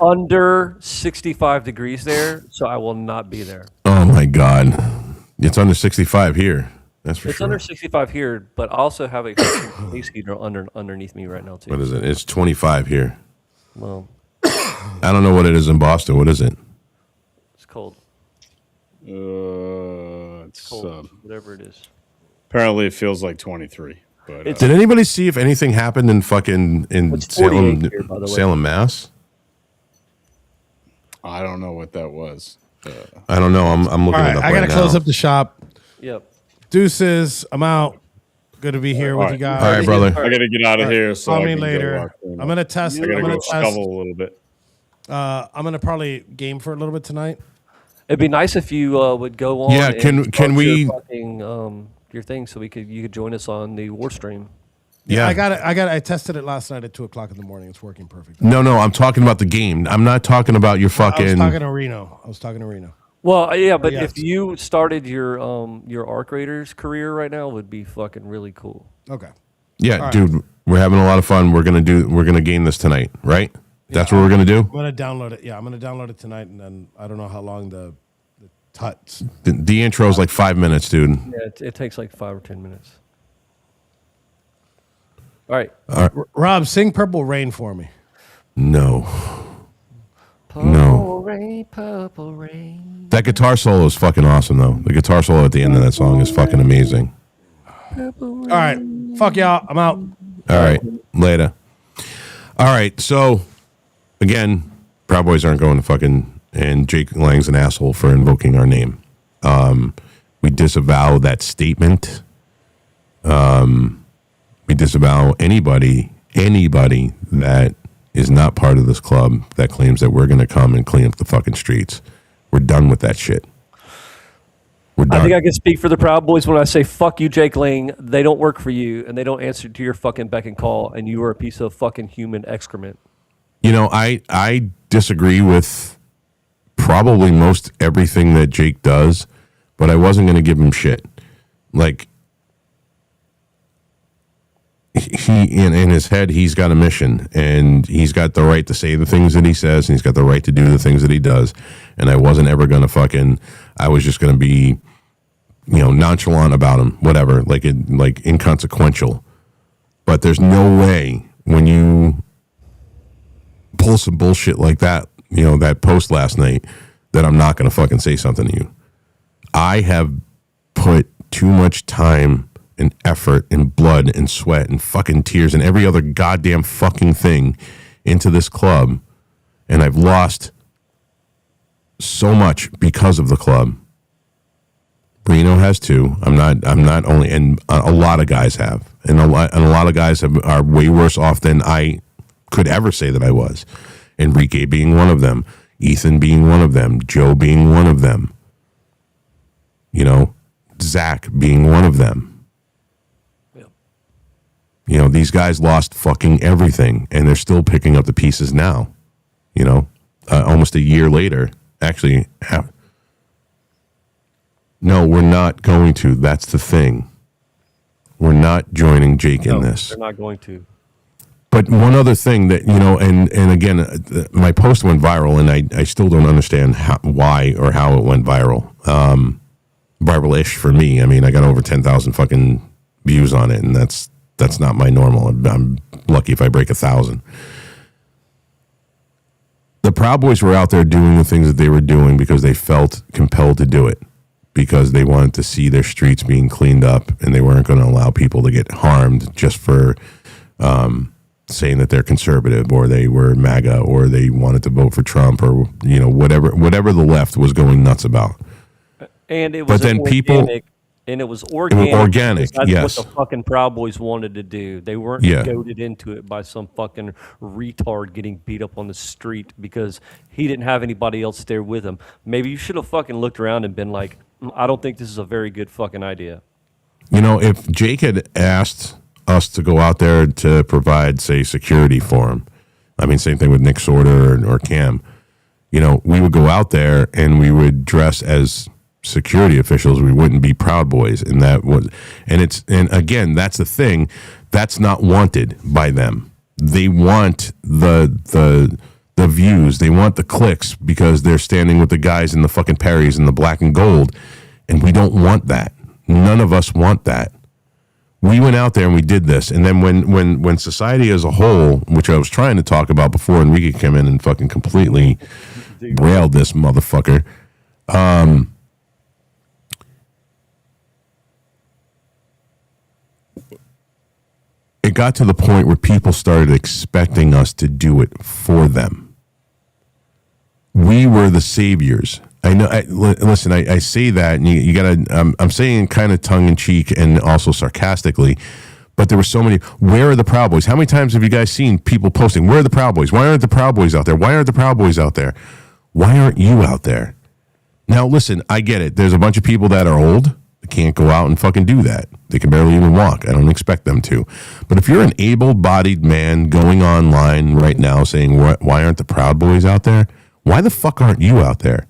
under 65 degrees there, so I will not be there. Oh my God. It's under 65 here. That's for It's sure. under 65 here, but I also have a fucking space heater underneath me right now, too. What is it? It's 25 here. Well, I don't know what it is in Boston. What is it? it's cold. It's Cold, whatever it is. apparently it feels like 23. But It's- Did anybody see if anything happened in fucking in It's 48 Salem, here, by the way. Salem, Mass? I don't know what that was. I don't know. I'm All looking right, it up I right gotta now. close up the shop. Yep. Deuces, I'm out. Good to be here with right. you guys. All right, brother. I got to get out of here. So Call I me can go later. walk clean I'm up. gonna test. I I'm got to gonna go test. shovel a little bit. I'm gonna probably game for a little bit tonight. It'd be nice if you would go on. Yeah, and can start we- your fucking, your thing so you could join us on the war stream. Yeah. I tested it last night at 2:00 in the morning. It's working perfect. No, I'm talking about the game. I'm not talking about your I was fucking. talking to Reno. Well, yeah, but Yes. if you started your Arc Raiders career right now, would be fucking really cool. Okay. Yeah, All right. dude, we're having a lot of fun. We're gonna game this tonight, right? That's what we're gonna do. I'm gonna download it. Yeah, I'm gonna download it tonight, and then I don't know how long the tuts. The intro is like 5 minutes, dude. Yeah, it takes like 5 or 10 minutes. All right. Rob, sing "Purple Rain" for me. No, Purple rain, purple rain. that guitar solo is fucking awesome, though. The guitar solo at the end of that song is fucking amazing. All right, fuck y'all. I'm out. All right, later. All right, so again, Proud Boys aren't going to fucking, and Jake Lang's an asshole for invoking our name. We disavow that statement. We disavow anybody that is not part of this club that claims that we're going to come and clean up the fucking streets. We're done with that shit. We're done. I think I can speak for the Proud Boys when I say, fuck you, Jake Lang. They don't work for you, and they don't answer to your fucking beck and call, and you are a piece of fucking human excrement. You know, I disagree with probably most everything that Jake does, but I wasn't going to give him shit. Like, he in his head, he's got a mission, and he's got the right to say the things that he says, and he's got the right to do the things that he does. And I wasn't ever going to fucking, I was just going to be, nonchalant about him, whatever, like inconsequential. But there's no way when you pull some bullshit like that, that post last night, that I'm not going to fucking say something to you. I have put too much time and effort and blood and sweat and fucking tears and every other goddamn fucking thing into this club, and I've lost so much because of the club. Reno has too. I'm not only, and a lot of guys have, and a lot of guys are way worse off than I could ever say that I was. Enrique being one of them, Ethan being one of them, Joe being one of them, Zach being one of them. These guys lost fucking everything, and they're still picking up the pieces now. Almost a year later. Actually, no, we're not going to. That's the thing. We're not joining Jake in this. They're not going to. But one other thing that, and again, my post went viral, and I still don't understand why or how it went viral. Viral-ish for me. I mean, I got over 10,000 fucking views on it, and that's not my normal. I'm lucky if I break 1,000. The Proud Boys were out there doing the things that they were doing because they felt compelled to do it, because they wanted to see their streets being cleaned up, and they weren't going to allow people to get harmed just for saying that they're conservative, or they were MAGA, or they wanted to vote for Trump, or whatever the left was going nuts about. And it was But then organic, and it was organic. organic, because that's yes. what the fucking Proud Boys wanted to do. They weren't goaded into it by some fucking retard getting beat up on the street because he didn't have anybody else there with him. Maybe you should have fucking looked around and been like, I don't think this is a very good fucking idea. If Jake had asked us to go out there to provide, say, security for him, I mean, same thing with Nick Sorter or Cam, we would go out there and we would dress as security officials. We wouldn't be Proud Boys, and again, that's the thing, that's not wanted by them. They want the views, they want the clicks, because they're standing with the guys in the fucking Perrys and the black and gold, and we don't want that. None of us want that. We went out there and we did this, and then when society as a whole, which I was trying to talk about before Enrique came in and fucking completely railed this motherfucker, it got to the point where people started expecting us to do it for them. We were the saviors. I know. Listen, I say that, and you gotta. I'm saying kind of tongue in cheek and also sarcastically, but there were so many. Where are the Proud Boys? How many times have you guys seen people posting? Where are the Proud Boys? Why aren't the Proud Boys out there? Why aren't the Proud Boys out there? Why aren't you out there? Now, listen, I get it. There's a bunch of people that are old. They can't go out and fucking do that. They can barely even walk. I don't expect them to. But if you're an able-bodied man going online right now saying, why aren't the Proud Boys out there? Why the fuck aren't you out there?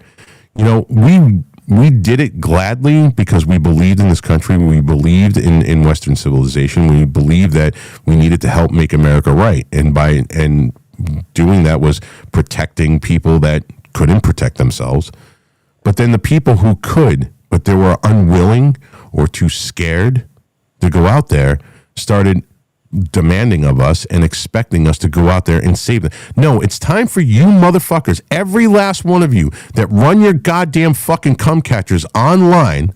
You know, we did it gladly because we believed in this country. We believed in Western civilization. We believed that we needed to help make America right. And doing that was protecting people that couldn't protect themselves. But then the people who could, but they were unwilling or too scared to go out there, started demanding of us and expecting us to go out there and save them. No, it's time for you motherfuckers, every last one of you that run your goddamn fucking cum catchers online,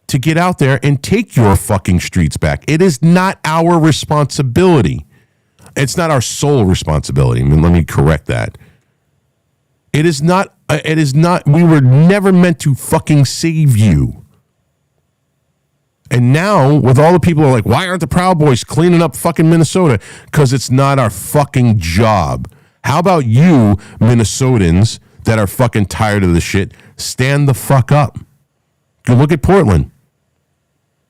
to get out there and take your fucking streets back. It is not our responsibility. It's not our sole responsibility. I mean, let me correct that. It is not, we were never meant to fucking save you. And now, with all the people who are like, why aren't the Proud Boys cleaning up fucking Minnesota? Because it's not our fucking job. How about you, Minnesotans, that are fucking tired of the shit, stand the fuck up? Go look at Portland.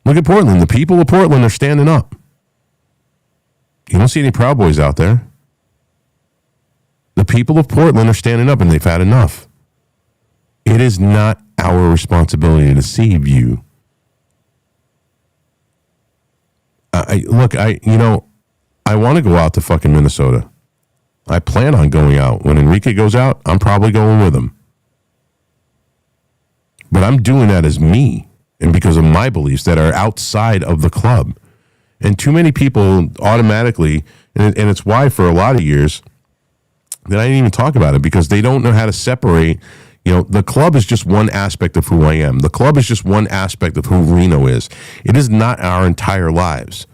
Look at Portland. The people of Portland are standing up. You don't see any Proud Boys out there. The people of Portland are standing up, and they've had enough. It is not our responsibility to save you. I want to go out to fucking Minnesota. I plan on going out. When Enrique goes out, I'm probably going with him. But I'm doing that as me and because of my beliefs that are outside of the club. And too many people automatically, and it's why for a lot of years that I didn't even talk about it, because they don't know how to separate. You know, the club is just one aspect of who I am. The club is just one aspect of who Reno is. It is not our entire lives.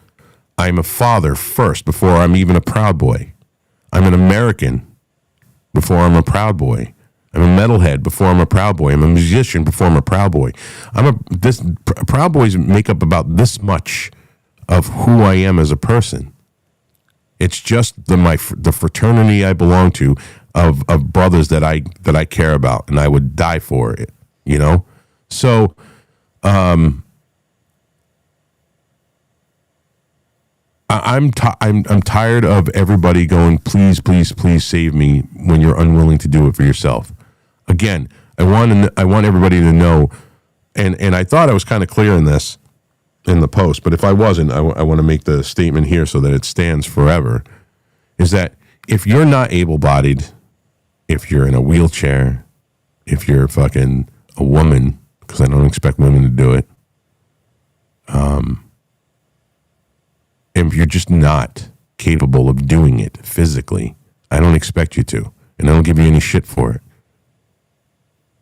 I'm a father first before I'm even a Proud Boy. I'm an American before I'm a Proud Boy. I'm a metalhead before I'm a Proud Boy. I'm a musician before I'm a Proud Boy. Proud Boys make up about this much of who I am as a person. It's just the fraternity I belong to of brothers that I care about, and I would die for it, you know? So, I'm tired of everybody going, please, please, please save me when you're unwilling to do it for yourself. Again, I want everybody to know, and I thought I was kind of clear in this in the post, but if I wasn't, I want to make the statement here so that it stands forever, is that if you're not able-bodied, if you're in a wheelchair, if you're fucking a woman, because I don't expect women to do it, if you're just not capable of doing it physically, I don't expect you to, and I don't give you any shit for it.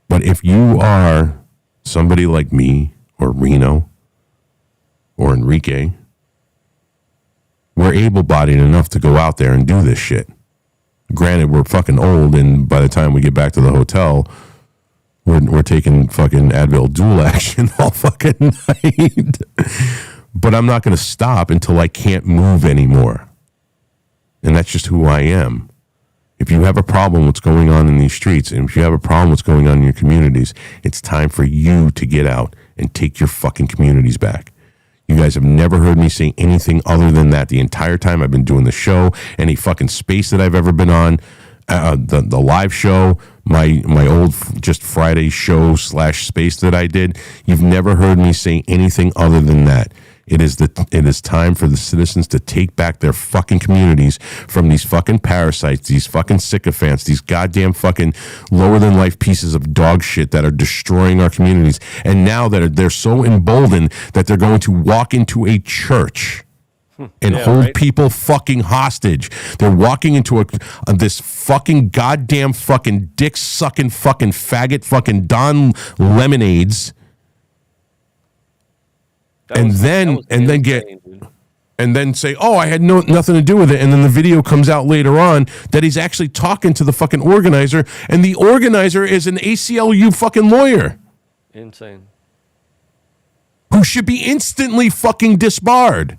But if you are somebody like me or Reno or Enrique, we're able-bodied enough to go out there and do this shit. Granted, we're fucking old, and by the time we get back to the hotel, we're taking fucking Advil dual action all fucking night. But I'm not going to stop until I can't move anymore. And that's just who I am. If you have a problem with what's going on in these streets, and if you have a problem with what's going on in your communities, it's time for you to get out and take your fucking communities back. You guys have never heard me say anything other than that the entire time I've been doing the show, any fucking space that I've ever been on, the live show, my old just Friday show / space that I did. You've never heard me say anything other than that. It is time for the citizens to take back their fucking communities from these fucking parasites, these fucking sycophants, these goddamn fucking lower than life pieces of dog shit that are destroying our communities. And now that they're so emboldened that they're going to walk into a church and hold people fucking hostage. They're walking into this fucking goddamn fucking dick sucking fucking faggot fucking Don Lemonades. And then and then say, oh, I had nothing to do with it. And then the video comes out later on that he's actually talking to the fucking organizer, and the organizer is an ACLU fucking lawyer Insane. who should be instantly fucking disbarred.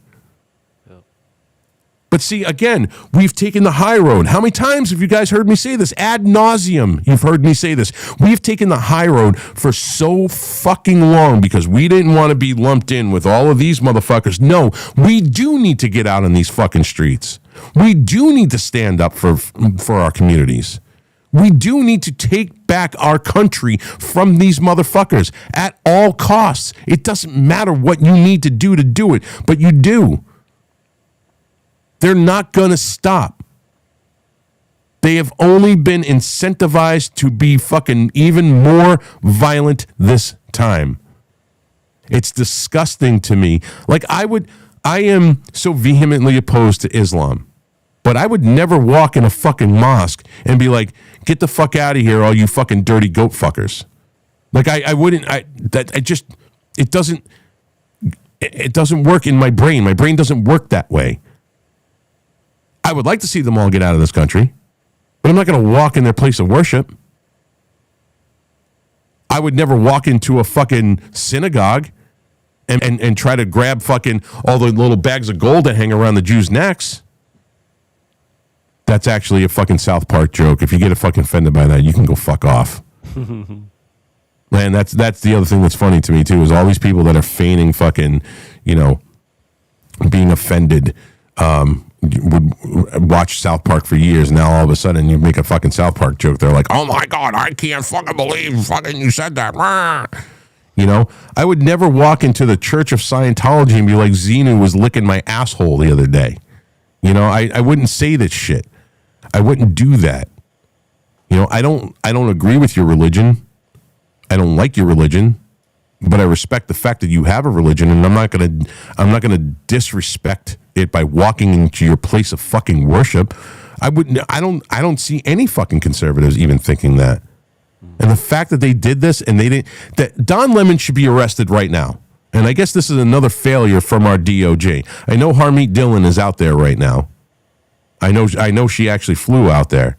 But see, again, we've taken the high road. How many times have you guys heard me say this? Ad nauseum, you've heard me say this. We've taken the high road for so fucking long because we didn't want to be lumped in with all of these motherfuckers. No, we do need to get out on these fucking streets. We do need to stand up for our communities. We do need to take back our country from these motherfuckers at all costs. It doesn't matter what you need to do it, but you do. They're not going to stop. They have only been incentivized to be fucking even more violent this time. It's disgusting to me. Like I am so vehemently opposed to Islam, but I would never walk in a fucking mosque and be like, get the fuck out of here, all you fucking dirty goat fuckers. Like I wouldn't, it doesn't work in my brain. My brain doesn't work that way. I would like to see them all get out of this country, but I'm not going to walk in their place of worship. I would never walk into a fucking synagogue and try to grab fucking all the little bags of gold that hang around the Jews' necks. That's actually a fucking South Park joke. If you get fucking offended by that, you can go fuck off. Man, that's the other thing that's funny to me, too, is all these people that are feigning fucking, being offended, would watch South Park for years. Now all of a sudden you make a fucking South Park joke. They're like, oh my God, I can't fucking believe fucking you said that. I would never walk into the Church of Scientology and be like, Xenu was licking my asshole the other day. I wouldn't say that shit. I wouldn't do that. I don't agree with your religion. I don't like your religion, but I respect the fact that you have a religion, and I'm not gonna disrespect it by walking into your place of fucking worship. I don't see any fucking conservatives even thinking that. And the fact that they did this and that Don Lemon should be arrested right now. And I guess this is another failure from our DOJ. I know Harmeet Dillon is out there right now. I know she actually flew out there.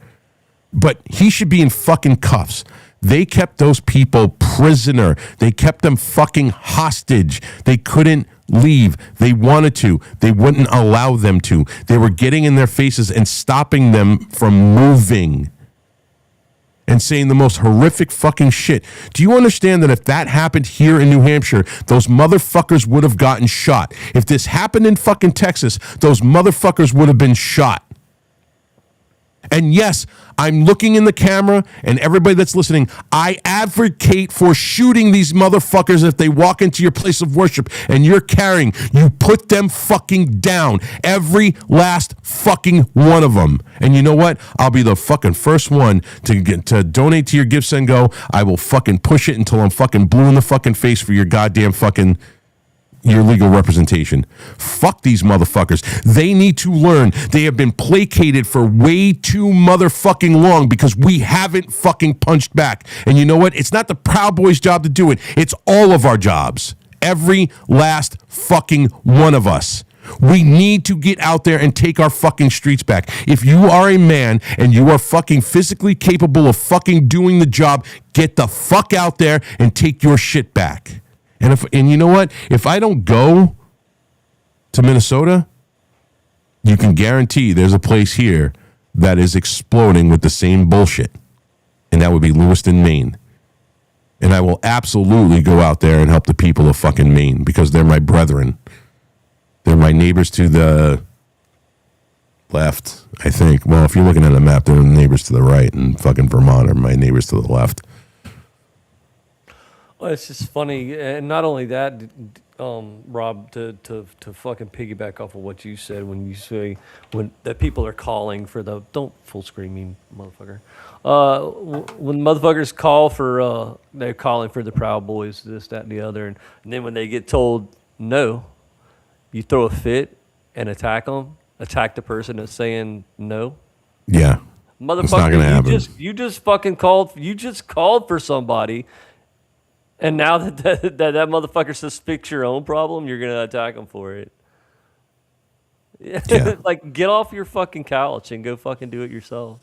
But he should be in fucking cuffs. They kept those people prisoner. They kept them fucking hostage. They couldn't leave. They wanted to. They wouldn't allow them to. They were getting in their faces and stopping them from moving and saying the most horrific fucking shit. Do you understand that if that happened here in New Hampshire, those motherfuckers would have gotten shot? If this happened in fucking Texas, those motherfuckers would have been shot. And yes, I'm looking in the camera, and everybody that's listening, I advocate for shooting these motherfuckers if they walk into your place of worship and you're carrying. You put them fucking down. Every last fucking one of them. And you know what? I'll be the fucking first one to donate to your GiveSendGo. I will fucking push it until I'm fucking blue in the fucking face for your goddamn fucking your legal representation. Fuck these motherfuckers. They need to learn they have been placated for way too motherfucking long because we haven't fucking punched back. And you know what? It's not the Proud Boys' job to do it. It's all of our jobs. Every last fucking one of us. We need to get out there and take our fucking streets back. If you are a man and you are fucking physically capable of fucking doing the job, get the fuck out there and take your shit back. And you know what? If I don't go to Minnesota, you can guarantee there's a place here that is exploding with the same bullshit. And that would be Lewiston, Maine. And I will absolutely go out there and help the people of fucking Maine because they're my brethren. They're my neighbors to the left, I think. Well, if you're looking at a map, they're the neighbors to the right, and fucking Vermont are my neighbors to the left. Well, it's just funny, and not only that, Rob, to fucking piggyback off of what you said when you say that people are calling for the don't full screen me, motherfucker. When motherfuckers call for they're calling for the Proud Boys, this, that, and the other, and then when they get told no, you throw a fit and attack them, attack the person that's saying no. Yeah, motherfucker, it's not gonna happen. You just fucking called. You just called for somebody. And now that motherfucker says fix your own problem, you're going to attack him for it. Yeah. Like, get off your fucking couch and go fucking do it yourself.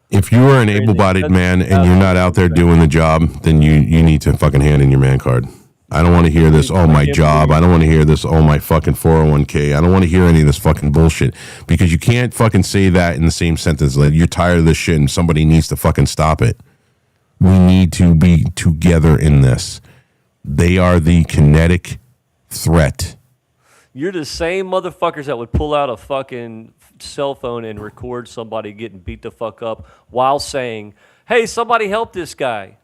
If you are an able-bodied man and you're not out there doing the job, then you need to fucking hand in your man card. I don't want to hear this, oh, my job. I don't want to hear this, oh, my fucking 401k. I don't want to hear any of this fucking bullshit, because you can't fucking say that in the same sentence. Like, you're tired of this shit and somebody needs to fucking stop it. We need to be together in this. They are the kinetic threat. You're the same motherfuckers that would pull out a fucking cell phone and record somebody getting beat the fuck up while saying, hey, somebody help this guy.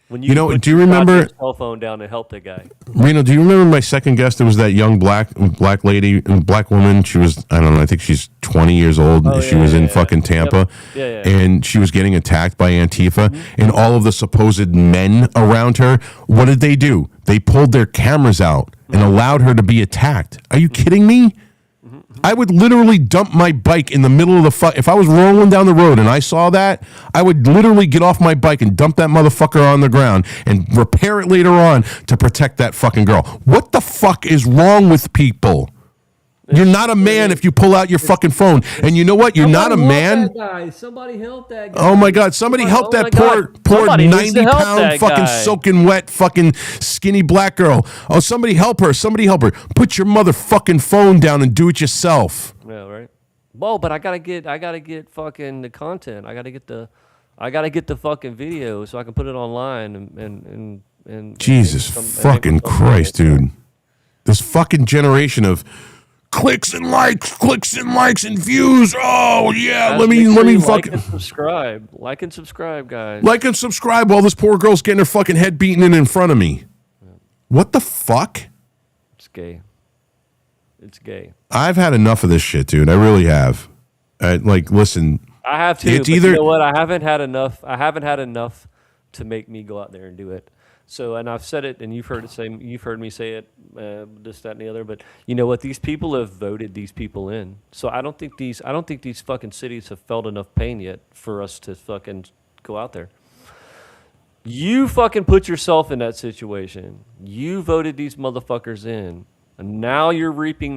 When You know, put do you your remember- goddamn cell phone down to help the guy? Reno, do you remember my second guest? There was that young black lady, black woman. She was, I don't know, I think she's 20 years old. Oh, she yeah, was yeah, in yeah. fucking Tampa. Yep. Yeah. And she was getting attacked by Antifa. And all of the supposed men around her, what did they do? They pulled their cameras out and allowed her to be attacked. Are you kidding me? I would literally dump my bike in the middle of the if I was rolling down the road and I saw that, I would literally get off my bike and dump that motherfucker on the ground and repair it later on to protect that fucking girl. What the fuck is wrong with people? You're not a man if you pull out your fucking phone. And you know what? You're not a man. Somebody help that guy. Oh my God! Somebody help Oh that my poor, God. poor Somebody needs to help 90-pound that fucking guy. soaking wet fucking skinny black girl. Oh, somebody help her! Somebody help her! Put your motherfucking phone down and do it yourself. Yeah, right. Well, but I gotta get fucking the content. I gotta get the fucking video so I can put it online and Jesus and fucking Christ, dude! This fucking generation of clicks and likes and views. Oh yeah, Guys, let me make sure you fucking like and subscribe, guys. like and subscribe while this poor girl's getting her fucking head beaten in front of me. What the fuck? It's gay. It's gay. I've had enough of this shit, dude. I really have. Listen. I have too. It's But either- you know what? I haven't had enough to make me go out there and do it. So, and I've said it, and you've heard me say it, this, that, and the other. But you know what? These people have voted these people in. So I don't think these fucking cities have felt enough pain yet for us to fucking go out there. You fucking put yourself in that situation. You voted these motherfuckers in, and now you're reaping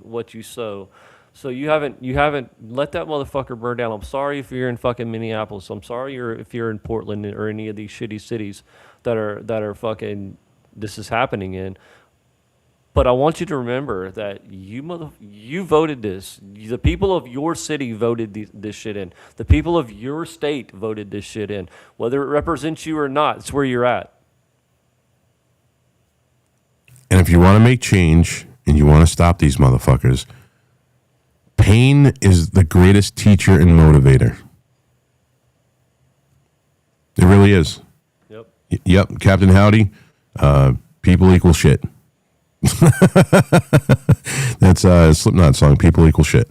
what you sow. So you haven't let that motherfucker burn down. I'm sorry if you're in fucking Minneapolis. I'm sorry if you're in Portland or any of these shitty cities that are fucking this is happening in. But I want you to remember that you voted this. The people of your city voted this shit in. The people of your state voted this shit in. Whether it represents you or not, it's where you're at. And if you want to make change and you want to stop these motherfuckers, pain is the greatest teacher and motivator. It really is. Yep. Yep, Captain Howdy. People equal shit. That's a Slipknot song. People equal shit.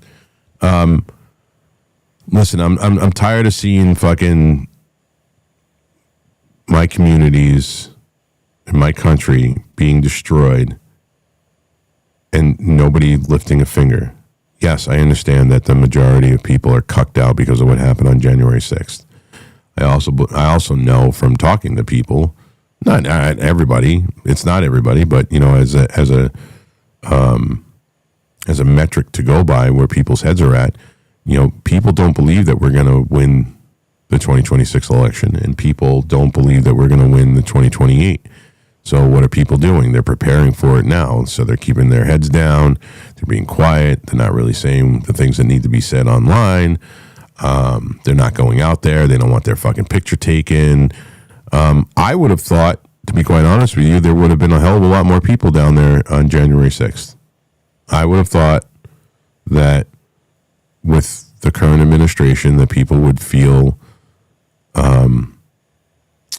Listen, I'm tired of seeing fucking my communities in my country being destroyed and nobody lifting a finger. Yes, I understand that the majority of people are cucked out because of what happened on January 6th. I also know from talking to people, not everybody, it's not everybody, but you know, as a metric to go by where people's heads are at, you know, people don't believe that we're going to win the 2026 election, and people don't believe that we're going to win the 2028. So what are people doing? They're preparing for it now. So they're keeping their heads down. They're being quiet. They're not really saying the things that need to be said online. They're not going out there. They don't want their fucking picture taken. I would have thought, to be quite honest with you, there would have been a hell of a lot more people down there on January 6th. I would have thought that with the current administration, that people would feel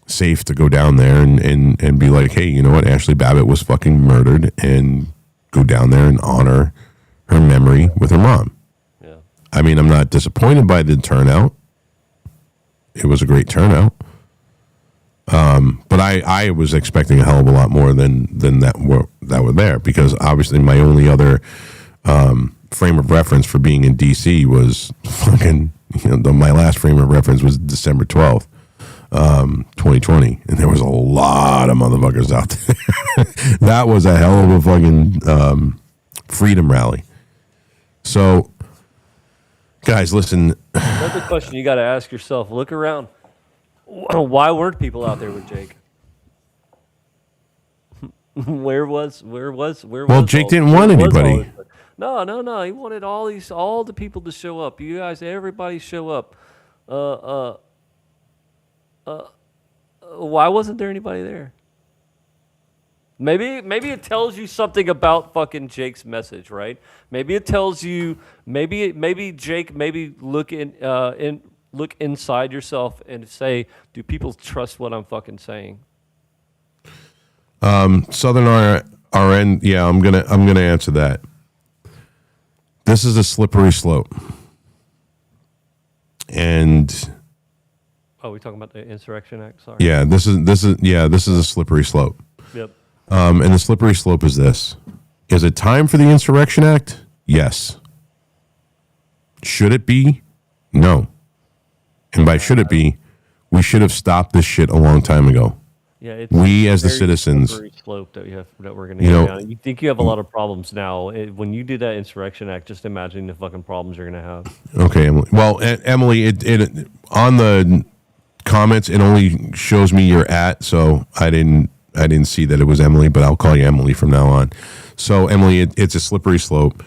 safe to go down there and be like, hey, you know what? Ashley Babbitt was fucking murdered, and go down there and honor her memory with her mom. Yeah. I mean, I'm not disappointed by the turnout. It was a great turnout. But I was expecting a hell of a lot more than that were there, because obviously my only other frame of reference for being in DC was fucking, you know, my last frame of reference was December 12th. 2020, and there was a lot of motherfuckers out there. That was a hell of a fucking freedom rally. So, guys, listen. Another question you got to ask yourself: look around. Why weren't people out there with Jake? Where was? Well, Jake all- didn't where want was all anybody. this- No. He wanted all the people to show up. You guys, everybody show up. Why wasn't there anybody there? Maybe it tells you something about fucking Jake's message, right? Maybe it tells you maybe Jake look inside yourself and say, do people trust what I'm fucking saying? Southern RN, yeah, I'm gonna answer that. This is a slippery slope, and Oh, we talking about the Insurrection Act? Sorry. yeah, this is a slippery slope. Yep. And the slippery slope is this: is it time for the Insurrection Act? Yes. Should it be? No. And by should it be, we should have stopped this shit a long time ago. Yeah, it's We as the very citizens, slippery slope that we're going to You go know- down. You think you have a lot of problems now. When you do that Insurrection Act, just imagine the fucking problems you're going to have. okay, Emily. Well, Emily, it on the comments it only shows me your at, so I didn't see that it was Emily, but I'll call you Emily from now on. So Emily, it's a slippery slope.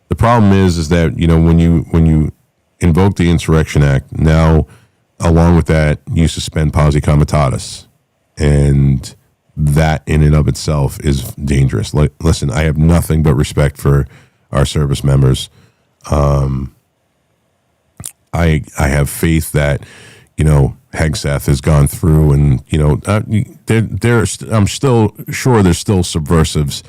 The problem is that when you invoke the Insurrection Act, now along with that you suspend pausi comitatus, and that in and of itself is dangerous. Like, listen, I have nothing but respect for our service members. I have faith that Hegseth has gone through, and I'm still sure there's still subversives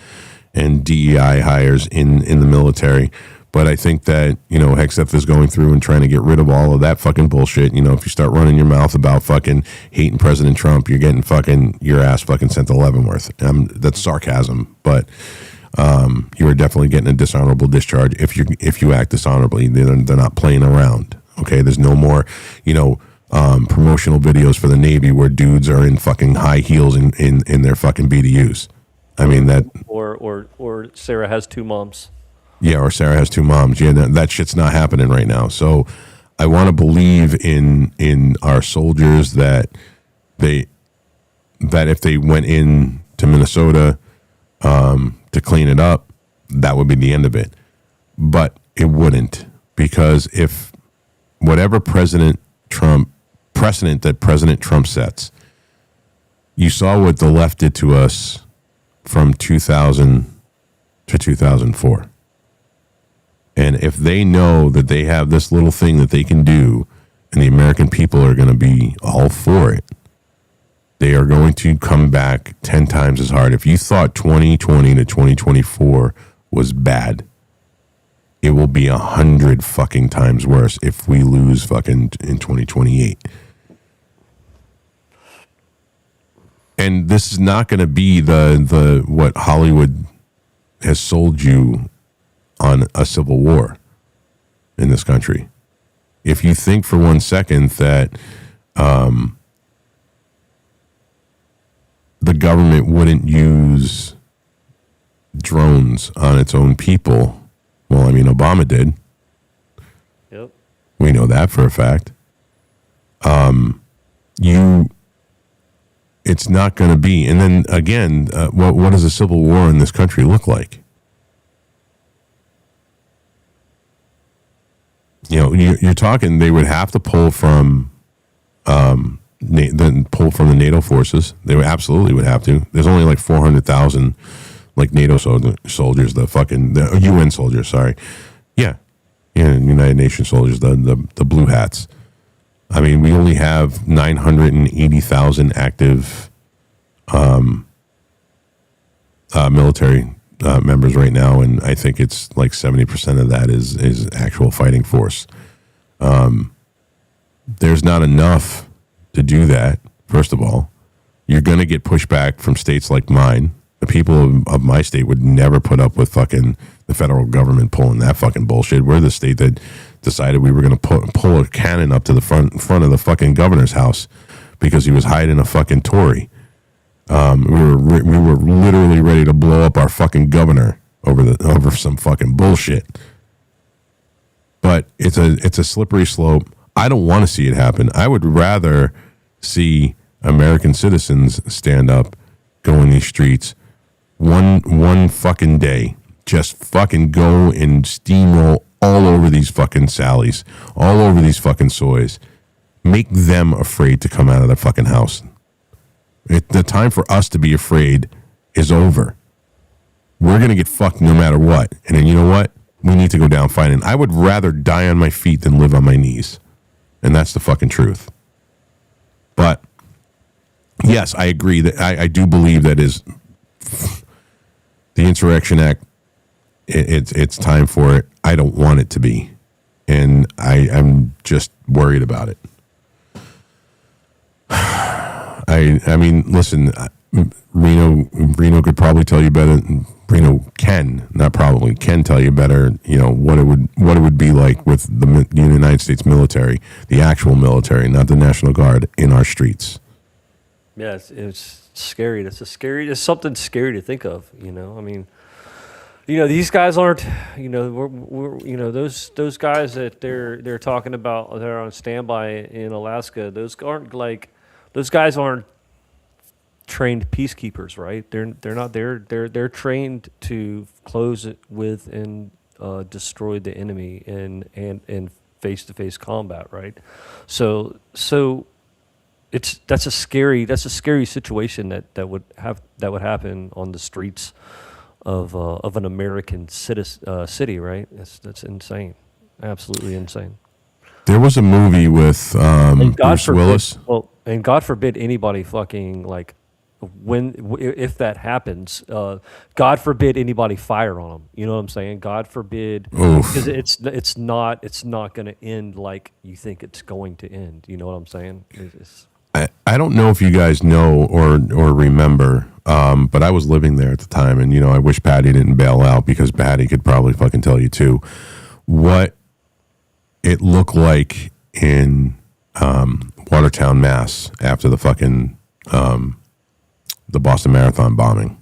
and DEI hires in the military, but I think that Hegseth is going through and trying to get rid of all of that fucking bullshit. If you start running your mouth about fucking hating President Trump, you're getting fucking your ass fucking sent to Leavenworth. That's sarcasm, but you are definitely getting a dishonorable discharge if you act dishonorably. They're not playing around. Okay, there's no more promotional videos for the Navy where dudes are in fucking high heels in their fucking BDUs. I mean that. Or Sarah has two moms. Yeah, or Sarah has two moms. Yeah, that shit's not happening right now. So I want to believe in our soldiers that if they went in to Minnesota to clean it up, that would be the end of it. But it wouldn't, because if whatever precedent that President Trump sets, you saw what the left did to us from 2000 to 2004. And if they know that they have this little thing that they can do, and the American people are going to be all for it, they are going to come back 10 times as hard. If you thought 2020 to 2024 was bad, it will be 100 fucking times worse if we lose fucking in 2028. And this is not going to be the what Hollywood has sold you on a civil war in this country. If you think for 1 second that the government wouldn't use drones on its own people, well, I mean, Obama did. Yep. We know that for a fact. It's not going to be. And then again, what does a civil war in this country look like? You're talking. They would have to pull from, the NATO forces. They absolutely would have to. There's only like 400,000, like NATO soldiers. The UN soldiers. Sorry, yeah, United Nations soldiers. The blue hats. I mean, we only have 980,000 active military members right now, and I think it's like 70% of that is actual fighting force. There's not enough to do that. First of all, you're going to get pushback from states like mine. The people of my state would never put up with fucking the federal government pulling that fucking bullshit. We're the state that decided we were going to pull a cannon up to the front of the fucking governor's house because he was hiding a fucking Tory. We were literally ready to blow up our fucking governor over some fucking bullshit. But it's a slippery slope. I don't want to see it happen. I would rather see American citizens stand up, go in these streets one fucking day. Just fucking go and steamroll all over these fucking Sallys, all over these fucking soys. Make them afraid to come out of their fucking house. The time for us to be afraid is over. We're going to get fucked no matter what. And then you know what? We need to go down fighting. I would rather die on my feet than live on my knees. And that's the fucking truth. But yes, I agree that I do believe that is the Insurrection Act. It's time for it. I don't want it to be. And I'm just worried about it. I mean, listen, Reno could probably tell you better. Reno can, not probably, can tell you better, you know, what it would be like with the United States military, the actual military, not the National Guard, in our streets. Yeah, it's scary. It's something scary to think of, you know. I mean, you know, these guys aren't, you know, we're you know, those guys that they're talking about that are on standby in Alaska, those guys aren't trained peacekeepers, right? They're not there. They're trained to close it with and destroy the enemy in face-to-face combat, right? So that's a scary situation that would happen on the streets of an American city, right? That's insane, absolutely insane. There was a movie with Bruce Willis. Well, and God forbid anybody fucking like if that happens, God forbid anybody fire on them. You know what I'm saying? God forbid, because it's not going to end like you think it's going to end. You know what I'm saying? I don't know if you guys know or remember, but I was living there at the time, and you know, I wish Patty didn't bail out, because Patty could probably fucking tell you too what it looked like in Watertown, Mass, after the fucking the Boston Marathon bombing.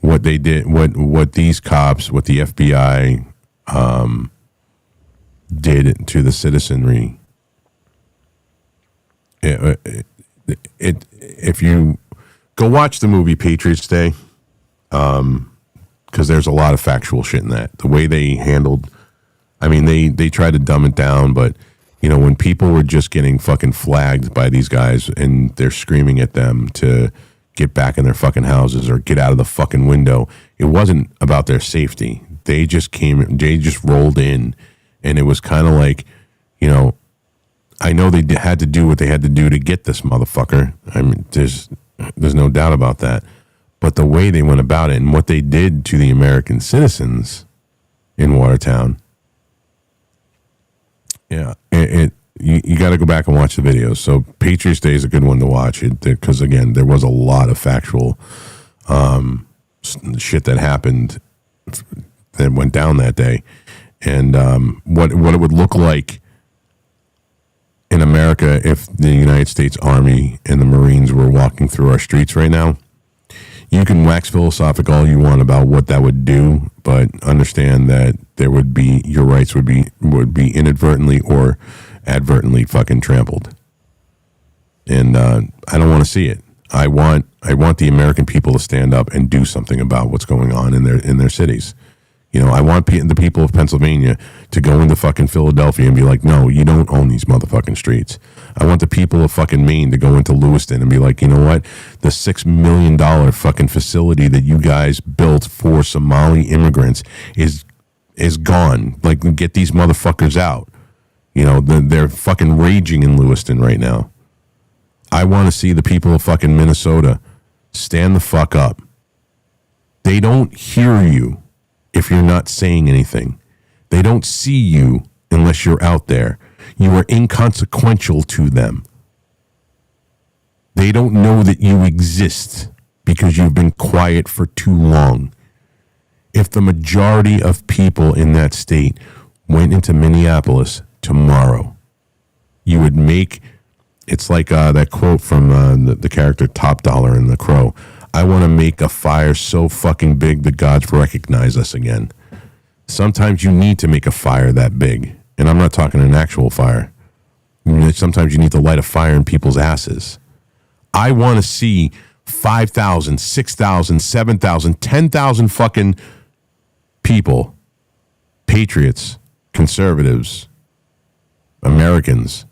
What they did, what these cops, what the FBI did to the citizenry. If you go watch the movie Patriots Day, because there's a lot of factual shit in that. The way they handled, I mean, they tried to dumb it down, but you know, when people were just getting fucking flagged by these guys and they're screaming at them to get back in their fucking houses or get out of the fucking window, it wasn't about their safety. They just rolled in, and it was kind of like, you know, I know they had to do what they had to do to get this motherfucker. I mean, there's no doubt about that. But the way they went about it and what they did to the American citizens in Watertown, yeah, you got to go back and watch the videos. So Patriots Day is a good one to watch, because again, there was a lot of factual shit that happened that went down that day, and what it would look like in America if the United States Army and the Marines were walking through our streets right now. You can wax philosophic all you want about what that would do, but understand that there would be, your rights would be inadvertently or advertently fucking trampled. And I don't want to see it. I want the American people to stand up and do something about what's going on in their cities. You know, I want the people of Pennsylvania to go into fucking Philadelphia and be like, no, you don't own these motherfucking streets. I want the people of fucking Maine to go into Lewiston and be like, you know what? The $6 million fucking facility that you guys built for Somali immigrants is gone. Like, get these motherfuckers out. You know, they're fucking raging in Lewiston right now. I want to see the people of fucking Minnesota stand the fuck up. They don't hear you if you're not saying anything. They don't see you unless you're out there. You are inconsequential to them. They don't know that you exist because you've been quiet for too long. If the majority of people in that state went into Minneapolis tomorrow, you would make, it's like that quote from the character Top Dollar in The Crow. I want to make a fire so fucking big that gods recognize us again. Sometimes you need to make a fire that big. And I'm not talking an actual fire. Sometimes you need to light a fire in people's asses. I want to see 5,000, 6,000, 7,000, 10,000 fucking people, patriots, conservatives, Americans,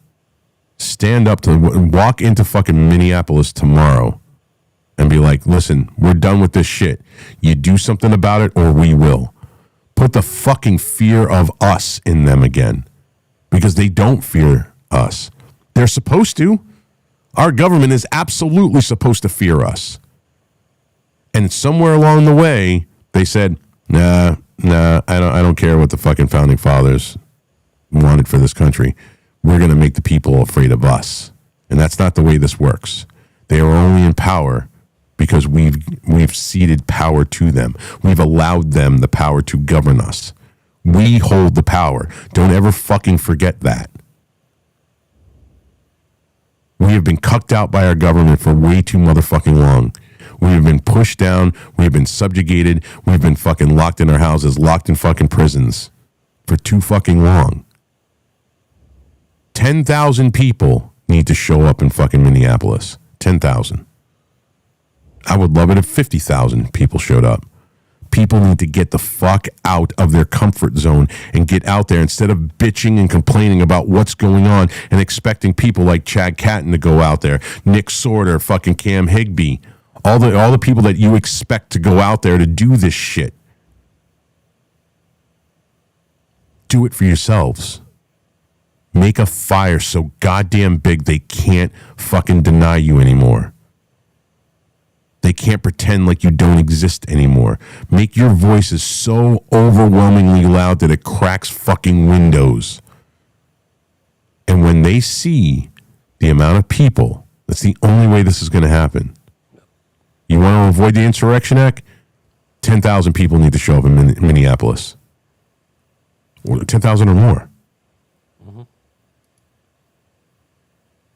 stand up to walk into fucking Minneapolis tomorrow and be like, listen, we're done with this shit. You do something about it or we will. Put the fucking fear of us in them again, because they don't fear us. They're supposed to. Our government is absolutely supposed to fear us. And somewhere along the way, they said, nah, I don't care what the fucking founding fathers wanted for this country. We're going to make the people afraid of us. And that's not the way this works. They are only in power because we've ceded power to them. We've allowed them the power to govern us. We hold the power. Don't ever fucking forget that. We have been cucked out by our government for way too motherfucking long. We have been pushed down. We have been subjugated. We've been fucking locked in our houses, locked in fucking prisons for too fucking long. 10,000 people need to show up in fucking Minneapolis. 10,000. I would love it if 50,000 people showed up. People need to get the fuck out of their comfort zone and get out there instead of bitching and complaining about what's going on and expecting people like Chad Catton to go out there, Nick Sorter, fucking Cam Higbee, all the people that you expect to go out there to do this shit. Do it for yourselves. Make a fire so goddamn big they can't fucking deny you anymore. They can't pretend like you don't exist anymore. Make your voices so overwhelmingly loud that it cracks fucking windows. And when they see the amount of people, that's the only way this is going to happen. You want to avoid the Insurrection Act? 10,000 people need to show up in Minneapolis. 10,000 or more.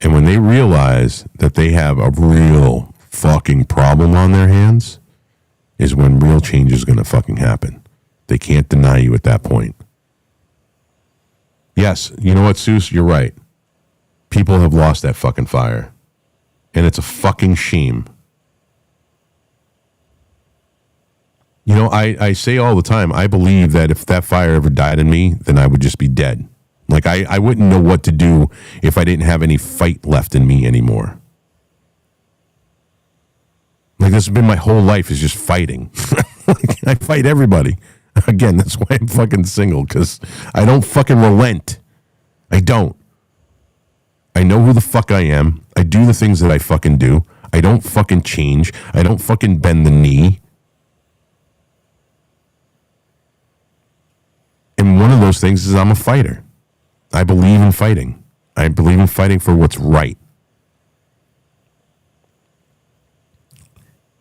And when they realize that they have a real fucking problem on their hands, is when real change is going to fucking happen. They can't deny you at that point. Yes, you know what, Seuss? You're right. People have lost that fucking fire. And it's a fucking shame. You know, I say all the time, I believe that if that fire ever died in me, then I would just be dead. Like, I wouldn't know what to do if I didn't have any fight left in me anymore. Like, this has been my whole life, is just fighting. I fight everybody. Again, that's why I'm fucking single, because I don't fucking relent. I don't. I know who the fuck I am. I do the things that I fucking do. I don't fucking change. I don't fucking bend the knee. And one of those things is I'm a fighter. I believe in fighting. I believe in fighting for what's right.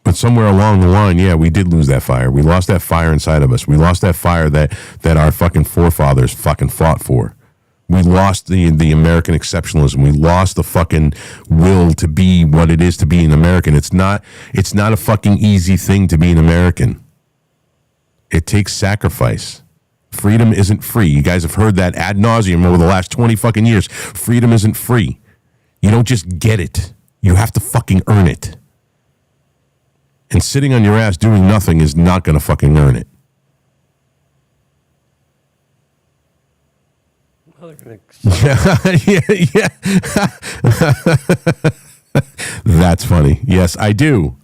But somewhere along the line, yeah, we did lose that fire. We lost that fire inside of us. We lost that fire that our fucking forefathers fucking fought for. We lost the American exceptionalism. We lost the fucking will to be what it is to be an American. It's not a fucking easy thing to be an American. It takes sacrifice. Freedom isn't free. You guys have heard that ad nauseum over the last 20 fucking years. Freedom isn't free. You don't just get it. You have to fucking earn it. And sitting on your ass doing nothing is not going to fucking earn it. Yeah. That's funny. Yes, I do.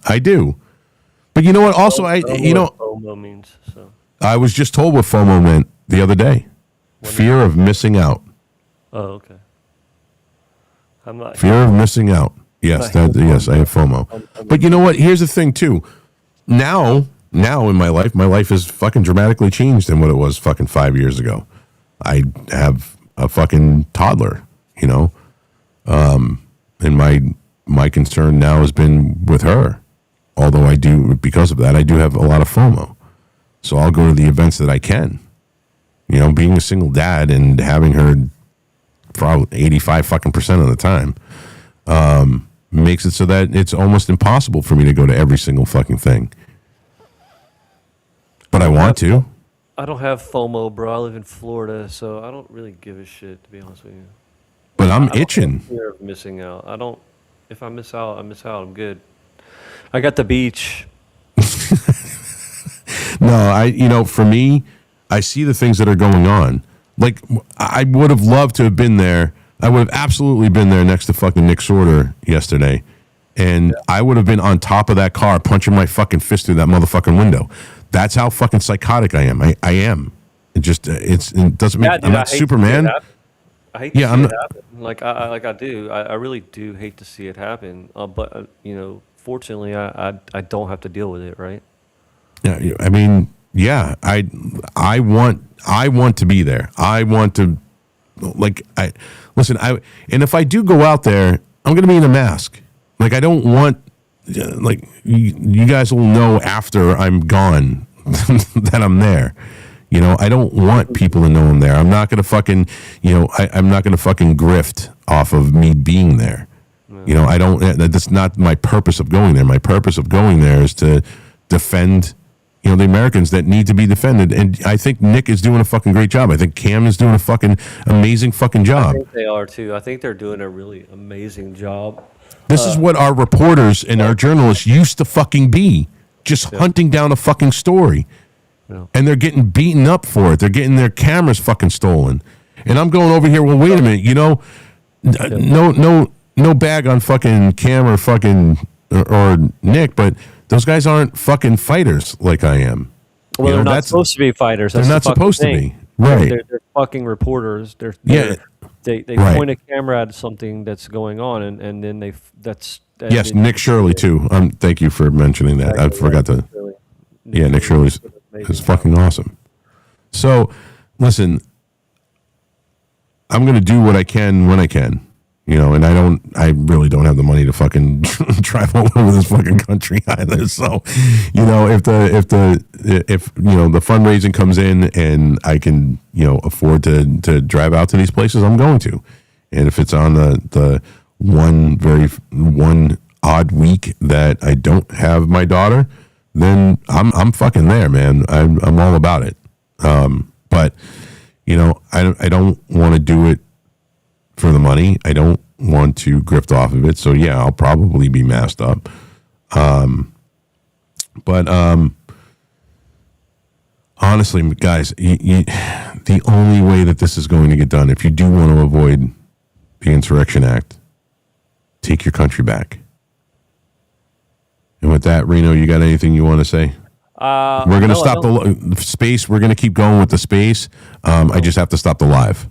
But you know what? Also, FOMO means, so. I was just told what FOMO meant the other day. Fear of missing out. Oh, okay. I'm not. Fear of missing out. Yes, yes, I have FOMO. But you know what? Here's the thing too. Now in my life has fucking dramatically changed than what it was fucking 5 years ago. I have a fucking toddler, you know, and my concern now has been with her. Although because of that, I do have a lot of FOMO. So I'll go to the events that I can. You know, being a single dad and having her probably 85% of the time, makes it so that it's almost impossible for me to go to every single fucking thing. But I want to. I don't have FOMO, bro. I live in Florida, so I don't really give a shit, to be honest with you. But I'm I don't itching. have fear of missing out. I don't. If I miss out, I miss out. I'm good. I got the beach. No, for me, I see the things that are going on. Like, I would have loved to have been there. I would have absolutely been there next to fucking Nick Sorter yesterday. And I would have been on top of that car punching my fucking fist through that motherfucking window. That's how fucking psychotic I am. I am. It doesn't make, I'm not Superman. I hate to Yeah, see I'm it not- happen. I do. I really do hate to see it happen. But fortunately, I don't have to deal with it, right? Yeah, I mean, yeah, I want to be there. I want to, and if I do go out there, I'm going to be in a mask. Like, I don't want, you guys will know after I'm gone that I'm there. I don't want people to know I'm there. I'm not going to fucking, I'm not going to fucking grift off of me being there. I don't, that's not my purpose of going there. My purpose of going there is to defend, the Americans that need to be defended. And I think Nick is doing a fucking great job. I think Cam is doing a fucking amazing fucking I job. think they are too. I think they're doing a really amazing job. This is what our reporters and our journalists used to fucking be. Just hunting down a fucking story. Yeah. And they're getting beaten up for it. They're getting their cameras fucking stolen. And I'm going over here, well, wait a minute, no bag on fucking Cam or fucking or Nick, but those guys aren't fucking fighters like I am. Well, they're not supposed to be fighters. They're That's not the fucking supposed to thing. be. Right. They're fucking reporters. They Right. point a camera at something that's going on, and then Yes, Nick Shirley too. Thank you for mentioning that. I forgot to. Yeah, Nick Shirley's is fucking awesome. So, listen, I'm going to do what I can when I can, and I really don't have the money to fucking drive all over this fucking country either. So, if the fundraising comes in and I can, afford to drive out to these places, I'm going to. And if it's on the one odd week that I don't have my daughter, then I'm fucking there, man. I'm all about it. But I don't want to do it for the money. I don't want to grift off of it. So yeah, I'll probably be masked up. But honestly, guys, the only way that this is going to get done, if you do want to avoid the Insurrection Act, take your country back. And with that, Reno, you got anything you want to say? We're going to stop the space. We're going to keep going with the space. I just have to stop the live.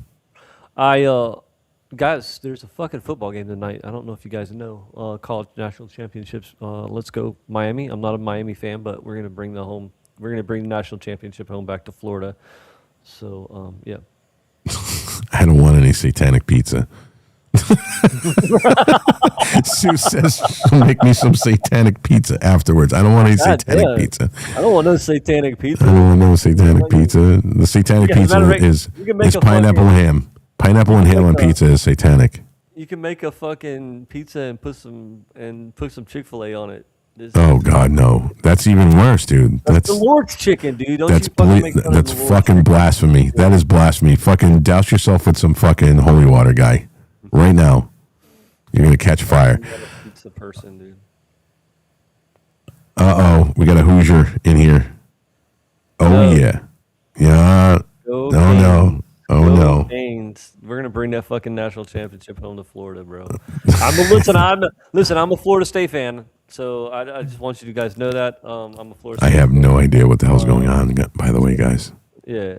Guys, there's a fucking football game tonight. I don't know if you guys know. College National Championships. Let's go Miami. I'm not a Miami fan, but we're gonna bring the national championship home back to Florida. So yeah. I don't want any satanic pizza. Sue says she'll make me some satanic pizza afterwards. I don't want any satanic pizza. I don't want no satanic pizza. I don't want no satanic pizza. The satanic pizza is pineapple and ham. Pineapple and ham on pizza is satanic. You can make a fucking pizza and put some Chick-fil-A on it. Oh God, no! That's even worse, dude. That's the Lord's chicken, dude. That's fucking blasphemy. That is blasphemy. Fucking douse yourself with some fucking holy water, guy. Right now, you're gonna catch fire. Pizza person, dude. We got a Hoosier in here. Oh yeah. Go no. Oh Go no. Canes. We're gonna bring that fucking national championship home to Florida, bro. I'm a Florida State fan, so I just want you to guys know that. I'm a Florida State I have no idea what the hell's going on, by the way, guys. Yeah.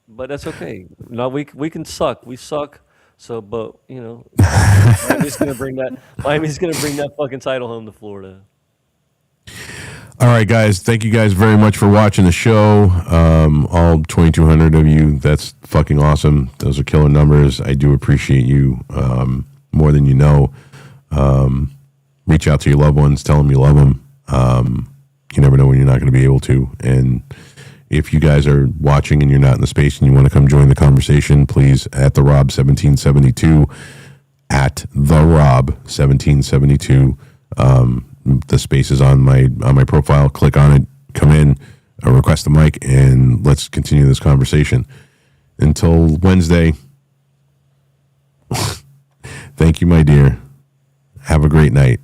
But that's okay. No, we can suck. We suck. So, but Miami's gonna bring that fucking title home to Florida. All right, guys. Thank you guys very much for watching the show. All 2,200 of you. That's fucking awesome. Those are killer numbers. I do appreciate you more than you know. Reach out to your loved ones. Tell them you love them. You never know when you're not going to be able to. And if you guys are watching and you're not in the space and you want to come join the conversation, please, at the Rob 1772 at the Rob 1772. The space is on my profile. Click on it, come in, request the mic, and let's continue this conversation. Until Wednesday, thank you, my dear. Have a great night.